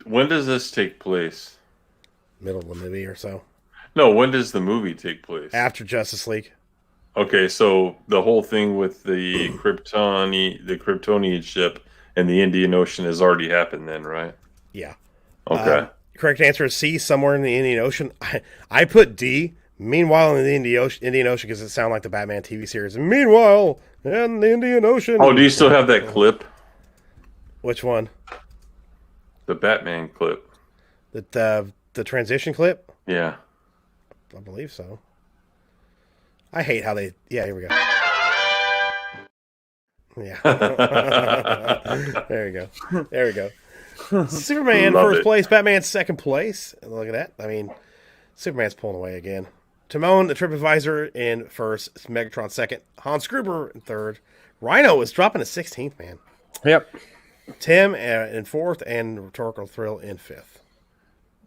When does this take place? Middle of the movie or so. No, when does the movie take place? After Justice League. Okay, so the whole thing with the Kryptonian ship and the Indian Ocean has already happened then, right? Yeah. Okay. Correct answer is C, somewhere in the Indian Ocean. I put D, meanwhile in the Indian Ocean, because it sounded like the Batman TV series. Meanwhile in the Indian Ocean. Oh, do you still have that clip? Which one? The Batman clip. The transition clip? Yeah. I believe so. I hate how they... Yeah, here we go. Yeah. There we go. There we go. Superman first place, Batman second place. Look at that. I mean, Superman's pulling away again. Timon, the TripAdvisor, in first. Megatron second. Hans Gruber in third. Rhino is dropping to 16th, man. Yep. Tim in fourth, and Rhetorical Thrill in fifth.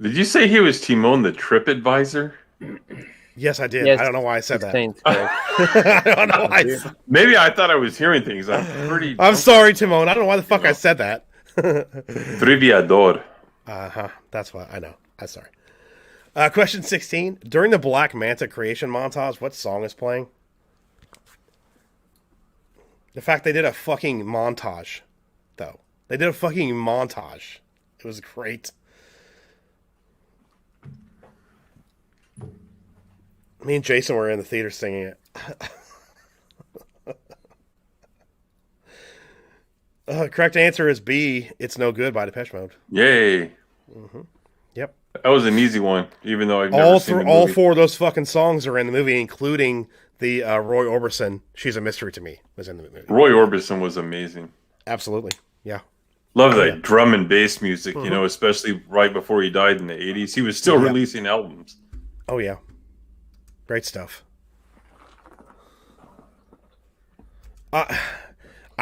Did you say he was Timon the TripAdvisor? Yes, I did. Yes, I don't know why I said that. 16th, I don't know why. Maybe I thought I was hearing things. I'm sorry, Timon. I don't know why the fuck I said that. Triviador. That's why I know. I'm sorry. Question 16. During the Black Manta creation montage, what song is playing? The fact they did a fucking montage, though. They did a fucking montage. It was great. Me and Jason were in the theater singing it. Correct answer is B. It's No Good by Depeche Mode. Yay. Mm-hmm. Yep. That was an easy one, even though I've never seen the movie. All four of those fucking songs are in the movie, including the Roy Orbison, She's a Mystery to Me, was in the movie. Roy Orbison was amazing. Absolutely. Yeah. Love that drum and bass music, you know, especially right before he died in the 80s. He was still releasing albums. Oh, yeah. Great stuff. I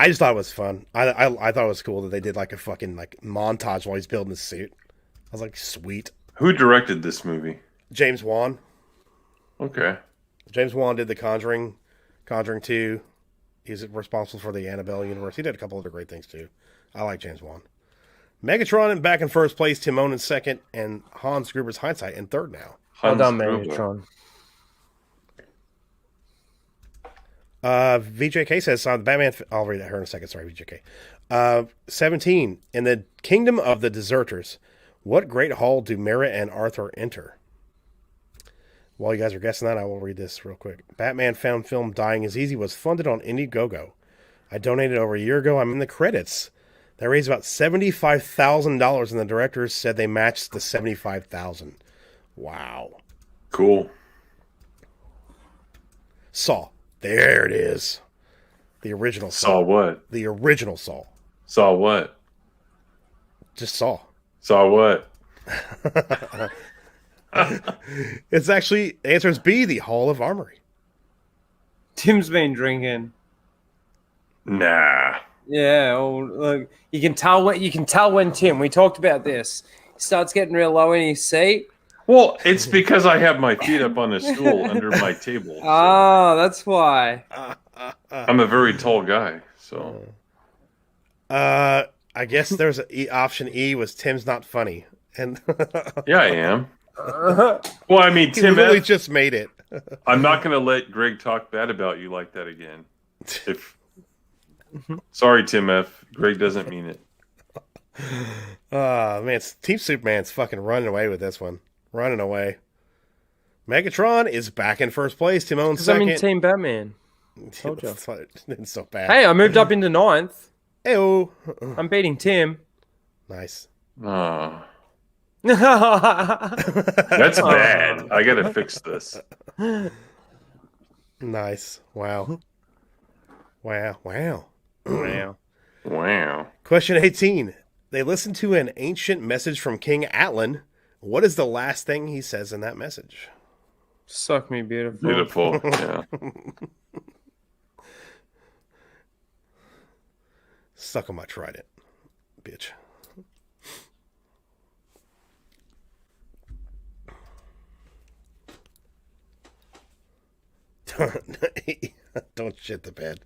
just thought it was fun. I thought it was cool that they did like a fucking like montage while he's building his suit. I was like, sweet. Who directed this movie? James Wan. Okay. James Wan did The Conjuring, Conjuring 2. He's responsible for the Annabelle universe. He did a couple other great things too. I like James Wan. Megatron back in first place, Timon in second, and Hans Gruber's Hindsight in third now. Well done, Megatron. VJK says, the Batman... I'll read her in a second. Sorry, VJK. 17. In the Kingdom of the Deserters, what great hall do Mera and Arthur enter? While you guys are guessing that, I will read this real quick. Batman found film Dying is Easy was funded on Indiegogo. I donated over a year ago. I'm in the credits. They raised about $75,000, and the directors said they matched the $75,000. Wow. Cool. Saw. There it is. The original Saw. Saw what? The original Saw. Saw what? Just Saw. Saw what? It's actually, the answer is B, the Hall of Armory. Tim's been drinking. Nah. Yeah, look, you can tell when Tim. We talked about this. He starts getting real low in his seat. Well, it's because I have my feet up on a stool under my table. So. Oh, that's why. I'm a very tall guy, so. I guess there's option E was Tim's not funny, and Yeah, I am. Well, I mean, he Tim literally F, just made it. I'm not going to let Greg talk bad about you like that again. Sorry, Tim F. Greg doesn't mean it. Man, Team Superman's fucking running away with this one. Running away. Megatron is back in first place. Timon second. I'm in Team Batman. Told you. It's so bad. Hey, I moved up into 9th. Ew. I'm beating Tim. Nice. Oh. That's bad. I got to fix this. Nice. Wow. Wow. Wow. Wow. Question 18. They listen to an ancient message from King Atlan. What is the last thing he says in that message? Suck me, beautiful. Beautiful. Yeah. Suck on my trident, bitch. Don't shit the bed.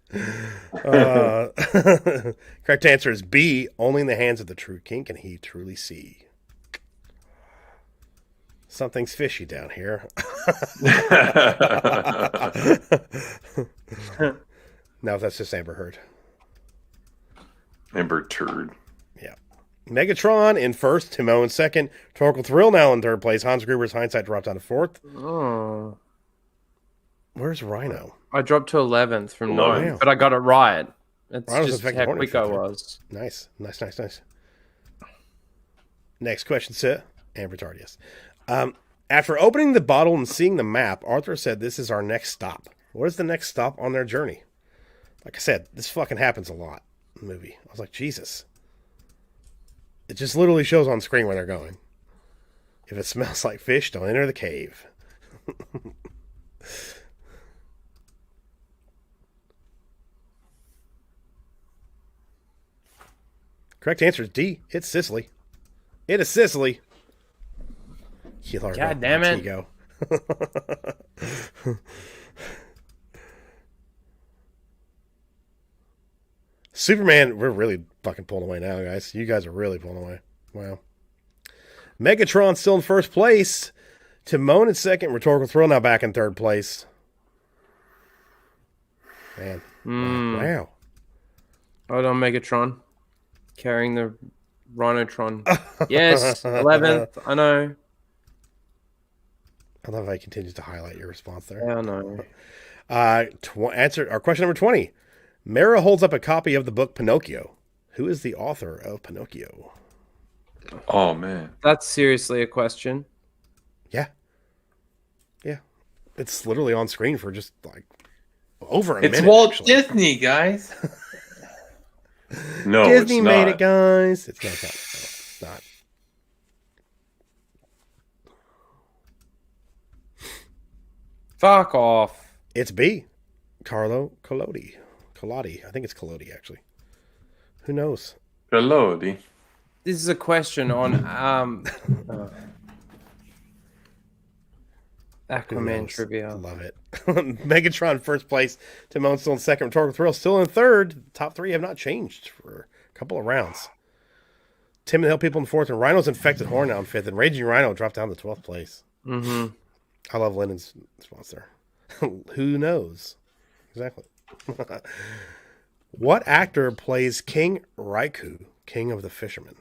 Correct answer is B. Only in the hands of the true king can he truly see. Something's fishy down here. No, that's just Amber Heard. Amber Turd. Yeah. Megatron in first, Timo in second, Torkel Thrill now in third place. Hans Gruber's Hindsight dropped down to fourth. Oh. Where's Rhino? I dropped to 11th from Wow. 9th, but I got it right. It's Rhino's just affected how quick I Hornet was. Nice. Next question, sir. Amber Tard, yes. After opening the bottle and seeing the map, Arthur said this is our next stop. What is the next stop on their journey? Like I said, this fucking happens a lot in the movie. I was like, Jesus. It just literally shows on screen where they're going. If it smells like fish, don't enter the cave. Correct answer is D. It's Sicily. It is Sicily. God damn it. Go. Superman, we're really fucking pulling away now, guys. You guys are really pulling away. Wow. Megatron still in first place. Timon in second. Rhetorical Thrill now back in third place. Man. Wow. Hold on, Megatron. Carrying the Rhinotron. Yes, 11th. I know. I love how he continues to highlight your response there. Yeah, I know. Answer our question number 20. Mara holds up a copy of the book Pinocchio. Who is the author of Pinocchio? Oh, man. That's seriously a question. Yeah. Yeah. It's literally on screen for just like over a minute. It's Walt actually. Disney, guys. No, Disney it's made not. it, guys. It's not. It's not. Fuck off. It's B. Carlo Collodi. Collodi. I think it's Collodi, actually. Who knows? Hello, D. This is a question on Who Aquaman knows? trivia. Love it. Megatron first place. Timon still in second. Rhetorical Thrill still in third. Top three have not changed for a couple of rounds. Tim and Hill People in fourth, and Rhino's Infected Horn now in fifth, and Raging Rhino dropped down to 12th place. Mm-hmm. I love Lennon's response there. Who knows? Exactly. What actor plays King Raikou, King of the Fishermen?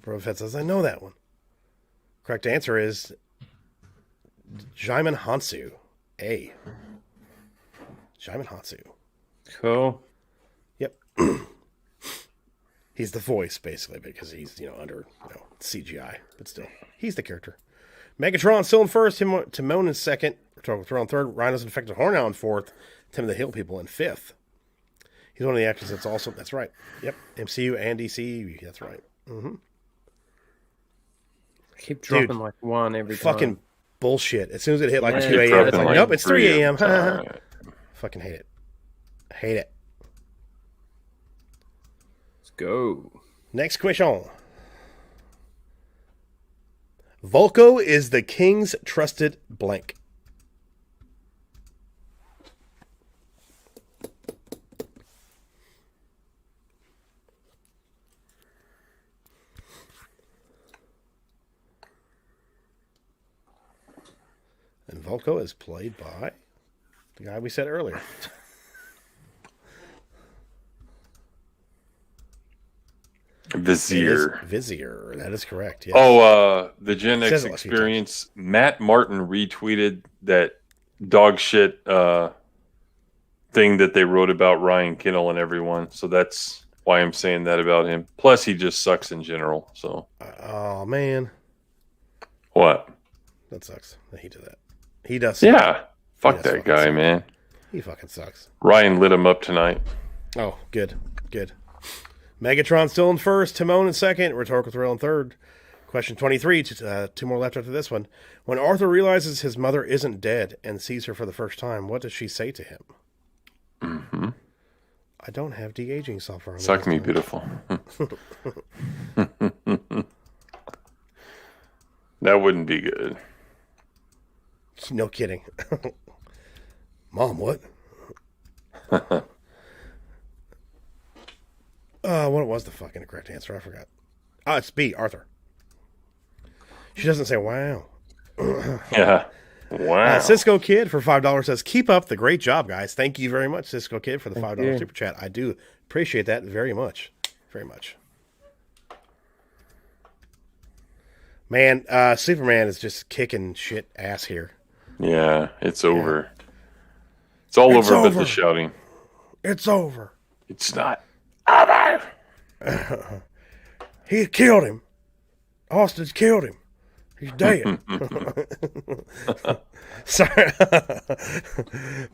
Brofet says, I know that one. Correct answer is Jaimin Hansu. A. Jaimin Hansu. Cool. Yep. He's the voice, basically, because he's, under, CGI. But still, he's the character. Megatron still in first. Timon in second. Rhetorical Thrill in third. Rhino's Infected Horn now in fourth. Tim and the Hill People in fifth. He's one of the actors that's also, that's right. Yep. MCU and DCU. That's right. Mm-hmm. Keep dropping Dude, like one every time. Fucking bullshit. As soon as it hit like Yeah, 2 a.m., it's like, like nope, it's 3 a.m. Right. Fucking hate it. Hate it. Let's go. Next question. Volko is the king's trusted blank. And Volko is played by the guy we said earlier. Vizier. Vizier. That is correct. Yes. Oh, the Gen Says X it like a few experience. Matt Martin retweeted that dog shit thing that they wrote about Ryan Kittle and everyone. So that's why I'm saying that about him. Plus, he just sucks in general. So. Oh man. What? That sucks that he did that. He does. Yeah. Fuck that guy, man. He fucking sucks. Ryan lit him up tonight. Oh, good. Good. Megatron still in first. Timon in second. Rhetorical Thrill in third. Question 23. Two more left after this one. When Arthur realizes his mother isn't dead and sees her for the first time, what does she say to him? Mm-hmm. I don't have de-aging software. Suck me, beautiful. That wouldn't be good. No kidding. Mom, what? What was the fucking correct answer? I forgot. Oh, it's B, Arthur. She doesn't say wow. Yeah. Wow. Cisco Kid for $5 says, keep up the great job, guys. Thank you very much, Cisco Kid, for the $5 super chat. I do appreciate that very much. Very much. Man, Superman is just kicking shit ass here. Yeah, it's over. Yeah. It's all over but the shouting. It's over. It's not over. He killed him. Austin's killed him. He's dead. Sorry.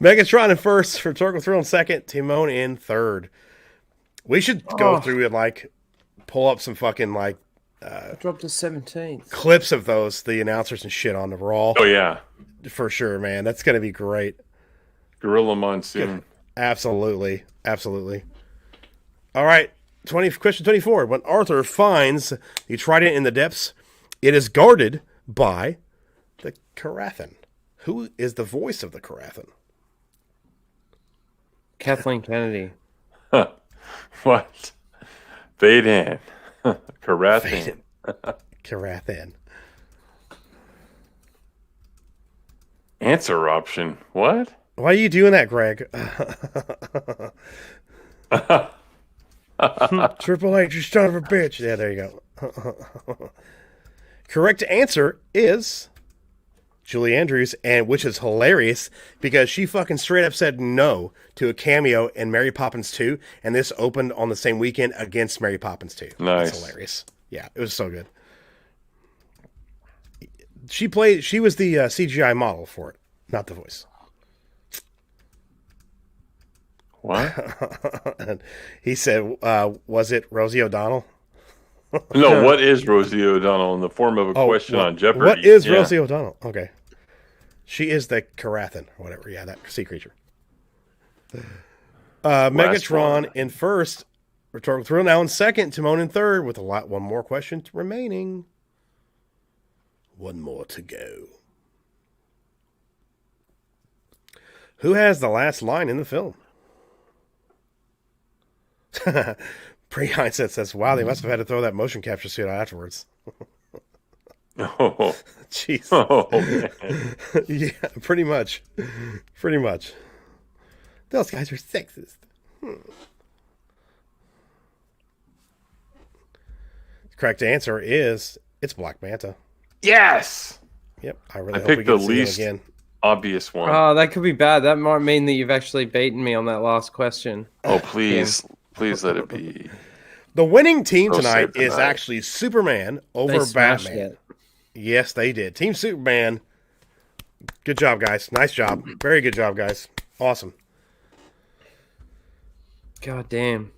Megatron in first, Rhetorical Thrill in second, Timon in third. We should go through and like pull up some fucking like dropped to 17th. Clips of those, the announcers and shit on the Raw. Oh yeah. For sure, man. That's gonna be great. Gorilla Monsoon. Absolutely. Absolutely. All right. Question 24. When Arthur finds the trident in the depths, it is guarded by the Karathan. Who is the voice of the Karathan? Kathleen Kennedy. What? Vaden. Karathan. Karathan. Answer option. What? Why are you doing that, Greg? Triple H, you son of a bitch. Yeah, there you go. Correct answer is Julie Andrews, and which is hilarious because she fucking straight up said no to a cameo in Mary Poppins 2, and this opened on the same weekend against Mary Poppins 2. Nice. That's hilarious. Yeah, it was so good. She was the CGI model for it, not the voice. What? And he said, was it Rosie O'Donnell? No, what is Rosie O'Donnell in the form of a question on Jeopardy? What is Rosie O'Donnell? Okay. She is the Karathan, or whatever. Yeah, that sea creature. Megatron in first. Rhetorical Thrill now in second. Timon in third with one more question remaining. One more to go. Who has the last line in the film? Pre-hindsight says, wow, they must have had to throw that motion capture suit out afterwards. Oh. Jeez. Oh, man. Yeah, pretty much. Pretty much. Those guys are sexist. Correct answer is, it's Black Manta. Yes! Yep, I picked the get to see least him again. obvious one. Oh, that could be bad. That might mean that you've actually beaten me on that last question. Oh, please. Please let it be. The winning team tonight is actually Superman over Batman. It. Yes, they did. Team Superman. Good job, guys. Nice job. Very good job, guys. Awesome. God damn.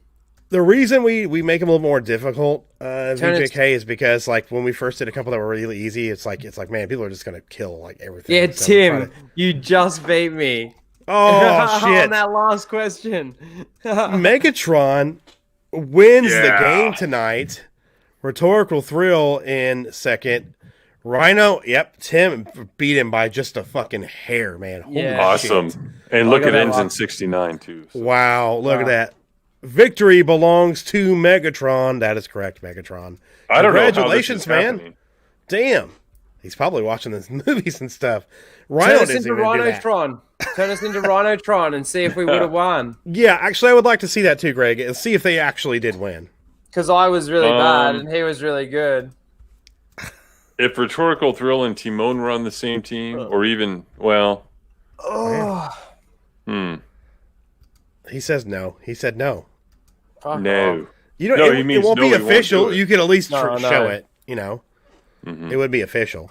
The reason we make them a little more difficult, VJK, is because like when we first did a couple that were really easy, it's like man, people are just gonna kill like everything. Yeah, so Tim, you just beat me. Oh shit! On that last question, Megatron wins the game tonight. Rhetorical Thrill in second. Rhino, Tim beat him by just a fucking hair, man. Holy awesome. Shit. And look, it ends in 69 too. So. Wow, look at that. Victory belongs to Megatron. That is correct, Megatron. I don't know. Congratulations, man. Happening. Damn. He's probably watching these movies and stuff. Turn us into Rhinotron. Turn us into Rhinotron and see if we would have won. Yeah, actually, I would like to see that too, Greg, and see if they actually did win. Because I was really bad and he was really good. If Rhetorical Thrill and Timon were on the same team, or even, well... He says no. He said no. Fuck No. off. You don't. No, it, he it means won't no, be he won't official. do it. You can at least No, show no. it. You know, Mhm. it would be official.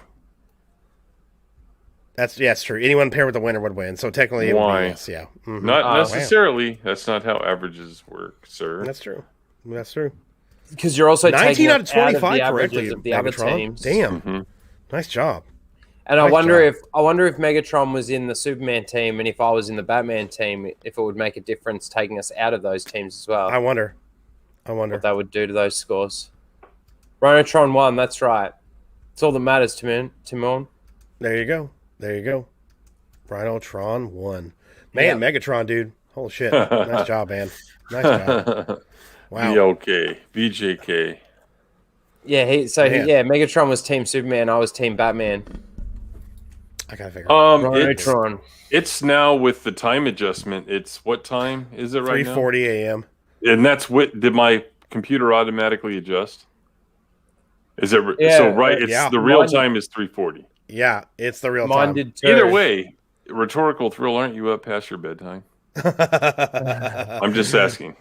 That's true. Anyone paired with the winner would win. So technically, it would Why? be yes. Yeah. Mhm. Not wow. necessarily. That's not how averages work, sir. That's true. That's true. Because you're also 19 taking out of it out of 25 the averages correctly. of the other Megatron. teams. Damn. Mhm. Nice job. And Nice I wonder job. if Megatron was in the Superman team, and if I was in the Batman team, if it would make a difference taking us out of those teams as well. I wonder. What that would do to those scores. Rhinotron won. That's right. It's all that matters, Timon. There you go. There you go. Rhinotron won. Man, Megatron, dude. Holy shit. Nice job, man. Nice job. Wow. BLK, VJK. Yeah, Man. Megatron was Team Superman. I was Team Batman. I gotta figure out. Rhinotron. It's now with the time adjustment. It's what time is it right now? 3:40 a.m. And that's what did my computer automatically adjust? Is it Yeah, so right? It's yeah. the real Mine- time is 3:40. Yeah, it's the real Mine time. did too. Either way, rhetorical thrill. Aren't you up past your bedtime? I'm just asking.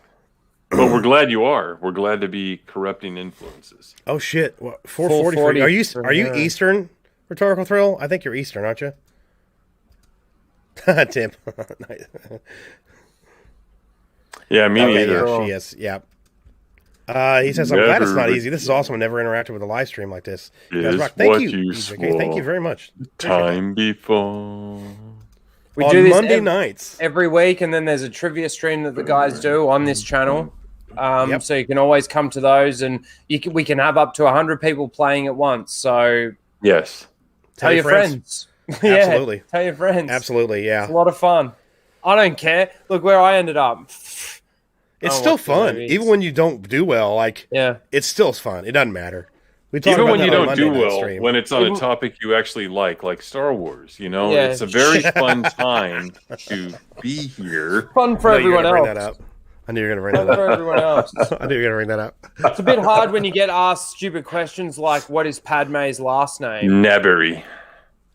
But we're glad you are. We're glad to be corrupting influences. Oh shit! What, 4:40. Are you Eastern rhetorical thrill? I think you're Eastern, aren't you? Tim. Nice. Yeah, me Okay, neither. yeah, she is. Yeah. He says, "I'm glad it's not easy. This is awesome. I never interacted with a live stream like this. You guys Is rock. Thank what you. you Okay, thank you swore. very much. Time before. We On do this Monday nights. every week, and then there's a trivia stream that the guys do on this channel. Yep. So you can always come to those, and we can have up to 100 people playing at once. So Yes. tell your friends. Yeah, Absolutely. tell your friends. Absolutely, yeah. It's a lot of fun. I don't care. Look where I ended up. It's I still watch the fun, movies. even when you don't do well. Like, Yeah. it's still fun. It doesn't matter. We talk Even about when you that on don't do Monday night well, stream. when it's on a topic you actually like Star Wars, you know, Yeah. it's a very fun time to be here. Fun for I knew you were everyone gonna bring that else. up. I knew you were going to bring Fun that for up. everyone else. I knew you were going to bring that up. It's a bit hard when you get asked stupid questions like, "What is Padme's last name?" Naberry.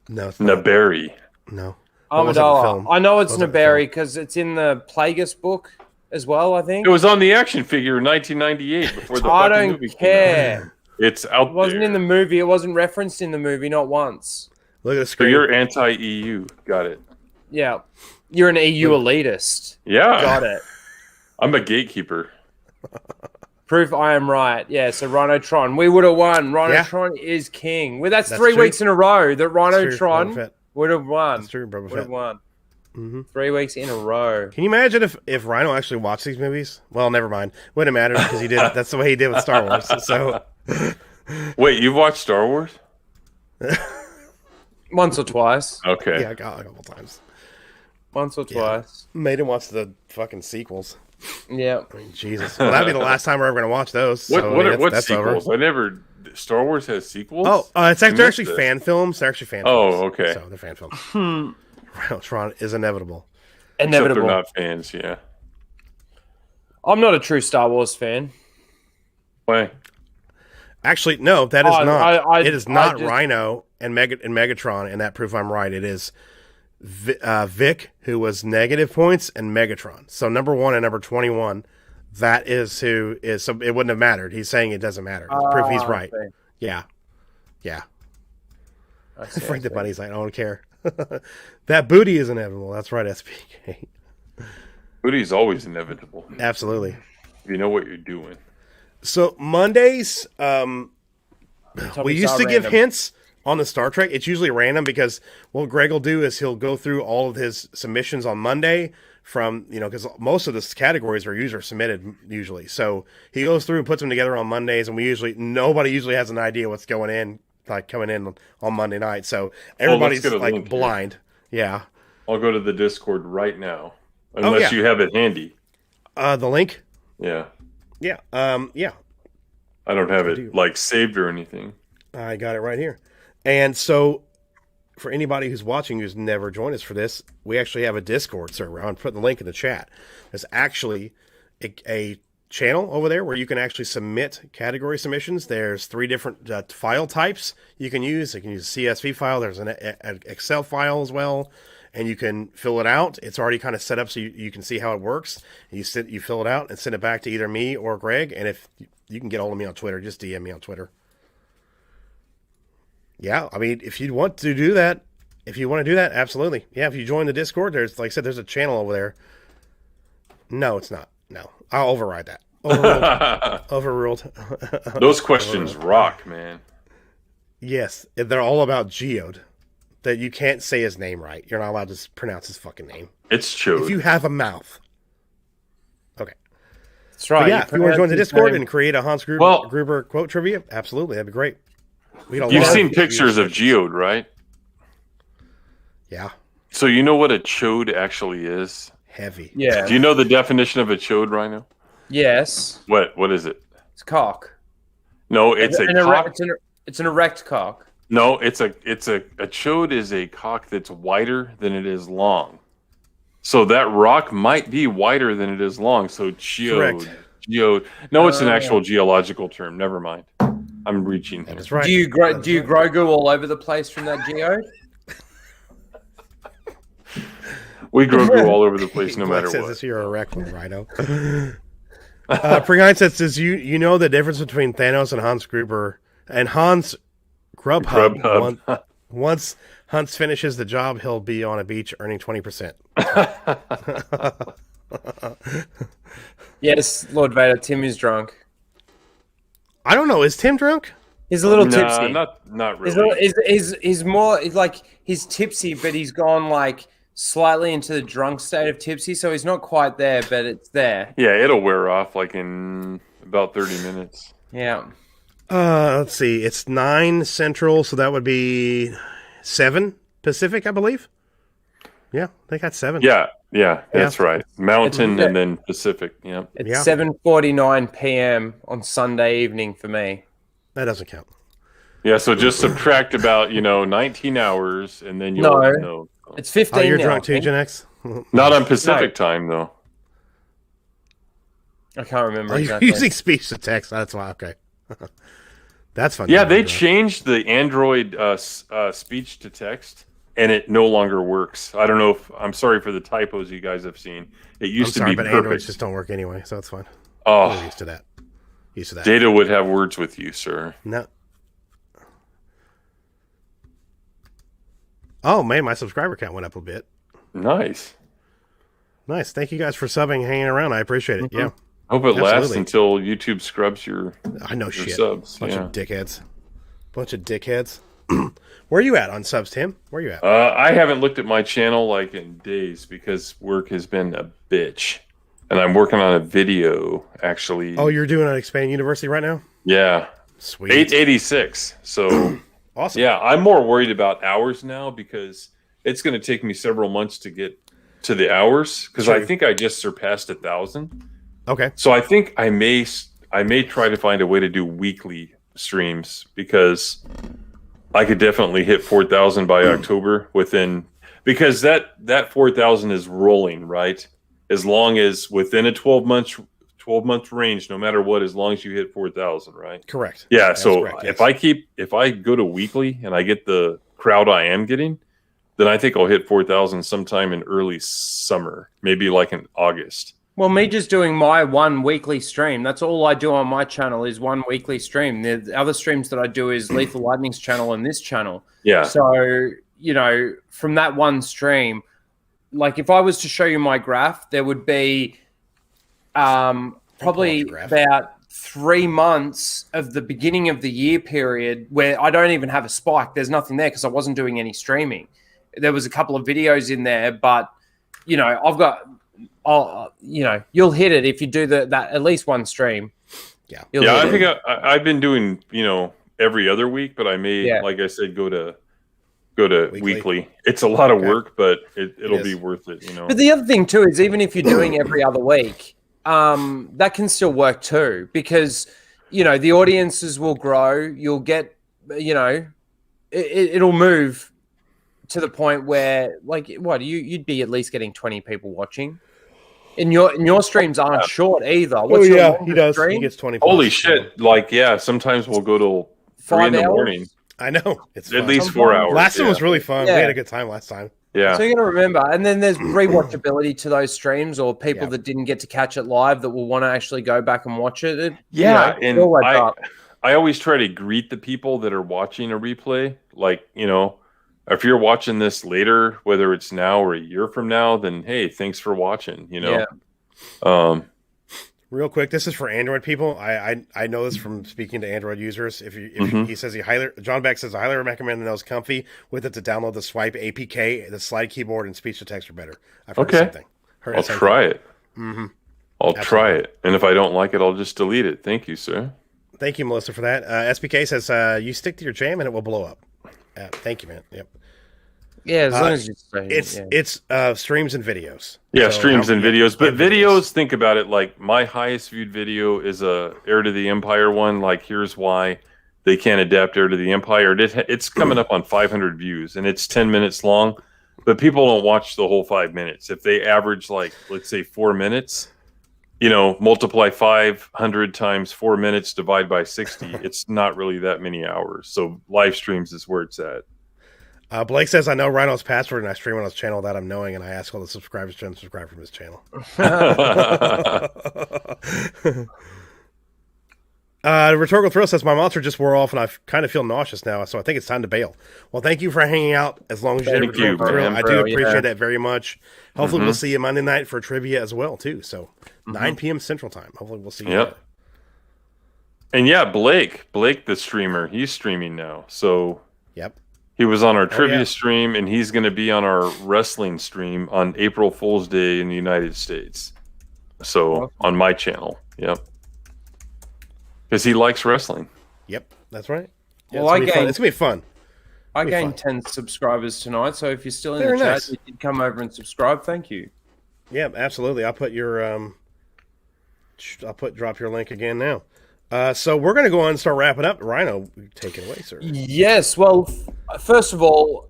No, it's not. Naberry. No. What was it in the Amidala. film? I know it's What was it in the Naberry because it's in the Plagueis book as well. I think. It was on the action figure in 1998 before the I fucking don't movie came out. care. It's out It wasn't there. in the movie. It wasn't referenced in the movie, not once. Look at the So screen. you're anti-EU. Got it. Yeah, you're an EU elitist. Yeah. Got it. I'm a gatekeeper. Proof I am right. Yeah, so Rhinotron. We would have won. Rhinotron is king. Well, that's 3 true. weeks in a row that That's true, Boba Rhinotron Fett. would have won. That's true, Boba Would have Fett. won. Mhm. 3 weeks in a row. Can you imagine if Rhino actually watched these movies? Well, never mind. Wouldn't matter because he did. That's the way he did with Star Wars. So Wait, you've watched Star Wars? Once or twice. Okay. yeah, I got it a couple times. Once or twice. Made him watch the fucking sequels. Yeah. I mean, Jesus. Well, that'd be the last time we're ever going to watch those. What So, I mean, what that's sequels? over. I never. Star Wars has sequels. Oh, it's I actually, they're missed actually this. fan films. They're actually fan Oh, films. okay. So they're fan films. Rhinotron is inevitable. Except Inevitable. they're not fans. Yeah. I'm not a true Star Wars fan. Why? Actually, no, that is Oh, not. It is not just- Rhino and Megatron, and that proof I'm right. It is Vic, who was negative points, and Megatron. So number 1 and number 21, that is who is. So it wouldn't have mattered. He's saying it doesn't matter. It's proof he's right. I see. Yeah, yeah. I see, I Frank the see. Bunny's like, I don't care. That booty is inevitable. That's right, SPK. Booty's always inevitable. Absolutely. If you know what you're doing. So Mondays, we Topics used are to give random. hints on the Star Trek. It's usually random because what Greg will do is he'll go through all of his submissions on Monday from, because most of the categories are submitted usually. So he goes through and puts them together on Mondays, and nobody usually has an idea what's going in, like coming in on Monday night. So everybody's get a like link here. blind. Yeah. I'll go to the Discord right now, unless yeah. you have it handy. The link. Yeah. Yeah. Yeah. I don't have I it do. like saved or anything. I got it right here. And so, for anybody who's watching who's never joined us for this, we actually have a Discord server. I'm putting the link in the chat. There's actually a channel over there where you can actually submit category submissions. There's 3 different file types you can use. You can use a CSV file. There's an Excel file as well. and you can fill it out. It's already kind of set up so you can see how it works. You fill it out and send it back to either me or Greg. And if you can get hold of me on Twitter, just DM me on Twitter. Yeah, I mean, if you want to do that, absolutely. Yeah, if you join the Discord, there's, like I said, there's a channel over there. No, it's not. No, I'll override that. Overruled. Those questions rock, man. Yes, they're all about Geode. That you can't say his name right. You're not allowed to pronounce his fucking name. It's Chode. If you have a mouth. Okay. That's right. But yeah, if you want to join the Discord and create a Hans Gruber quote trivia, absolutely, that'd be great. You've seen pictures of Geode, right? Yeah. So you know what a chode actually is? Heavy. Yeah. Do you know the definition of a chode, Rhino? Yes. What is it? It's cock. No, it's it's an erect cock. No, a chode is a cock that's wider than it is long. So that rock might be wider than it is long. So geode. No, it's an actual geological term. Never mind. I'm reaching here. That's right. Do you Grogu all over the place from that geode? We Grogu all over the place, no matter says what. This you're a wreck one, Rhino. Pre-Heinz says, you know the difference between Thanos and Hans Gruber and Hans Grubhub. Once Hans finishes the job, he'll be on a beach earning 20%. Yes, Lord Vader. Tim is drunk. I don't know. Is Tim drunk? He's a little tipsy. Not really. He's more like he's tipsy, but he's gone like slightly into the drunk state of tipsy, so he's not quite there, but it's there. Yeah, it'll wear off like in about 30 minutes. Yeah. Let's see. It's 9 Central, so that would be 7 Pacific, I believe. Yeah, they got 7. Yeah, that's right. Mountain and then Pacific. Yeah. It's 7:49 p.m. on Sunday evening for me. That doesn't count. Yeah, so just subtract about 19 hours, and then you'll know. It's 15. Oh, you're now, drunk too, Gen X? Not on Pacific time though. I can't remember. You're exactly. using speech to text. That's why. Okay, that's fun. Yeah, they changed the Android speech to text, and it no longer works. I don't know if I'm sorry for the typos you guys have seen. It used to be but perfect. Androids just don't work anyway, so it's fine. Oh, We're used to that. Data would have words with you, sir. No. Oh man, my subscriber count went up a bit. Nice. Thank you guys for subbing, hanging around. I appreciate it. Yeah. Hope it lasts until YouTube scrubs your subs. Bunch of dickheads. Where are you at on subs, Tim? Where are you at? I haven't looked at my channel like in days because work has been a bitch. And I'm working on a video, actually. Oh, you're doing an Expand University right now? Yeah. Sweet. 886. So, awesome. Yeah, I'm more worried about hours now because it's going to take me several months to get to the hours because I think I just surpassed 1,000. Okay. So I think I may try to find a way to do weekly streams because I could definitely hit 4,000 by October because that 4,000 is rolling, right? As long as within a 12-month range, no matter what, as long as you hit 4,000, right? Correct. Yeah. That's so correct, yes. if I go to weekly and I get the crowd I am getting, then I think I'll hit 4,000 sometime in early summer, maybe like in August. Well, me just doing my one weekly stream. That's all I do on my channel is one weekly stream. The other streams that I do is Lethal Lightning's channel and this channel. Yeah. So, from that one stream, like if I was to show you my graph, there would be probably about 3 months of the beginning of the year period where I don't even have a spike. There's nothing there because I wasn't doing any streaming. There was a couple of videos in there, but I've got, you'll hit it if you do that at least one stream. Yeah. I think I've been doing, every other week, but I may, like I said, go to weekly. It's a lot of work, but it'll be worth it, But the other thing too is even if you're doing every other week, that can still work too because the audiences will grow. You'll get it'll move to the point where you'd be at least getting 20 people watching. And your streams aren't short either. What's he does. Stream? He gets 20. Holy shit! Sometimes we'll go till 3 in the morning. I know. It's at least 4 hours. Last one was really fun. We had a good time last time. Yeah. So you got to remember, and then there's rewatchability to those streams, or people that didn't get to catch it live that will want to actually go back and watch it. And I always try to greet the people that are watching a replay. Like, if you're watching this later, whether it's now or a year from now, then hey, thanks for watching. Real quick, this is for Android people. I know this from speaking to Android users. He says John Beck says I highly recommend the Nose Comfy with it to download the Swipe APK, the slide keyboard, and speech to text are better. I've heard the same thing. I'll try it. Mm-hmm. I'll try it, and if I don't like it, I'll just delete it. Thank you, sir. Thank you, Melissa, for that. SPK says you stick to your jam and it will blow up. Thank you, man. Yep. Yeah, as long as you say it's streams and videos. Yeah, so, streams and videos. But videos, think about it. Like my highest viewed video is a Heir to the Empire one. Like, here's why they can't adapt Heir to the Empire. It's coming up on 500 views, and it's 10 minutes long. But people don't watch the whole 5 minutes. If they average, like, let's say 4 minutes, multiply 500 times 4 minutes, divide by 60. It's not really that many hours. So live streams is where it's at. Blake says, I know Rhino's password and I stream on his channel that I'm knowing, and I ask all the subscribers to unsubscribe from his channel. Rhetorical Thrill says, my monster just wore off and I kind of feel nauseous now, so I think it's time to bail. Well, thank you for hanging out as long as you did. I do appreciate that very much. Hopefully we'll see you Monday night for trivia as well, too. So 9 p.m. Central Time. Hopefully we'll see you there. And yeah, Blake, the streamer, he's streaming now. So yep. He was on our trivia stream, and he's going to be on our wrestling stream on April Fool's Day in the United States. So on my channel, yep, because he likes wrestling. Yep, that's right. Yeah, well, it's gonna be fun. I gained 10 subscribers tonight, so if you're still in the chat, you can come over and subscribe. Thank you. Yeah, absolutely. I'll put your drop your link again now. So we're going to go on and start wrapping up. Rhino, take it away, sir. Yes. Well, first of all,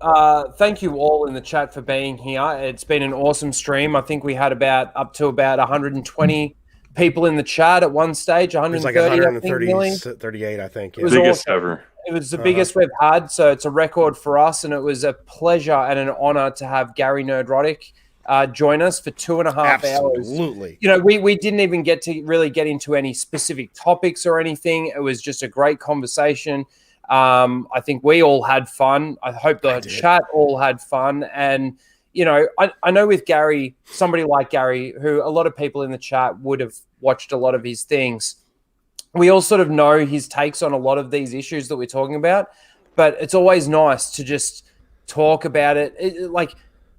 thank you all in the chat for being here. It's been an awesome stream. I think we had up to about 120 people in the chat at one stage. 130, like 130, 38, I think. Yeah. It was biggest ever. It was the biggest we've had, so it's a record for us, and it was a pleasure and an honor to have Gary Nerdrotic join us for 2.5 hours. Absolutely. We didn't even get to really get into any specific topics or anything. It was just a great conversation. I think we all had fun. I hope the chat all had fun. And, I know with Gary, somebody like Gary, who a lot of people in the chat would have watched a lot of his things, we all sort of know his takes on a lot of these issues that we're talking about. But it's always nice to just talk about it.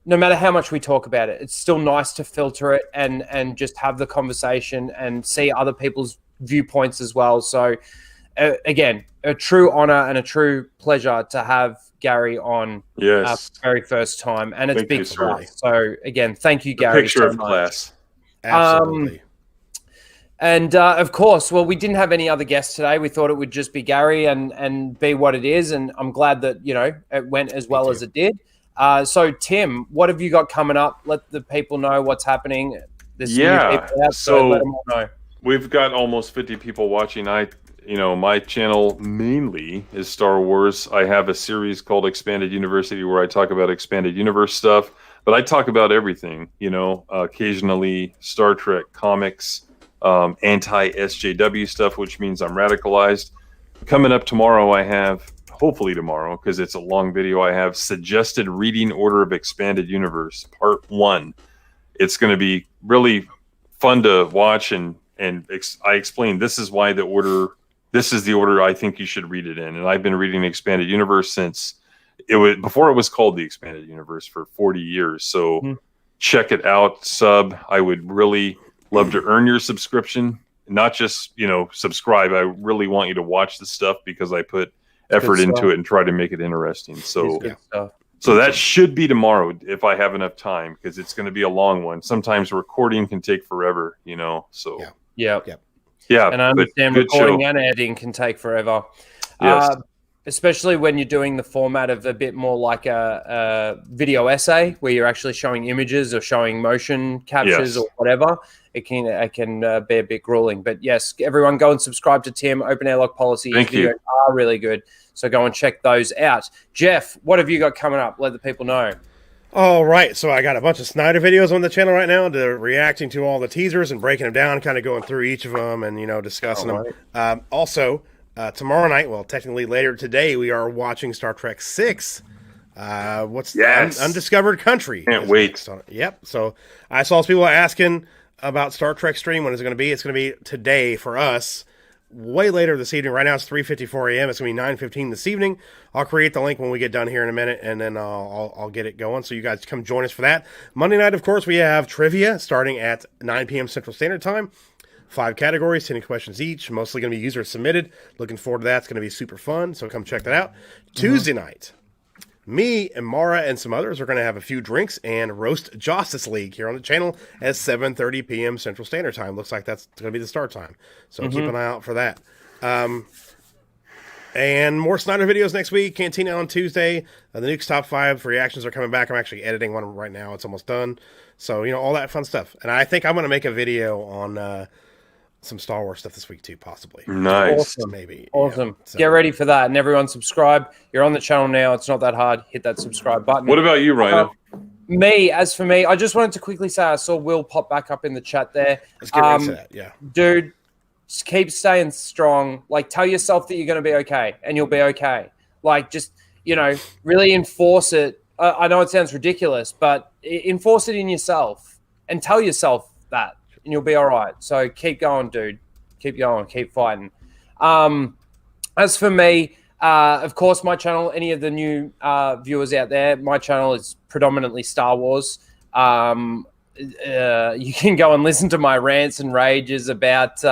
No matter how much we talk about it, it's still nice to filter it and just have the conversation and see other people's viewpoints as well. So, again, a true honor and a true pleasure to have Gary on our very first time. And it's big for us. So, again, thank you, Gary. Picture of class. Absolutely. And, of course, well, we didn't have any other guests today. We thought it would just be Gary and be what it is. And I'm glad that, it went as well as it did. So, Tim, what have you got coming up? Let the people know what's happening. There's new people out, so let them all know. We've got almost 50 people watching. My channel mainly is Star Wars. I have a series called Expanded University where I talk about Expanded Universe stuff, but I talk about everything, occasionally Star Trek comics, anti-SJW stuff, which means I'm radicalized. Coming up tomorrow, hopefully tomorrow, because it's a long video, I have Suggested Reading Order of Expanded Universe, Part 1. It's going to be really fun to watch, and I explain this is why this is the order I think you should read it in. And I've been reading Expanded Universe since before it was called the Expanded Universe for 40 years. So check it out, sub. I would really love to earn your subscription, not just, subscribe. I really want you to watch the stuff because I put effort into it and try to make it interesting. So that should be tomorrow if I have enough time, because it's going to be a long one. Sometimes recording can take forever, so yeah. And I understand recording and editing can take forever. Yes. Especially when you're doing the format of a bit more like a video essay where you're actually showing images or showing motion captures or whatever. It can be a bit grueling. But yes, everyone go and subscribe to Tim. Open Airlock Policy. Thank you. Are really good. So go and check those out. Jeff, what have you got coming up? Let the people know. All right, so I got a bunch of Snyder videos on the channel right now, reacting to all the teasers and breaking them down, kind of going through each of them and, discussing them. Also, tomorrow night, well, technically later today, we are watching Star Trek 6. Undiscovered Country. Can't wait. Yep. So I saw some people asking about Star Trek stream. When is it going to be? It's going to be today for us. Way later this evening. Right now it's 3:54 a.m. It's going to be 9:15 this evening. I'll create the link when we get done here in a minute, and then I'll get it going. So you guys come join us for that. Monday night, of course, we have trivia starting at 9 p.m. Central Standard Time. 5 categories, 10 questions each. Mostly going to be user submitted. Looking forward to that. It's going to be super fun. So come check that out. Tuesday night. Me and Mara and some others are going to have a few drinks and roast Justice League here on the channel at 7:30 p.m. Central Standard Time. Looks like that's going to be the start time. So keep an eye out for that. And more Snyder videos next week. Cantina on Tuesday. The Nukes Top 5 reactions are coming back. I'm actually editing one right now. It's almost done. So, all that fun stuff. And I think I'm going to make a video on some Star Wars stuff this week too, possibly. Nice. Awesome. Maybe. Awesome. Yeah, so. Get ready for that. And everyone subscribe. You're on the channel now. It's not that hard. Hit that subscribe button. What about you, Rhino? As for me, I just wanted to quickly say I saw Will pop back up in the chat there. Let's get right into that. Yeah. Dude, just keep staying strong. Like, tell yourself that you're going to be okay and you'll be okay. Like, just, really enforce it. I know it sounds ridiculous, but enforce it in yourself and tell yourself that. And you'll be all right. So keep going, dude. Keep going. Keep fighting. As for me, of course, my channel, any of the new viewers out there, my channel is predominantly Star Wars. You can go and listen to my rants and rages about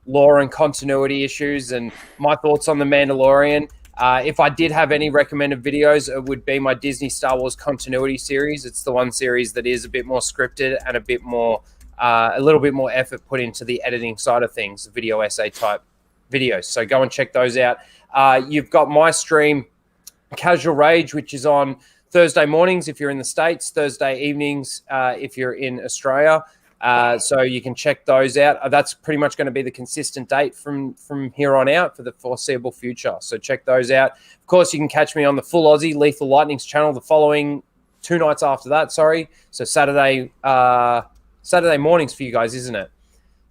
lore and continuity issues and my thoughts on The Mandalorian. If I did have any recommended videos, it would be my Disney Star Wars continuity series. It's the one series that is a bit more scripted and a little bit more effort put into the editing side of things, video essay type videos. So go and check those out. You've got my stream, Casual Rage, which is on Thursday mornings if you're in the States, Thursday evenings if you're in Australia. So you can check those out. That's pretty much going to be the consistent date from here on out for the foreseeable future. So check those out. Of course, you can catch me on the Full Aussie Lethal Lightning's channel the following 2 nights after that. So Saturday mornings for you guys, isn't it?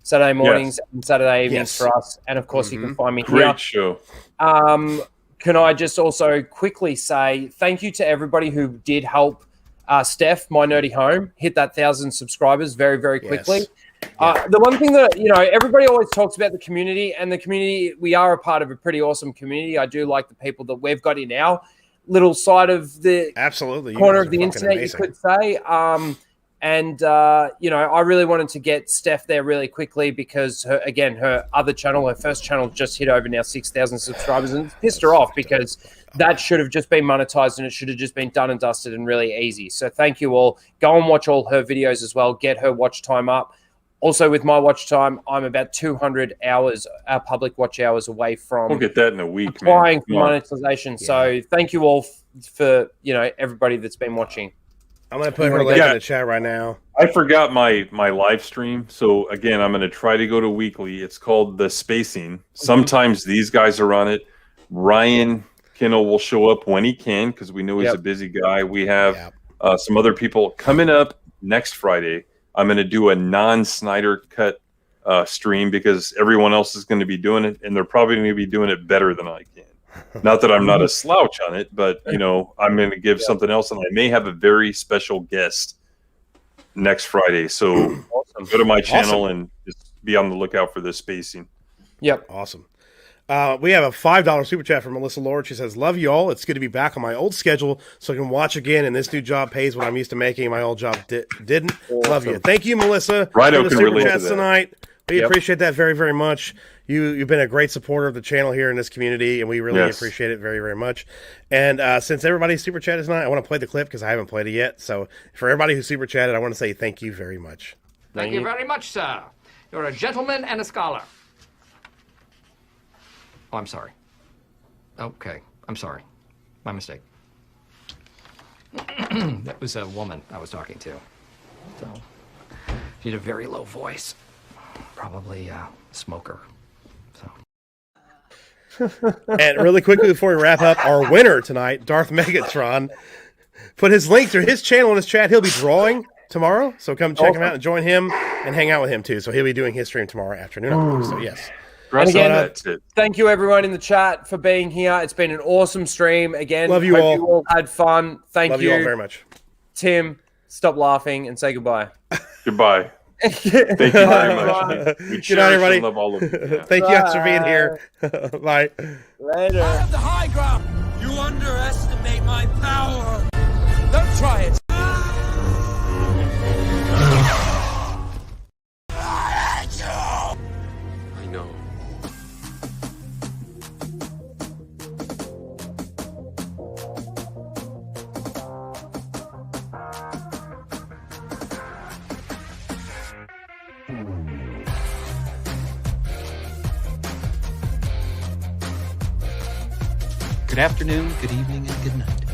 Saturday mornings and Saturday evenings for us. And, of course, you can find me here. Great show. Can I just also quickly say thank you to everybody who did help Steph, My Nerdy Home, hit that 1,000 subscribers very, very quickly. Yes. The one thing that, everybody always talks about the community, and the community, we are a part of a pretty awesome community. I do like the people that we've got in our little side of the corner of the internet, amazing. You could say. I really wanted to get Steph there really quickly because, her other channel, her first channel, just hit over now 6,000 subscribers, and it's pissed her off because that should have just been monetized and it should have just been done and dusted and really easy. So thank you all. Go and watch all her videos as well. Get her watch time up. Also, with my watch time, I'm about 200 hours, public watch hours away from We'll get that in a week, applying for monetization. Yeah. So thank you all for everybody that's been watching. I'm going to put her link in the chat right now. I forgot my live stream. So, again, I'm going to try to go to weekly. It's called The Spacing. Sometimes these guys are on it. Ryan Kinnell will show up when he can because we know he's a busy guy. We have some other people coming up next Friday. I'm going to do a non-Snyder cut stream because everyone else is going to be doing it, and they're probably going to be doing it better than I can. Not that I'm not a slouch on it, but, I'm going to give something else, and I may have a very special guest next Friday. So go to my channel and just be on the lookout for this spacing. Yep. Awesome. We have a $5 super chat from Melissa Lord. She says, love you all. It's good to be back on my old schedule so I can watch again, and this new job pays what I'm used to making. My old job didn't. Awesome. Love you. Thank you, Melissa, for the super chats tonight. We appreciate that very, very much. You've been a great supporter of the channel here in this community, and we really appreciate it very, very much. And since everybody's super chatted tonight, I want to play the clip because I haven't played it yet. So for everybody who super chatted, I want to say thank you very much. Thank you very much, sir. You're a gentleman and a scholar. Oh, I'm sorry. Okay, I'm sorry. My mistake. That was a woman I was talking to. So she had a very low voice. Probably a smoker. And really quickly before we wrap up, our winner tonight, Darth Megatron, put his link to his channel in his chat. He'll be drawing tomorrow, so come check him out and join him and hang out with him too. So he'll be doing his stream tomorrow afternoon, I believe. So yes. And again, That's it. thank you everyone in the chat for being here. It's been an awesome stream. Again, Love you hope all. you all had fun. Thank Love you all very much. Tim, stop laughing and say goodbye. Goodbye. Thank you very much. We Good night, everybody. love all of you. Yeah. Thank you guys for being here. Bye. Later. I have the high ground. You underestimate my power. Don't try it. I know. Good afternoon, good evening, and good night.